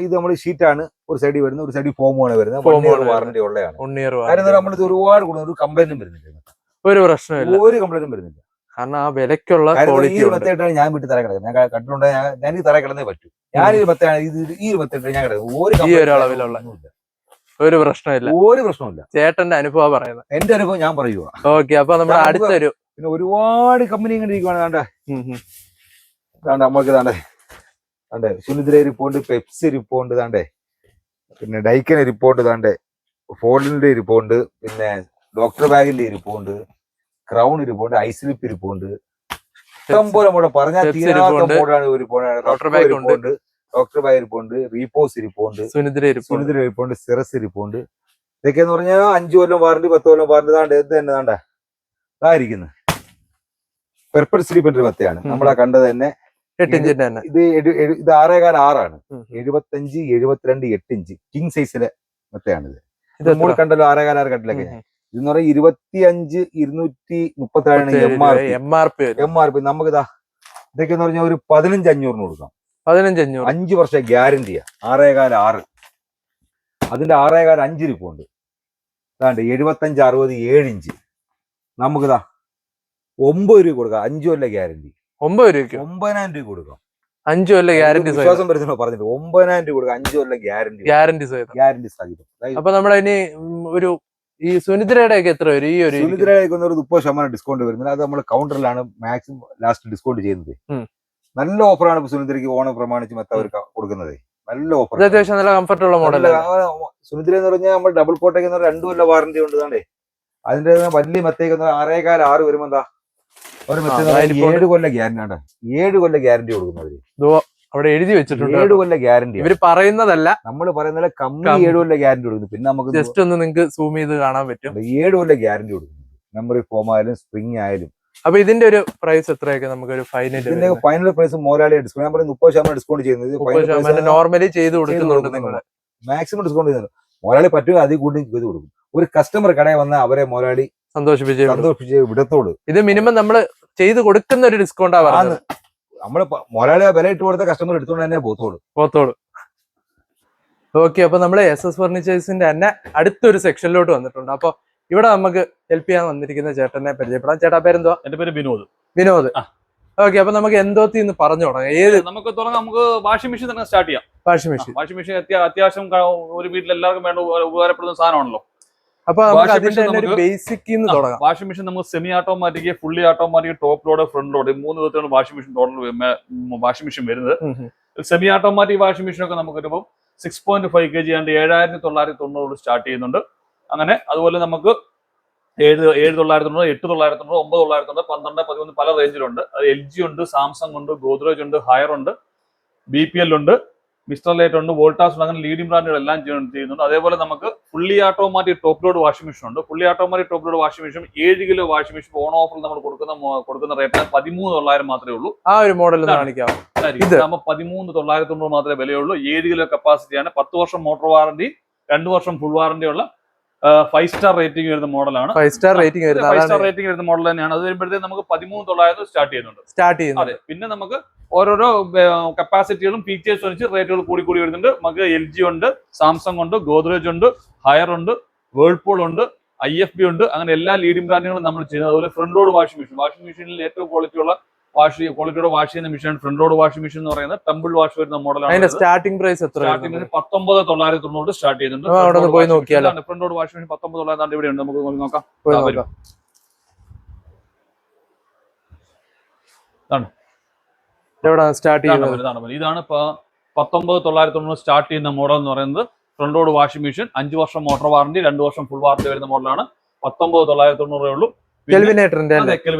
ഇത് നമ്മുടെ ഷീറ്റാണ്. ഒരു സൈഡിൽ വരുന്നത്, ഒരു സൈഡിൽ ഫോമാണ് വരുന്നത്. വാറന്റി ഉള്ളതാണ്. നമ്മൾ ഒരുപാട് കൂടുതൽ ഒരു കംപ്ലൈന്റും വരുന്നില്ല. ഒരു പ്രശ്നമില്ല, ഒരു കംപ്ലൈന്റും വരുന്നില്ല. കാരണം ആ വിലക്കുള്ള ഈ മെത്തയിട്ടാണ് ഞാൻ വീട്ടിൽ തറ കിടക്കുന്നത്. ഞാൻ കണ്ടിട്ടുണ്ട്. ഞാൻ ഈ തറ കിടന്നേ പറ്റൂ. ഞാനൊരു മെത്തയാണ് ഈ മെത്തയിട്ട് ഞാൻ കിടക്കുന്നത്. ഈ ഒരു അളവിലുള്ള ഒരു പ്രശ്നമില്ല. ചേട്ടന്റെ അനുഭവം പറയുന്നത്. എന്റെ അനുഭവം ഞാൻ പറയുക. ഓക്കെ. അപ്പൊ നമ്മുടെ അടുത്തൊരു പിന്നെ ഒരുപാട് കമ്പനി ഇങ്ങനെ ഇരിക്കുവാണ്. നമ്മൾക്ക് താണ്ടേ സുനിദ്ര ഇരിപ്പുണ്ട്, പെപ്സി ഇരിപ്പുണ്ട്, താണ്ടേ പിന്നെ ഡൈക്കൻ ഇരിപ്പുണ്ട്, താണ്ടേ ഫോൾഡിന്റെ ഇരിപ്പുണ്ട്, പിന്നെ ഡോക്ടർ ബാഗിന്റെ ഇരിപ്പുണ്ട്, ക്രൗൺ ഇരിപ്പുണ്ട്, ഐസ്ലിപ്പ് ഇരിപ്പുണ്ട്. ഇഷ്ടം പോലെ പറഞ്ഞാൽ തീരാത്ത മോഡാണ്. ഡോക്ടർ ബാഗ് ഇരിപ്പുണ്ട്, റീപോസ് ഇരിപ്പുണ്ട്, സുനിദ്ര ഇരിപ്പുണ്ട്, സിറസ് ഇരിപ്പുണ്ട്. ഇതൊക്കെയെന്ന് പറഞ്ഞാൽ 5 കൊല്ലം വാറന്റി, 10 കൊല്ലം വാറന്റി. താണ്ട് എന്ത് തന്നെ താണ്ടാ ഇതായിരിക്കുന്നത് പെർപ്പൽ സ്ലീപ്പിന്റെ മെത്തയാണ്. നമ്മളാ കണ്ടത് തന്നെ. ഇത് 6.5 6 75, 72, 8 ഇഞ്ച് കിങ് സൈസിലെ മെത്തയാണിത്. നമ്മൾ കണ്ടല്ലോ 6.5 6 കട്ടിലൊക്കെ. ഇതെന്ന് പറഞ്ഞാൽ 25, 237 MRP. നമുക്ക് ഇതൊക്കെ എന്ന് പറഞ്ഞാൽ ഒരു 15,500 കൊടുക്കാം. 5 വർഷം ഗ്യാരണ്ടിയാ. 6.5 6. അതിന്റെ 6.5 5 ഇരിപ്പുണ്ട്. അതാണ്ട് 75, 60, 7 ഇഞ്ച്. നമുക്ക് 9 രൂപ കൊടുക്കാം. 5 കൊല്ലം ഗ്യാരണ്ടി. 9 രൂപയ്ക്ക് 9,000 രൂപ കൊടുക്കാം. 5 കൊല്ലം ഗ്യാരണ്ടി. വിശ്വാസം വരുന്നോ പറഞ്ഞിട്ട് 9,000 രൂപ കൊടുക്കാം. 5 കൊല്ലം ഗ്യാരണ്ടി സഹിതം. അപ്പൊ നമ്മുടെ ഇനി ഒരു ഈ സുനിദ്രയുടെ ഒക്കെ എത്ര വരും? ഈ ഒരു സുനിദ്രയൊക്കെ ഒരു 30% ഡിസ്കൗണ്ട് വരുന്നത്. അത് നമ്മൾ കൗണ്ടറിലാണ് മാക്സിമം ലാസ്റ്റ് ഡിസ്കൗണ്ട് ചെയ്യുന്നത്. നല്ല ഓഫറാണ് ഇപ്പൊ സുനിദ്രയ്ക്ക് ഓണം പ്രമാണിച്ച് മെത്ത അവർക്ക് കൊടുക്കുന്നത്. നല്ല ഓഫർ. അത്യാവശ്യം നല്ല കംഫർട്ടുള്ള മോഡൽ. സുനിദ്ര എന്ന് പറഞ്ഞാൽ നമ്മൾ ഡബിൾ കോട്ടയ്ക്ക് 2 കൊല്ലം വാറന്റി ഉണ്ട്. താണ്ടേ അതിന്റെ വലിയ മെത്തേക്ക് 6.5 6 വരുമ്പോ എന്താ ഒരു മെത്ത 7 കൊല്ലം ഗ്യാരണ്ടി. 7 കൊല്ലം ഗ്യാരണ്ടി കൊടുക്കുന്നവര് അവിടെ എഴുതി വെച്ചിട്ടുണ്ട്. 7 കൊല്ലം ഗ്യാരണ്ടി. ഇവര് പറയുന്നതല്ല, നമ്മൾ പറയുന്നത് കമ്പനി 7 കൊല്ലം ഗ്യാരണ്ടി കൊടുക്കുന്നു. പിന്നെ നമുക്ക് ജസ്റ്റ് ഒന്ന് നിങ്ങൾക്ക് സൂം ചെയ്ത് കാണാൻ പറ്റും. 7 കൊല്ലം ഗ്യാരണ്ടി കൊടുക്കുന്നു. മെമ്മറി ഫോം ആയാലും സ്പ്രിങ് ആയാലും. അപ്പൊ ഇതിന്റെ ഒരു പ്രൈസ് എത്രയൊക്കെ നമുക്കൊരു ഫൈനൽ പ്രൈസ് മോലാളി ഡിസ്കൗണ്ട്? ഞാൻ പറയും 30% ഡിസ്കൗണ്ട് ചെയ്യുന്നത്. നോർമലി ചെയ്ത് കൊടുക്കുന്നുണ്ട്. നിങ്ങൾ മാക്സിമം ഡിസ്കൗണ്ട് ചെയ്യുന്നുണ്ട്. മോലാളി പറ്റുക അതിൽ കൂടി ചെയ്ത് കൊടുക്കും. ഒരു കസ്റ്റമർ കടയിൽ വന്നാൽ അവരെ മോലാളി സന്തോഷിപ്പിച്ച് വിടത്തോട്. ഇത് മിനിമം നമ്മൾ ചെയ്ത് കൊടുക്കുന്ന ഒരു ഡിസ്കൗണ്ടാ പറയുന്നത്. നമ്മള് മോലാളി വില ഇട്ട് കൊടുത്ത കസ്റ്റമർ എടുത്തോണ്ട് തന്നെ പോത്തോളൂ. ഓക്കെ. അപ്പൊ നമ്മള് SS ഫർണിച്ചേഴ്സിന്റെ തന്നെ അടുത്തൊരു സെക്ഷനിലോട്ട് വന്നിട്ടുണ്ട്. അപ്പൊ ഇവിടെ നമുക്ക് ഹെൽപ്പ് ചെയ്യാൻ വന്നിരിക്കുന്ന ചേട്ടനെ പരിചയപ്പെടാം. ചേട്ടാ പേരെന്തുവാ? എന്റെ പേര് വിനോദ്. ഓക്കെ. അപ്പൊ നമുക്ക് എന്തോത്തി പറഞ്ഞു തുടങ്ങാം. ഏത് നമുക്ക് തുടങ്ങാം? നമുക്ക് വാഷിംഗ് മെഷീൻ തന്നെ സ്റ്റാർട്ട് ചെയ്യാം. വാഷിംഗ് മെഷീൻ അത്യാവശ്യം ഒരു വീട്ടിൽ എല്ലാവർക്കും വേണ്ട ഉപകാരപ്പെടുന്ന സാധനമാണല്ലോ. അപ്പൊ നമുക്ക് ബേസിക് തുടങ്ങാം. വാഷിംഗ് മെഷീൻ നമുക്ക് semi automatic, fully automatic, top load, front load 3 വിധത്തിലാണ് വാഷിംഗ് മെഷീൻ വാഷിംഗ് മെഷീൻ വരുന്നത്. സെമി ഓട്ടോമാറ്റിക് വാഷിംഗ് മെഷീൻ ഒക്കെ നമുക്ക് വരുമ്പോൾ 6.5 kg ആണ്ട് 7,990 സ്റ്റാർട്ട് ചെയ്യുന്നുണ്ട്. അങ്ങനെ അതുപോലെ നമുക്ക് $7,900, $8,900, $9,900, 12, 13 പല റേഞ്ചിലുണ്ട്. അത് LG ഉണ്ട്, സാംസങ് ഉണ്ട്, ഗോദ്രേജ് ഉണ്ട്, ഹയർ ഉണ്ട്, BPL ഉണ്ട്, മിസ്റ്റർ ലൈറ്റ് ഉണ്ട്, വോൾട്ടാസ് ഉണ്ട്. അങ്ങനെ ലീഡിംഗ് ബ്രാൻഡുകളെല്ലാം ചെയ്യുന്നുണ്ട്. അതേപോലെ നമുക്ക് fully automatic top load washing machine ഉണ്ട്. Fully automatic top load washing machine 7 kilo washing machine on ഓഫറിൽ നമ്മൾ കൊടുക്കുന്ന റേറ്റ് 13,900 മാത്രമേ ഉള്ളൂ. ആ ഒരു മോഡൽ കാണിക്കാം. ഇതാകുമ്പോൾ 13,990 മാത്രമേ വിലയുള്ളൂ. 7 കിലോ കപ്പാസിറ്റിയാണ്. 10 വർഷം മോട്ടോർ വാറണ്ടി, 2 വർഷം ഫുൾ വാറണ്ടി ഉള്ള 5 സ്റ്റാർ റേറ്റിംഗ് വരുന്ന മോഡലാണ്. 5 സ്റ്റാർ റേറ്റിംഗ് വരുന്ന മോഡൽ തന്നെയാണ്. അത് വരുമ്പോഴത്തേക്ക് നമുക്ക് 13,900 സ്റ്റാർട്ട് ചെയ്യുന്നുണ്ട്. അതെ, പിന്നെ നമുക്ക് ഓരോരോ കപ്പാസിറ്റികളും ഫീച്ചേഴ്സ് വെച്ച് റേറ്റുകൾ കൂടി വരുന്നുണ്ട്. നമുക്ക് LG ഉണ്ട്, സാംസങ് ഉണ്ട്, ഗോദ്രേജ് ഉണ്ട്, ഹയർ ഉണ്ട്, വേൾപൂൾ ഉണ്ട്, IFB ഉണ്ട്. അങ്ങനെ എല്ലാ ലീഡിംഗ് ബ്രാൻഡുകളും നമ്മൾ ചെയ്യുന്നത്. അതുപോലെ ഫ്രണ്ട് ലോഡ് വാഷിംഗ് മെഷീനിൽ ഏറ്റവും ക്വാളിറ്റിയോടെ വാഷ് ചെയ്യുന്ന machine front load washing machine എന്ന് പറയുന്നത് ടെമ്പിൾ വാഷ് വരുന്ന മോഡലാണ്. സ്റ്റാർട്ടിംഗ് പ്രൈസ് എത്ര? 19,990 സ്റ്റാർട്ട് ചെയ്യുന്നുണ്ട്. ഫ്രണ്ട് ലോഡ് വാഷിംഗ് മെഷീൻ 19,900 ഇവിടെ ഉണ്ട്. നമുക്ക് നോക്കാം. ഇതാണ് 19,990 സ്റ്റാർട്ട് ചെയ്യുന്ന മോഡൽ എന്ന് പറയുന്നത്. ഫ്രണ്ട് ലോഡ് വാഷിംഗ് മെഷീൻ 5 വർഷം മോട്ടോർ വാറണ്ടി, 2 വർഷം ഫുൾ വാറണ്ടി വരുന്ന മോഡലാണ്. 19,990 ഉള്ളൂ. കെൽവിനേറ്ററിന്റെ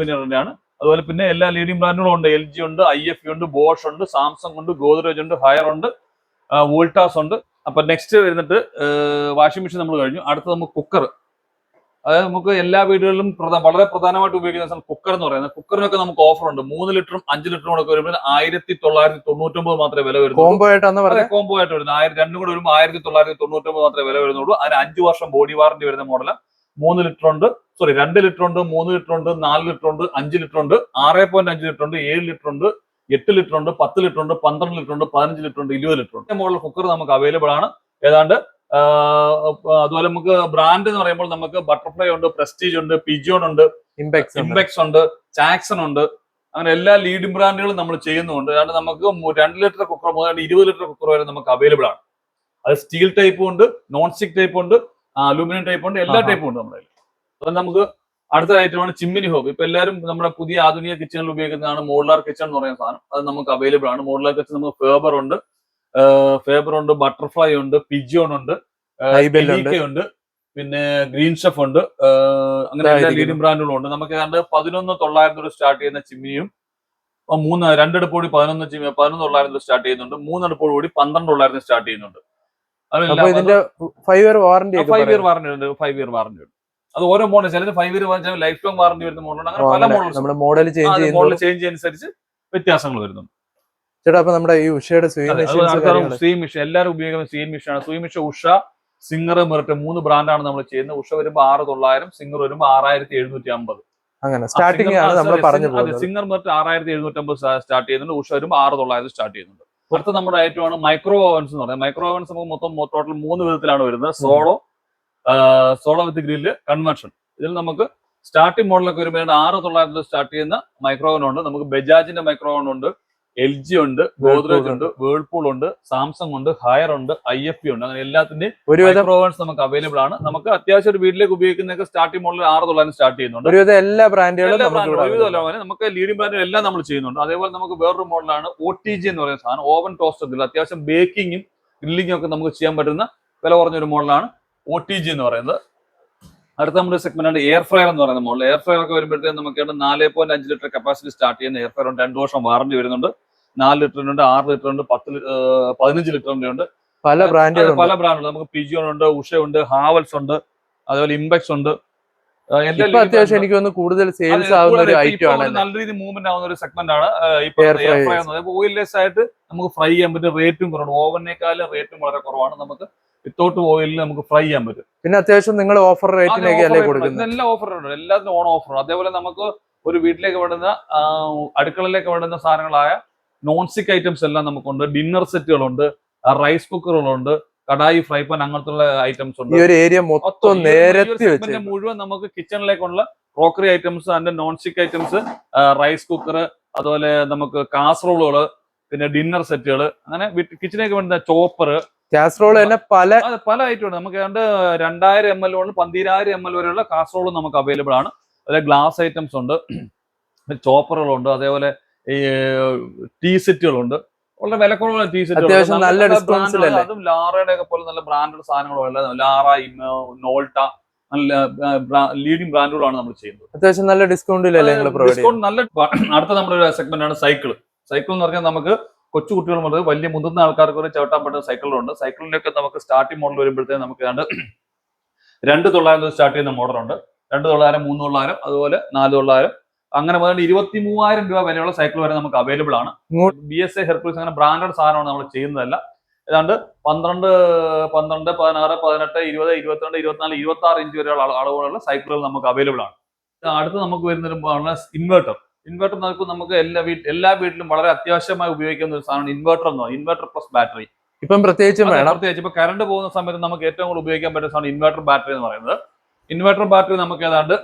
ആണ്. അതുപോലെ പിന്നെ എല്ലാ ലീഡിംഗ് ബ്രാൻഡുകളും ഉണ്ട്. LG ഉണ്ട്, IFB ഉണ്ട്, ബോഷ് ഉണ്ട്, സാംസങ് ഉണ്ട്, ഗോദ്രേജ് ഉണ്ട്, ഹയർ ഉണ്ട്, വോൾട്ടാസ് ഉണ്ട്. അപ്പൊ നെക്സ്റ്റ് വരുന്നിട്ട് വാഷിംഗ് മെഷീൻ നമ്മൾ കഴിഞ്ഞു. അടുത്ത് നമുക്ക് കുക്കർ. അതായത് നമുക്ക് എല്ലാ വീടുകളിലും വളരെ പ്രധാനമായിട്ട് ഉപയോഗിക്കുന്ന കുക്കർ എന്ന് പറയുന്നത്. കുക്കറിനൊക്കെ നമുക്ക് ഓഫർ ഉണ്ട്. 3 ലിറ്ററും 5 ലിറ്ററും കൂടെ വരുമ്പോൾ 1999 മാത്രമേ വില വരുന്നുള്ളൂ. കോംബോ ആയിട്ട് വരുന്നത്. രണ്ടും കൂടെ വരുമ്പോൾ 1999 മാത്രമേ വില വരുന്നുള്ളൂ. അതിന് 5 വർഷം ബോഡി വാറണ്ടി വരുന്ന മോഡലാണ്. 3 ലിറ്റർ ഉണ്ട്, 2 ലിറ്റർ ഉണ്ട്, 3 ലിറ്റർ ഉണ്ട്, 4 ലിറ്റർ ഉണ്ട്, 5 ലിറ്റർ ഉണ്ട്, 6.5 ലിറ്റർ ഉണ്ട്, 7 ലിറ്റർ ഉണ്ട്, 8 ലിറ്റർ ഉണ്ട്, 10 ലിറ്റർ ഉണ്ട്, 12 ലിറ്റർ ഉണ്ട്, 15 ലിറ്റർ ഉണ്ട്, 20 ലിറ്റർ ഉണ്ട്. മോഡൽ കുക്കർ നമുക്ക് അവൈലബിൾ ആണ്. ഏതാണ്ട് അതുപോലെ നമുക്ക് ബ്രാൻഡ് എന്ന് പറയുമ്പോൾ നമുക്ക് ബട്ടർഫ്ലൈ ഉണ്ട്, പ്രസ്റ്റീജ് ഉണ്ട്, പിജിയോൺ ഉണ്ട്, ഇംപെക്സ് ഉണ്ട്, ചാക്സൺ ഉണ്ട്. അങ്ങനെ എല്ലാ ലീഡിംഗ് ബ്രാൻഡുകളും നമ്മൾ ചെയ്യുന്നുണ്ട്. അതായത് നമുക്ക് 2 ലിറ്റർ കുക്കർ മുതൽ 20 ലിറ്റർ കുക്കർ വരെ നമുക്ക് അവൈലബിൾ ആണ്. അത് സ്റ്റീൽ ടൈപ്പും ഉണ്ട്, നോൺ സ്റ്റിക് ടൈപ്പ് ഉണ്ട്, അലൂമിനിയം ടൈപ്പ് ഉണ്ട്, എല്ലാ ടൈപ്പും ഉണ്ട് നമ്മുടെ കയ്യിൽ. അപ്പൊ നമുക്ക് അടുത്ത ഐറ്റമാണ് ചിമ്മിനി ഹോബ്. ഇപ്പൊ എല്ലാവരും നമ്മുടെ പുതിയ ആധുനിക കിച്ചണിൽ ഉപയോഗിക്കുന്നതാണ് മോഡുലാർ കിച്ചൺ എന്ന് പറയുന്ന സാധനം. അത് നമുക്ക് അവൈലബിൾ ആണ്. മോഡുലാർ കിച്ചൺ നമുക്ക് ഫേബർ ഉണ്ട്, ബട്ടർഫ്ലൈ ഉണ്ട്, പിജിയോൺ ഉണ്ട്, ഉണ്ട്, പിന്നെ ഗ്രീൻ ഷെഫ് ഉണ്ട്. അങ്ങനെ എല്ലാ ലീഡിംഗ് ബ്രാൻഡുകളും ഉണ്ട്. നമുക്ക് ഏതാണ്ട് 11,900 സ്റ്റാർട്ട് ചെയ്യുന്ന ചിമ്മിനിയും 2 അടുപ്പോടി 11,900 സ്റ്റാർട്ട് ചെയ്യുന്നുണ്ട്. 3 അടുപ്പോട് കൂടി 12,900 സ്റ്റാർട്ട് ചെയ്യുന്നുണ്ട്. 5 ഇയർ വാറണ്ടി ഉണ്ട്. 5 ഇയർ വാറണ്ടി ഉണ്ട്. അത് ഓരോ മോഡൽ, ചിലത് 5 year warranty, life time warranty വരുന്ന മോഡലാണ്. അങ്ങനെ പല മോഡൽ ചേഞ്ച് അനുസരിച്ച് വ്യത്യാസങ്ങൾ വരുന്നുണ്ട്. ചേട്ടാ, അപ്പൊ നമ്മുടെ ഈ ഉഷയുടെ സ്വീം മെഷീൻ എല്ലാവരും ഉപയോഗിക്കുന്ന സ്വീം മെഷീനാണ്. സ്വീം മെഷീൻ, ഉഷ, സിംഗർ, മെറിറ്റ് 3 ബ്രാൻഡാണ് നമ്മൾ ചെയ്യുന്നത്. ഉഷ വരുമ്പോൾ 6,900, സിംഗർ വരുമ്പോൾ 6,750. അങ്ങനെ സ്റ്റാർട്ടിംഗ് ആണ് നമ്മൾ പറഞ്ഞു പോകുന്നത്. സിംഗർ മെറിറ്റ് 6,750 സ്റ്റാർട്ട് ചെയ്യുന്നുണ്ട്. ഉഷ വരുമ്പോൾ 6,900 സ്റ്റാർട്ട് ചെയ്യുന്നുണ്ട്. അടുത്ത നമ്മുടെ ഐറ്റമാണ് മൈക്രോ ഓവൻസ് എന്ന് പറയുന്നത്. മൈക്രോ ഓവൻസ് നമുക്ക് മൊത്തം ടോട്ടൽ 3 വിധത്തിലാണ് വരുന്നത്. സോളോ വിത്ത് ഗ്രില്ല്, കൺവെൻഷൻ. ഇതിൽ നമുക്ക് സ്റ്റാർട്ടിംഗ് മോഡലൊക്കെ വരുമ്പോൾ 6,900 സ്റ്റാർട്ട് ചെയ്യുന്ന മൈക്രോ ഓവൻ ഉണ്ട്. നമുക്ക് ബജാജിന്റെ മൈക്രോ ഓവൻ ഉണ്ട്, LG ഉണ്ട്, ഗോദ്രേജ് ഉണ്ട്, വേൾപൂൾ ഉണ്ട്, സാംസങ് ഉണ്ട്, ഹയർ ഉണ്ട്, IFB ഉണ്ട്. അങ്ങനെ എല്ലാത്തിന്റെയും മൈക്രോ ഓവൻസ് നമുക്ക് അവൈലബിൾ ആണ്. നമുക്ക് അത്യാവശ്യം ഒരു വീട്ടിലേക്ക് ഉപയോഗിക്കുന്നതൊക്കെ സ്റ്റാർട്ടിംഗ് മോഡൽ 6,900 സ്റ്റാർട്ട് ചെയ്യുന്നുണ്ട്. എല്ലാ ബ്രാൻഡുകളും നമുക്ക് ലീഡിംഗ് ബ്രാൻഡുകൾ എല്ലാം നമ്മൾ ചെയ്യുന്നുണ്ട്. അതേപോലെ നമുക്ക് വേറൊരു മോഡലാണ് OTG എന്ന് പറയുന്ന സാധനം. Oven toaster grill. അത്യാവശ്യം ബേക്കിങ്ങും ഗ്രില്ലിങ്ങും ഒക്കെ നമുക്ക് ചെയ്യാൻ പറ്റുന്ന വില കുറഞ്ഞൊരു മോഡലാണ് OTG എന്ന് പറയുന്നത്. അടുത്ത നമ്മുടെ സെഗ്മെന്റ് ആണ് എയർ ഫ്രയർ എന്ന് പറയുന്ന മോഡൽ. എയർ ഫ്രയർ ഒക്കെ വരുമ്പോഴത്തേക്ക് നമുക്ക് 4.5 ലിറ്റർ കപ്പാസിറ്റി സ്റ്റാർട്ട് ചെയ്യുന്ന എയർ ഫ്രയർ ഉണ്ട്. 2 വർഷം വാറണ്ടി വരുന്നുണ്ട്. 4 ലിറ്ററിനുണ്ട്, 6 ലിറ്ററുണ്ട്, 15 ലിറ്ററിന്റെ ഉണ്ട്. പല ബ്രാൻഡുകൾ നമുക്ക് പിജിയോൺ ഉണ്ട്, ഉഷ ഉണ്ട്, ഹാവൽസ് ഉണ്ട്, അതുപോലെ ഇംപെക്സ് ഉണ്ട്. അത്യാവശ്യം എനിക്ക് തോന്നുന്നു കൂടുതൽ സെയിൽസ് ആവുന്ന ഒരു ഐറ്റം ആണ്. നല്ല രീതിയിൽ മൂവ്മെന്റ് ആവുന്ന ഒരു സെഗ്മെന്റ് ആണ് എയർ ഫ്രയർ. ഓയിൽലെസ് ആയിട്ട് നമുക്ക് ഫ്രൈ ചെയ്യാൻ പറ്റും. റേറ്റും കുറവാണ്. ഓവനേക്കാളും റേറ്റും വളരെ കുറവാണ്. നമുക്ക് വിത്തൗട്ട് ഓയിലിൽ നമുക്ക് ഫ്രൈ ചെയ്യാൻ പറ്റും. പിന്നെ അത്യാവശ്യം നിങ്ങൾ ഓഫർ റേറ്റിലേക്ക് കൊടുക്കുന്നത്. എല്ലാ ഓഫറുണ്ട്, എല്ലാത്തിനും ഓൺ ഓഫറുണ്ട്. അതേപോലെ നമുക്ക് ഒരു വീട്ടിലേക്ക് വേണ്ടുന്ന അടുക്കളയിലേക്ക് വേണ്ടുന്ന സാധനങ്ങളായ നോൺ സ്റ്റിക് ഐറ്റംസ് എല്ലാം നമുക്കുണ്ട്. ഡിന്നർ സെറ്റുകളുണ്ട്, റൈസ് കുക്കറുകളുണ്ട്, കടായി, ഫ്രൈ പാൻ, അങ്ങനത്തെ ഐറ്റംസ് ഉണ്ട്. ഈ ഒരു ഏരിയ മൊത്തം മുഴുവൻ നമുക്ക് കിച്ചണിലേക്കുള്ള ക്രോക്കറി ഐറ്റംസ്, അതിന്റെ non stick items, rice cooker, അതുപോലെ നമുക്ക് കാസറോളുകള്, പിന്നെ ഡിന്നർ സെറ്റുകൾ, അങ്ങനെ കിച്ചണിലേക്ക് വേണ്ട ചോപ്പർ, കാസറോൾ തന്നെ പല ഐറ്റം ഉണ്ട്. നമുക്ക് 2000 ml കൊണ്ട് 12,000 ml വരെയുള്ള കാസറോൾ നമുക്ക് അവൈലബിൾ ആണ്. അതുപോലെ ഗ്ലാസ് ഐറ്റംസ് ഉണ്ട്, ചോപ്പറുകളുണ്ട്, അതേപോലെ ഈ ടീ സെറ്റുകളുണ്ട്. വളരെ വിലക്കുറവുള്ള ടീ സെറ്റുകൾ, അതും ലാറയുടെ ഒക്കെ പോലെ നല്ല ബ്രാൻഡഡ് സാധനങ്ങളും ലാറ, നോൾട്ട, നല്ല ലീഡിംഗ് ബ്രാൻഡുകളാണ് നമ്മൾ ചെയ്യുന്നത്. അത്യാവശ്യം നല്ല ഡിസ്കൗണ്ടിലല്ലേ നിങ്ങൾ പ്രൊവൈഡ് ഡിസ്കൗണ്ട് നല്ല. അടുത്ത നമ്മുടെ ഒരു സെഗ്മെന്റ് ആണ് സൈക്കിൾ. സൈക്കിൾ എന്ന് പറഞ്ഞാൽ നമുക്ക് കൊച്ചു കുട്ടികൾ മുതൽ വലിയ മുതിർന്ന ആൾക്കാർക്ക് വരെ ചവിട്ടാൻ പറ്റുന്ന സൈക്കിളുണ്ട്. സൈക്കിളിലൊക്കെ നമുക്ക് സ്റ്റാർട്ടിംഗ് മോഡൽ വരുമ്പോഴത്തേക്ക് നമുക്ക് 2,900 സ്റ്റാർട്ട് ചെയ്യുന്ന മോഡലുണ്ട്. 2,900, 3,900, അതുപോലെ 4,900, അങ്ങനെ മുതൽ 23,000 രൂപ വരെയുള്ള സൈക്കിൾ വരെ നമുക്ക് അവൈലബിൾ ആണ്. BSA ഹെർക്കുലീസ് അങ്ങനെ ബ്രാൻഡഡ് സാധനമാണ് നമ്മൾ ചെയ്യുന്നതല്ല. ഏതാണ്ട് 12, 16, 18, 20, 22, 24, 26 ഇഞ്ച് വരെയുള്ള അളവുകളുള്ള സൈക്കിളുകൾ നമുക്ക് അവൈലബിൾ ആണ്. അടുത്ത് നമുക്ക് വരുന്നൊരു ഇൻവെർട്ടർ. ഇൻവെർട്ടർ നമുക്ക് എല്ലാ വീട്ടിലും വളരെ അത്യാവശ്യമായി ഉപയോഗിക്കുന്ന ഒരു സാധനമാണ് ഇൻവെർട്ടർ എന്ന് പറയുന്നത്. ഇൻവെർട്ടർ പ്ലസ് ബാറ്ററി ഇപ്പം പ്രത്യേകിച്ചും വേണം. പ്രത്യേകിച്ച് ഇപ്പൊ കറണ്ട് പോകുന്ന സമയത്ത് നമുക്ക് ഏറ്റവും കൂടുതൽ ഉപയോഗിക്കാൻ പറ്റുന്ന സാധനം ഇൻവെർട്ടർ ബാറ്ററി എന്ന് പറയുന്നത്. ഇൻവെർട്ടർ ബാറ്ററി നമുക്ക് ഏതാണ്ട്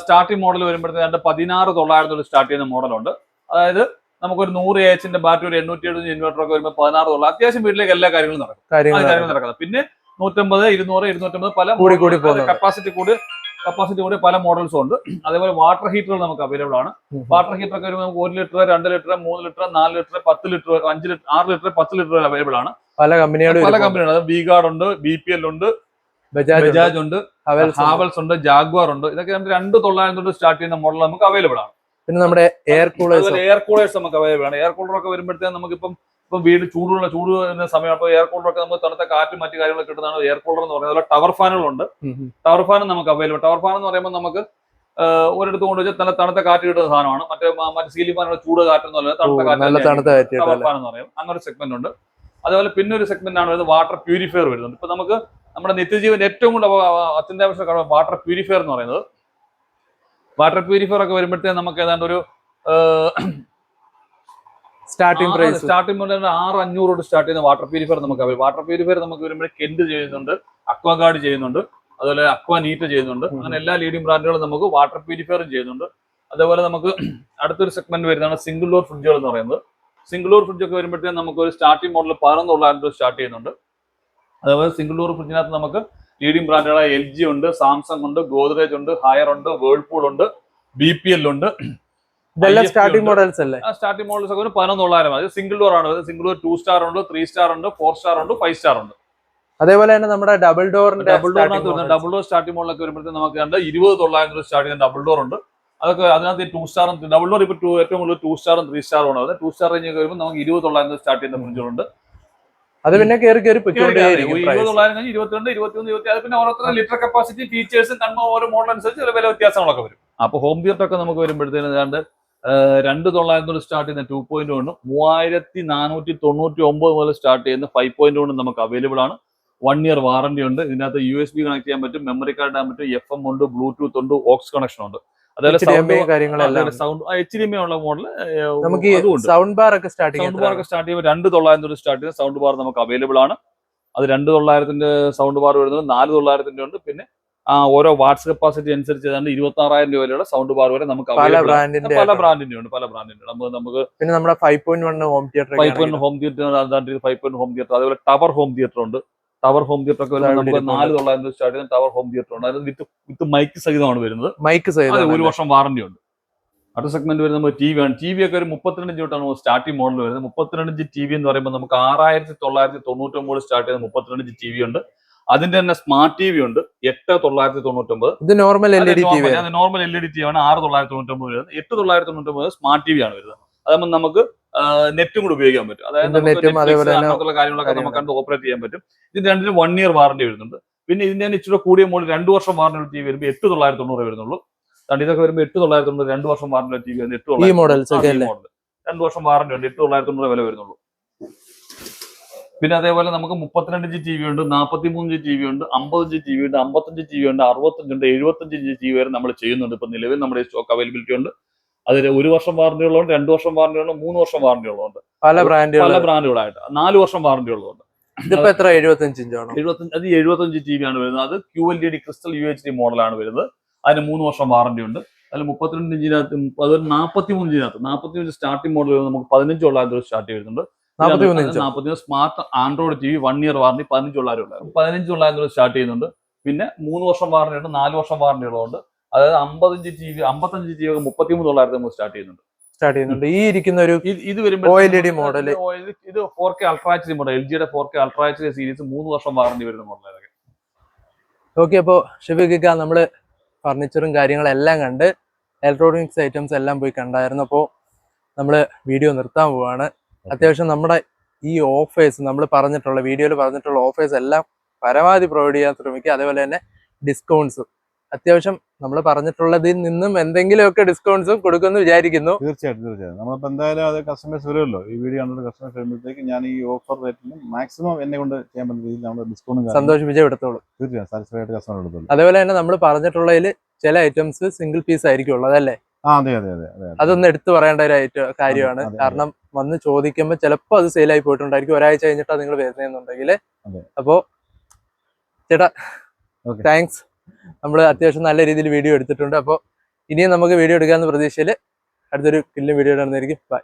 സ്റ്റാർട്ടിംഗ് മോഡൽ വരുമ്പോഴത്തേക്ക് 16,900 സ്റ്റാർട്ട് ചെയ്യുന്ന മോഡലുണ്ട്. അതായത് നമുക്കൊരു 100 AH ബാറ്ററി, ഒരു 870 ഇൻവെർട്ടർ ഒക്കെ വരുമ്പോൾ 16,000 അത്യാവശ്യം വീട്ടിലേക്ക് എല്ലാ കാര്യങ്ങളും നടക്കുന്നത്. പിന്നെ 150, 200, 250 പല കപ്പാസിറ്റി കൂടി പല മോഡൽസും ഉണ്ട്. അതേപോലെ വാട്ടർ ഹീറ്ററുകൾ നമുക്ക് അവൈലബിൾ ആണ്. വാട്ടർ ഹീറ്റർ ഒക്കെ വരുമ്പോൾ നമുക്ക് 1 litre, 2 litre, 3 litre, 4 litre, 10 litre, 5 litre, 6 litre, 10 litre available ആണ്. പല കമ്പനികളുണ്ട്. V-Guard ഉണ്ട്, BPL ഉണ്ട്, ബജാജ് ഉണ്ട്, ഹാവൽസ് ഉണ്ട്, ജാഗ്വാർ ഉണ്ട്. ഇതൊക്കെ നമുക്ക് 2,900 സ്റ്റാർട്ട് ചെയ്യുന്ന മോഡൽ നമുക്ക് അവൈലബിൾ ആണ്. പിന്നെ നമ്മുടെ എയർ കൂളേഴ്സ് നമുക്ക് അവൈലബിൾ ആണ്. എയർ കൂളർ ഒക്കെ വരുമ്പോഴത്തേക്കും നമുക്കിപ്പം വീട് ചൂട് വരുന്ന സമയം അപ്പോൾ എയർ കൂളർ ഒക്കെ നമുക്ക് തണുത്ത കാറ്റും മറ്റു കാര്യങ്ങളൊക്കെ കിട്ടുന്നതാണ് എയർ കൂളർ എന്ന് പറയുന്നത്. അതുപോലെ ടവർ ഫാനുകളുണ്ട്. ടവർ ഫാനും നമുക്ക് അവൈലബിൾ. ടവർ ഫാൻ എന്ന് പറയുമ്പോൾ നമുക്ക് ഒരിടത്ത് കൊണ്ടുവച്ചാൽ നല്ല തണുത്ത കാറ്റ് കിട്ടുന്ന സാധനമാണ്. മറ്റേ സീലിംഗ് ഫാനുള്ള ചൂട് കാറ്റെന്ന് പറയുന്നത് തണുത്ത കാറ്റ് ടവർ ഫാൻ എന്ന് പറയും. അങ്ങനെ ഒരു സെഗ്മെന്റ് ഉണ്ട്. അതുപോലെ പിന്നെ ഒരു സെഗ്മെന്റ് ആണ് വരുന്നത് വാട്ടർ പ്യൂരിഫയർ വരുന്നുണ്ട്. ഇപ്പൊ നമുക്ക് നമ്മുടെ നിത്യജീവൻ ഏറ്റവും കൂടുതൽ അത്യന്താപേക്ഷ വാട്ടർ പ്യൂരിഫയർ എന്ന് പറയുന്നത്. വാട്ടർ പ്യൂരിഫയർ ഒക്കെ വരുമ്പോഴത്തേക്ക് നമുക്ക് ഏതാണ്ട് ഒരു സ്റ്റാർട്ടിംഗ് 6,500 സ്റ്റാർട്ട് ചെയ്യുന്ന വാട്ടർ പ്യൂരിഫയർ നമുക്ക്. വാട്ടർ പ്യൂരിഫയർ നമുക്ക് വരുമ്പോൾ കെന്റ് ചെയ്യുന്നുണ്ട്, അക്വാഗാർഡ് ചെയ്യുന്നുണ്ട്, അതുപോലെ അക്വാ നീറ്റ് ചെയ്യുന്നുണ്ട്. അങ്ങനെ എല്ലാ ലീഡിംഗ് ബ്രാൻഡുകളും നമുക്ക് വാട്ടർ പ്യൂരിഫയറും ചെയ്യുന്നുണ്ട്. അതേപോലെ നമുക്ക് അടുത്തൊരു സെഗ്മെന്റ് വരുന്നതാണ് സിംഗിൾ ഡോർ ഫ്രിഡ്ജുകൾ എന്ന് പറയുന്നത്. സിംഗിൾ ഡോർ ഫ്രിഡ്ജ് ഒക്കെ വരുമ്പോഴത്തേക്ക് നമുക്ക് ഒരു സ്റ്റാർട്ടിംഗ് മോഡൽ 11,900 സ്റ്റാർട്ട് ചെയ്യുന്നുണ്ട്. അതേപോലെ സിംഗിൾ ഡോർ ഫ്രിഡ്ജിനകത്ത് നമുക്ക് ലീഡിംഗ് ബ്രാൻഡുകളായ LG ഉണ്ട്, സാംസങ് ഉണ്ട്, ഗോദ്രേജ് ഉണ്ട്, ഹയർ ഉണ്ട്, വേൾപൂൾ ഉണ്ട്, BPL ഉണ്ട്. ഇതെല്ലാം സ്റ്റാർട്ടിംഗ് മോഡൽസ് അല്ലേ? സ്റ്റാർട്ടിംഗ് മോഡൽസ് ഒക്കെ 11,900. അത് സിംഗിൾ ഡോർ ആണ്. സിംഗിൾ ഡോർ 2 സ്റ്റാർ ഉണ്ട്, 3 സ്റ്റാർ ഉണ്ട്, 4 സ്റ്റാർ ഉണ്ട്, 5 സ്റ്റാർ ഉണ്ട്. അതേപോലെ തന്നെ നമ്മുടെ ഡബിൾ ഡോർ സ്റ്റാർട്ടിംഗ് മോഡലൊക്കെ വരുമ്പോഴത്തേക്ക് നമുക്ക് 20,900 സ്റ്റാർട്ട് ചെയ്യുന്ന ഡബിൾ ഡോർ ഉണ്ട്. അതൊക്കെ അതിനകത്ത് 2 സ്റ്റാറും ഡബിൾ ഡോർ ഇപ്പൊ ഏറ്റവും കൂടുതൽ 2 സ്റ്റാറും 3 സ്റ്റാറും ഉണ്ട്. 2 സ്റ്റാർ റേഞ്ച് ഒക്കെ വരുമ്പോൾ നമുക്ക് 20,900 സ്റ്റാർട്ട് ചെയ്യുന്ന ഫ്രിഡ്ജുകളുണ്ട്. അത് പിന്നെ കയറി 20,900 22, 23, 24. അത് പിന്നെ ഓരോരുത്തരുടെ ലിറ്റർ കപ്പാസിറ്റി, ഫീച്ചേഴ്സും ഓരോ മോഡൽ അനുസരിച്ച് വില വ്യത്യാസങ്ങളൊക്കെ വരും. അപ്പൊ ഹോം തിയേറ്റർ ഒക്കെ നമുക്ക് വരുമ്പോഴത്തേന് 2,900 സ്റ്റാർട്ട് ചെയ്യുന്ന 2.1, 3,499 മുതൽ സ്റ്റാർട്ട് ചെയ്യുന്ന 5.1 നമുക്ക് അവൈലബിൾ ആണ്. 1 ഇയർ വാറന്റി ഉണ്ട്. ഇതിനകത്ത് USB കണക്ട് ചെയ്യാൻ പറ്റും, മെമ്മറി കാർഡ് ഇടാൻ പറ്റും, FM ഉണ്ട്, ബ്ലൂടൂത്ത് ഉണ്ട്, ഓക്സ് കണക്ഷൻ ഉണ്ട്. അതേപോലെ സൗണ്ട് HDMI ഉള്ള മോഡൽ സൗണ്ട് ബാർ ഒക്കെ സ്റ്റാർട്ട് ചെയ്യുമ്പോൾ 2,900 സ്റ്റാർട്ട് ചെയ്യുന്ന സൗണ്ട് ബാർ നമുക്ക് അവൈലബിൾ ആണ്. അത് 2,900 സൗണ്ട് ബാർ വരുന്നത്, 4,900 ഉണ്ട്. പിന്നെ ഓരോ വാട്ട്സ് കപ്പാസിറ്റി അനുസരിച്ച് 26,000 രൂപ വരെയുള്ള സൗണ്ട് ബാർ വരെ നമുക്ക് പല ബ്രാൻഡിന്റെ ഉണ്ട്. നമുക്ക് പിന്നെ നമ്മുടെ 5.1 home theatre, 5.1 home theatre, 5.1 home theatre. അതേപോലെ ടവർ ഹോം തിയേറ്റർ ഉണ്ട്. ടവർ ഹോം തിയേറ്റർ ഒക്കെ നമുക്ക് 4,900 സ്റ്റാർട്ട് ചെയ്യുന്ന ടവർ ഹോം തിയേറ്റർ ഉണ്ട്. അതായത് വിത്ത് മൈക്ക് സഹിതമാണ് വരുന്നത്. മൈക്ക് സഹിതം 1 വർഷം വാറന്റി ഉണ്ട്. അടുത്ത സെഗ്മെന്റ് വരുന്നത് TV ആണ്. TV ഒക്കെ ഒരു 32 ഇഞ്ച് തൊട്ടാണ് സ്റ്റാർട്ടിംഗ് മോഡൽ വരുന്നത്. 32 ഇഞ്ച് TV എന്ന് പറയുമ്പോൾ നമുക്ക് 6,999 സ്റ്റാർട്ട് ചെയ്യുന്ന 32 ഇഞ്ച് TV ഉണ്ട്. അതിന്റെ തന്നെ സ്മാർട്ട് TV ഉണ്ട്, 8,999. ഇത് നോർമൽ LED TV ആണ്. 6,999 വരുന്നത്. 8,999 സ്മാർട്ട് TV ആണ് വരുന്നത്. അതാകുമ്പോൾ നമുക്ക് നെറ്റും കൂടി ഉപയോഗിക്കാൻ പറ്റും. അതായത് അങ്ങനത്തുള്ള കാര്യങ്ങളൊക്കെ നമുക്ക് ഓപ്പറേറ്റ് ചെയ്യാൻ പറ്റും. ഇതിന് രണ്ടിനും 1 ഇയർ വാറന്റി വരുന്നുണ്ട്. പിന്നെ ഇതിന്റെ ഇച്ചിരി കൂടിയ മോഡൽ 2 വർഷം വാറന്റി TV വരുമ്പോൾ 8,990 വരുന്നുള്ളൂ. ഇതൊക്കെ വരുമ്പോൾ 8,990, 2 വർഷം വാറന്റി TV വരുന്നത് 8,990. 2 വർഷം വാറന്റി ഉണ്ട്, 8,990 വില വരുന്നുള്ളൂ. പിന്നെ അതേപോലെ നമുക്ക് 32 ഇഞ്ച് TV ഉണ്ട്, 43 ഇഞ്ച് TV ഉണ്ട്, 50 ഇഞ്ച് TV ഉണ്ട്, 55 TV ഉണ്ട്, 65 ഉണ്ട്, 75 ഇഞ്ച് TV വരെ നമ്മൾ ചെയ്യുന്നുണ്ട്. ഇപ്പൊ നിലവിൽ നമ്മുടെ സ്റ്റോക്ക് അവൈലബിലിറ്റി ഉണ്ട്. അതിൽ 1 വർഷം വാറന്റി ഉള്ളതുകൊണ്ട്, 2 വർഷം വാറന്റി ഉള്ളത്, 3 വർഷം വാറന്റി ഉള്ളതുകൊണ്ട്, പല ബ്രാൻഡുകളായിട്ട് 4 വർഷം വാറന്റി ഉള്ളതുകൊണ്ട്. ഇതിപ്പോ എത്ര 75 ഇഞ്ചാണ്? 75 TV ആണ് വരുന്നത്. അത് QLED ക്രിസ്റ്റൽ UHD മോഡലാണ് വരുന്നത്. അതിന് 3 വർഷം വാറന്റി ഉണ്ട്. അതിൽ 32 ഇഞ്ചിനകത്ത്, അതുപോലെ 43 ഇഞ്ചിനകത്ത് 45 സ്റ്റാർട്ടിംഗ് മോഡൽ നമുക്ക് 15,900 സ്റ്റാർട്ട് ചെയ്യുന്നുണ്ട്. 45 smart Android TV 1 year warranty 15,900 start ചെയ്യുന്നുണ്ട്. പിന്നെ 3 വർഷം വാറന്റി ഉണ്ട്, 4 വർഷം വാറന്റി ഉള്ളതുകൊണ്ട്. അതായത് 55 TV 33,900 സ്റ്റാർട്ട് ചെയ്യുന്നുണ്ട്. ഈ ഇരിക്കുന്ന ഒരു ഇത് വരുമ്പോൾ OLED മോഡൽ, ഇത് 4K അൾട്രാ HD മോഡൽ, LGയുടെ 4K അൾട്രാ HD സീരീസ് 3 വർഷം വാറന്റി വരുന്ന മോഡൽ. ഓക്കെ, അപ്പോൾ ഷെഫീഖിക്ക നമ്മൾ ഫർണിച്ചറും കാര്യങ്ങളെല്ലാം കണ്ട് ഇലക്ട്രോണിക്സ് ഐറ്റംസ് എല്ലാം പോയി കണ്ടായിരുന്നു. അപ്പോൾ നമ്മൾ വീഡിയോ നിർത്താൻ പോവാണ്. അത്യാവശ്യം നമ്മുടെ ഈ ഓഫേഴ്സ് നമ്മൾ പറഞ്ഞിട്ടുള്ള വീഡിയോയിൽ പറഞ്ഞിട്ടുള്ള ഓഫേഴ്സ് എല്ലാം പരമാവധി പ്രൊവൈഡ് ചെയ്യാൻ ശ്രമിക്കുക. അതേപോലെ തന്നെ ഡിസ്കൗണ്ട്സും അത്യാവശ്യം നമ്മൾ പറഞ്ഞിട്ടുള്ളതിൽ നിന്നും എന്തെങ്കിലുമൊക്കെ ഡിസ്കൗണ്ട്സും കൊടുക്കുമെന്ന് വിചാരിക്കുന്നു. തീർച്ചയായിട്ടും നമ്മളിപ്പോൾ എന്തായാലും അത് കസ്റ്റമേഴ്സ് വരുമല്ലോ, ഈ വീഡിയോ കണ്ടിട്ട് കസ്റ്റമേഴ്സ് വരുമ്പോഴത്തേക്ക് ഞാൻ ഈ ഓഫർ റേറ്റിലും മാക്സിമം എന്നെ കൊണ്ട് ചെയ്യാൻ പറ്റുന്ന രീതിയിൽ നമ്മൾ ഡിസ്കൗണ്ട് സന്തോഷിപ്പിച്ചേ എടുത്തോളൂ. തീർച്ചയായും സാറ്റിസ്ഫൈഡ് ആയിട്ട് കസ്റ്റമർ എടുത്തോളൂ. അതേപോലെ തന്നെ നമ്മൾ പറഞ്ഞിട്ടുള്ളതിൽ ചില ഐറ്റംസ് സിംഗിൾ പീസ് ആയിരിക്കും ഉള്ളത് അല്ലേ? അതെ. അതൊന്ന് എടുത്തു പറയേണ്ട ഒരു കാര്യമാണ്. അതെ. കാരണം വന്ന് ചോദിക്കുമ്പോൾ ചിലപ്പോൾ അത് സെയിലായി പോയിട്ടുണ്ടായിരിക്കും, ഒരാഴ്ച കഴിഞ്ഞിട്ടാണ് നിങ്ങൾ വരുന്നതെന്നുണ്ടെങ്കിൽ. അപ്പോൾ ചേട്ടാ താങ്ക്സ്. നമ്മൾ അത്യാവശ്യം നല്ല രീതിയിൽ വീഡിയോ എടുത്തിട്ടുണ്ട്. അപ്പോൾ ഇനിയും നമുക്ക് വീഡിയോ എടുക്കാമെന്ന പ്രതീക്ഷയിൽ അടുത്തൊരു കില്ലും വീഡിയോ ഇടുന്നതായിരിക്കും. ബൈ.